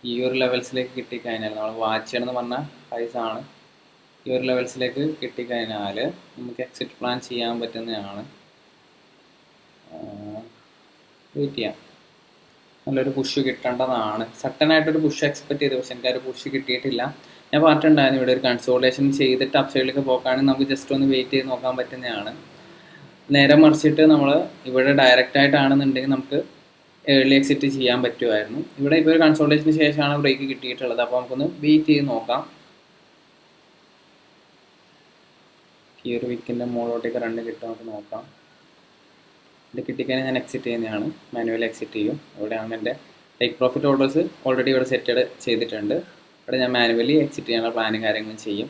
ഈ ഒരു ലെവൽസിലേക്ക് കിട്ടിക്കഴിഞ്ഞാൽ നമ്മൾ വാച്ച് ചെയ്യണമെന്ന് പറഞ്ഞാൽ ഹൈസാണ്. ഈ ഒരു ലെവൽസിലേക്ക് കിട്ടിക്കഴിഞ്ഞാൽ നമുക്ക് എക്സിറ്റ് പ്ലാൻ ചെയ്യാൻ പറ്റുന്നതാണ്. വെയിറ്റ് ചെയ്യാം. നല്ലൊരു പുഷ് കിട്ടേണ്ടതാണ്. സഡനായിട്ടൊരു പുഷ് എക്സ്പെക്ട് ചെയ്തു, പക്ഷെ എനിക്കൊരു പുഷ് കിട്ടിയിട്ടില്ല. ഞാൻ പറഞ്ഞിട്ടുണ്ടായിരുന്നു ഇവിടെ ഒരു കൺസോൾട്ടേഷൻ ചെയ്തിട്ട് അപ്പ് സൈഡിലേക്ക് പോക്കാണെങ്കിൽ നമുക്ക് ജസ്റ്റ് ഒന്ന് വെയിറ്റ് ചെയ്ത് നോക്കാൻ പറ്റുന്നതാണ്. നേരെ മറിച്ചിട്ട് നമ്മൾ ഇവിടെ ഡയറക്റ്റ് ആയിട്ടാണെന്നുണ്ടെങ്കിൽ നമുക്ക് ഏർലി എക്സിറ്റ് ചെയ്യാൻ പറ്റുമായിരുന്നു. ഇവിടെ ഇപ്പോൾ ഒരു കൺസോൾട്ടേഷന് ശേഷമാണ് ബ്രേക്ക് കിട്ടിയിട്ടുള്ളത്. അപ്പോൾ നമുക്കൊന്ന് വെയിറ്റ് ചെയ്ത് നോക്കാം. ഈ ഒരു വിക്കിൻ്റെ മുകളിലോട്ടേക്ക് റണ്ണ് കിട്ടും, നമുക്ക് നോക്കാം. ഇത് കിട്ടിക്കഴിഞ്ഞാൽ ഞാൻ എക്സിറ്റ് ചെയ്യുന്നതാണ്, മാനുവലി എക്സിറ്റ് ചെയ്യും. ഇവിടെയാണ് എൻ്റെ ടേക്ക് പ്രോഫിറ്റ് ഓർഡേഴ്സ് ഓൾറെഡി ഇവിടെ സെറ്റ് ചെയ്തിട്ടുണ്ട്. ഇവിടെ ഞാൻ മാനുവലി എക്സിറ്റ് ചെയ്യാനുള്ള പ്ലാനും കാര്യങ്ങളും ചെയ്യും.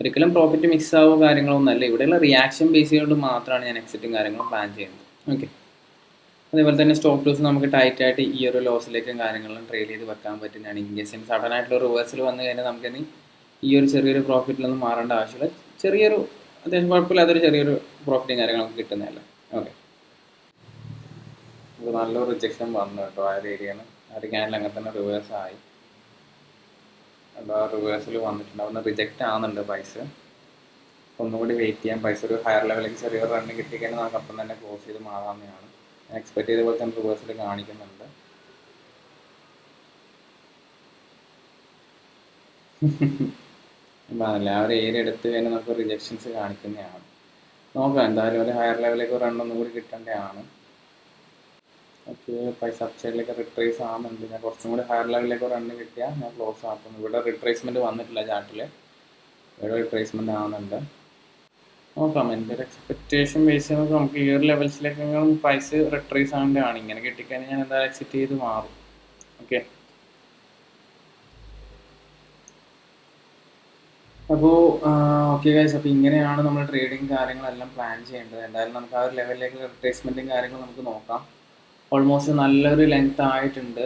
ഒരിക്കലും പ്രോഫിറ്റ് മിക്സ് ആവുക കാര്യങ്ങളൊന്നുമല്ല. ഇവിടെയുള്ള റിയാക്ഷൻ ബേസ് ചെയ്തുകൊണ്ട് മാത്രമാണ് ഞാൻ എക്സിറ്റും കാര്യങ്ങളും പ്ലാൻ ചെയ്യുന്നത്. ഓക്കെ, അതേപോലെ തന്നെ സ്റ്റോപ്പ് ലോസ് നമുക്ക് ടൈറ്റായിട്ട് ഈ ഒരു ലോസിലേക്കും കാര്യങ്ങളും ട്രേഡ് ചെയ്ത് വെക്കാൻ പറ്റുന്നതാണ്. ഇൻ കേസ് സഡനായിട്ടുള്ള റിവേഴ്സൽ വന്നു കഴിഞ്ഞാൽ നമുക്കിനി ഈ ഒരു ചെറിയൊരു പ്രോഫിറ്റിലൊന്നും മാറേണ്ട ആവശ്യമില്ല. ചെറിയൊരു അത്യാവശ്യം കുഴപ്പമില്ലാത്തൊരു ചെറിയൊരു പ്രോഫിറ്റും കാര്യങ്ങളൊക്കെ കിട്ടുന്നതല്ല. ഓക്കെ, ഇത് നല്ലൊരു റിജക്ഷൻ വന്നു കേട്ടോ. ആ ഒരു ഏരിയയാണ്, ആ ഒരു ക്യാനിൽ അങ്ങനെ തന്നെ റിവേഴ്സ് ആയി. റിവേഴ്സിൽ വന്നിട്ടുണ്ട്, അവിടെ റിജക്റ്റ് ആവുന്നുണ്ട് പ്രൈസ്. ഒന്നുകൂടി വെയിറ്റ് ചെയ്യാം. പ്രൈസ് ഒരു ഹയർ ലെവലിലേക്ക് ചെറിയൊരു റണ്ണ് കിട്ടിക്കഴിഞ്ഞാൽ നമുക്ക് അപ്പം തന്നെ ക്ലോസ് ചെയ്ത് മാറാവുന്നതാണ്. ഞാൻ എക്സ്പെക്ട് ചെയ്ത പോലെ തന്നെ റിവേഴ്സിൽ കാണിക്കുന്നുണ്ട്. പറഞ്ഞില്ല, ആ ഒരു ഏരിയ എടുത്ത് കഴിഞ്ഞാൽ നമുക്ക് റിജക്ഷൻസ് കാണിക്കുന്നതാണ്. നോക്കാം, എന്തായാലും ഒരു ഹയർ ലെവലിലേക്ക് റണ്ണ് ഒന്നും കൂടി കിട്ടേണ്ടതാണ്. ഓക്കെ, പ്രൈസ് അപ്പ് സൈഡിലേക്ക് റിട്രേസ് ആകുന്നുണ്ട്. ഞാൻ കുറച്ചും കൂടി ഹയർ ലെവലിലേക്ക് റണ്ണ് കിട്ടിയാൽ ഞാൻ ക്ലോസ് ആക്കുന്നു. ഇവിടെ റിട്രേസ്മെൻറ്റ് വന്നിട്ടില്ല ചാർട്ടിൽ, ഇവിടെ റിട്രേസ്മെൻറ്റ് ആവുന്നുണ്ട്. നോക്കാം, എൻ്റെ ഒരു എക്സ്പെക്റ്റേഷൻ ബേസ് ചെയ്ത് നമുക്ക് ഈ ഒരു ലെവൽസിലേക്കെങ്കിലും പ്രൈസ് റിട്രേസ് ആവേണ്ടതാണ്. ഇങ്ങനെ കിട്ടിക്കഴിഞ്ഞാൽ ഞാൻ എന്തായാലും എക്സിറ്റ് ചെയ്ത് മാറും. ഓക്കെ, അപ്പോൾ ഓക്കെ ഗൈസ്, അപ്പോൾ ഇങ്ങനെയാണ് നമ്മൾ ട്രേഡിങ് കാര്യങ്ങളെല്ലാം പ്ലാൻ ചെയ്യേണ്ടത്. എന്തായാലും നമുക്ക് ആ ഒരു ലെവലിലേക്ക് റിട്രേസ്മെൻറ്റും കാര്യങ്ങളും നമുക്ക് നോക്കാം. ഓൾമോസ്റ്റ് നല്ലൊരു ലെങ്ത് ആയിട്ടുണ്ട്,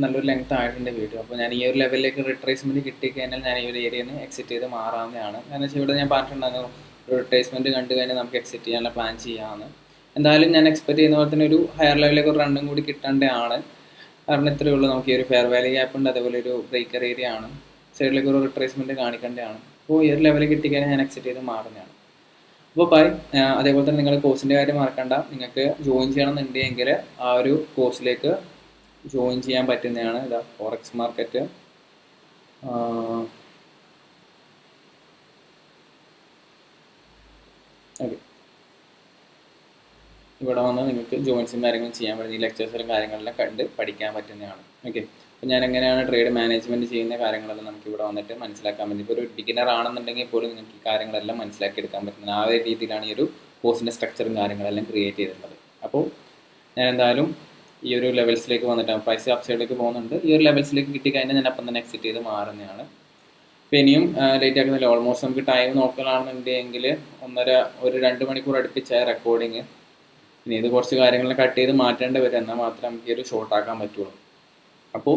നല്ലൊരു ലെങ്ത് ആയിട്ടുണ്ട് വീഡിയോ. അപ്പോൾ ഞാൻ ഈ ഒരു ലെവലിലേക്ക് റിട്രേസ്മെൻറ്റ് കിട്ടിക്കഴിഞ്ഞാൽ ഞാൻ ഈ ഒരു ഏരിയയിൽ നിന്ന് എക്സിറ്റ് ചെയ്ത് മാറാവുന്നതാണ്. കാരണം വെച്ചാൽ ഇവിടെ ഞാൻ പറഞ്ഞിട്ടുണ്ടായിരുന്നു ഒരു റിട്രേസ്മെൻറ്റ് കണ്ടു കഴിഞ്ഞാൽ നമുക്ക് എക്സിറ്റ് ചെയ്യാനുള്ള പ്ലാൻ ചെയ്യാമെന്ന്. എന്തായാലും ഞാൻ എക്സ്പെക്ട് ചെയ്യുന്ന പോലെ തന്നെ ഒരു ഹയർ ലെവലിലേക്ക് ഒരു റണ്ണും കൂടി കിട്ടേണ്ടതാണ്. കാരണം ഇത്രയേ ഉള്ളൂ, നമുക്ക് ഈ ഒരു ഫെയർ വാല്യൂ ഗ്യാപ്പ് ഉണ്ട്, അതേപോലെ ഒരു ബ്രേക്കർ ഏരിയ ആണ്, സൈഡിലേക്ക് ഒരു റിട്രേസ്മെൻറ്റ് കാണിക്കേണ്ടതാണ്. അപ്പോൾ ഈ ഒരു ലെവലിൽ കിട്ടിക്കഴിഞ്ഞാൽ ഞാൻ എക്സിറ്റ് ചെയ്ത് മാറുന്നതാണ്. അപ്പോൾ ബൈ. അതേപോലെ തന്നെ നിങ്ങൾ കോഴ്സിൻ്റെ കാര്യം മറക്കണ്ട. നിങ്ങൾക്ക് ജോയിൻ ചെയ്യണമെന്നുണ്ടെങ്കിൽ ആ ഒരു കോഴ്സിലേക്ക് ജോയിൻ ചെയ്യാൻ പറ്റുന്നതാണ്. ഇതാ ഫോറക്സ് മാർക്കറ്റ്, ഓക്കെ, ഇവിടെ വന്ന് നിങ്ങൾക്ക് ജോയിൻസും കാര്യങ്ങളും ചെയ്യാൻ പറ്റുന്ന ഈ ലെക്ചേഴ്സിലും കാര്യങ്ങളെല്ലാം കണ്ട് പഠിക്കാൻ പറ്റുന്നതാണ്. ഓക്കെ, അപ്പോൾ ഞാൻ എങ്ങനെയാണ് ട്രേഡ് മാനേജ്മെൻറ്റ് ചെയ്യുന്ന കാര്യങ്ങളെല്ലാം നമുക്ക് ഇവിടെ വന്നിട്ട് മനസ്സിലാക്കാൻ പറ്റും. ഇപ്പോൾ ഒരു ബിഗിനർ ആണെന്നുണ്ടെങ്കിൽ പോലും നിങ്ങൾക്ക് ഈ കാര്യങ്ങളെല്ലാം മനസ്സിലാക്കിയെടുക്കാൻ പറ്റുന്നത് ആ ഒരു രീതിയിലാണ് ഈ ഒരു കോഴ്സിൻ്റെ സ്ട്രക്ചറും കാര്യങ്ങളെല്ലാം ക്രിയേറ്റ് ചെയ്തിട്ടുള്ളത്. അപ്പോൾ ഞാൻ എന്തായാലും ഈ ഒരു ലെവൽസിലേക്ക് വന്നിട്ടാണ് പ്രൈസ് അപ്സൈഡിലേക്ക് പോകുന്നുണ്ട്. ഈ ഒരു ലെവൽസിലേക്ക് കിട്ടിക്കഴിഞ്ഞാൽ ഞാൻ അപ്പം തന്നെ എക്സിറ്റ് ചെയ്ത് മാറുന്നതാണ്. അപ്പോൾ ഇനിയും ലേറ്റ് ആക്കുന്നില്ല. ഓൾമോസ്റ്റ് നമുക്ക് ടൈം നോക്കലാണെന്നുണ്ടെങ്കിൽ ഒരു 2 മണിക്കൂർ അടുപ്പിച്ചായ റെക്കോർഡിങ്. ഇനി ഇത് കുറച്ച് കാര്യങ്ങൾ കട്ട് ചെയ്ത് മാറ്റേണ്ടി വരും, എന്നാൽ മാത്രമേ നമുക്ക് ഈ ഒരു ഷോർട്ട് ആക്കാൻ പറ്റുള്ളൂ. അപ്പോൾ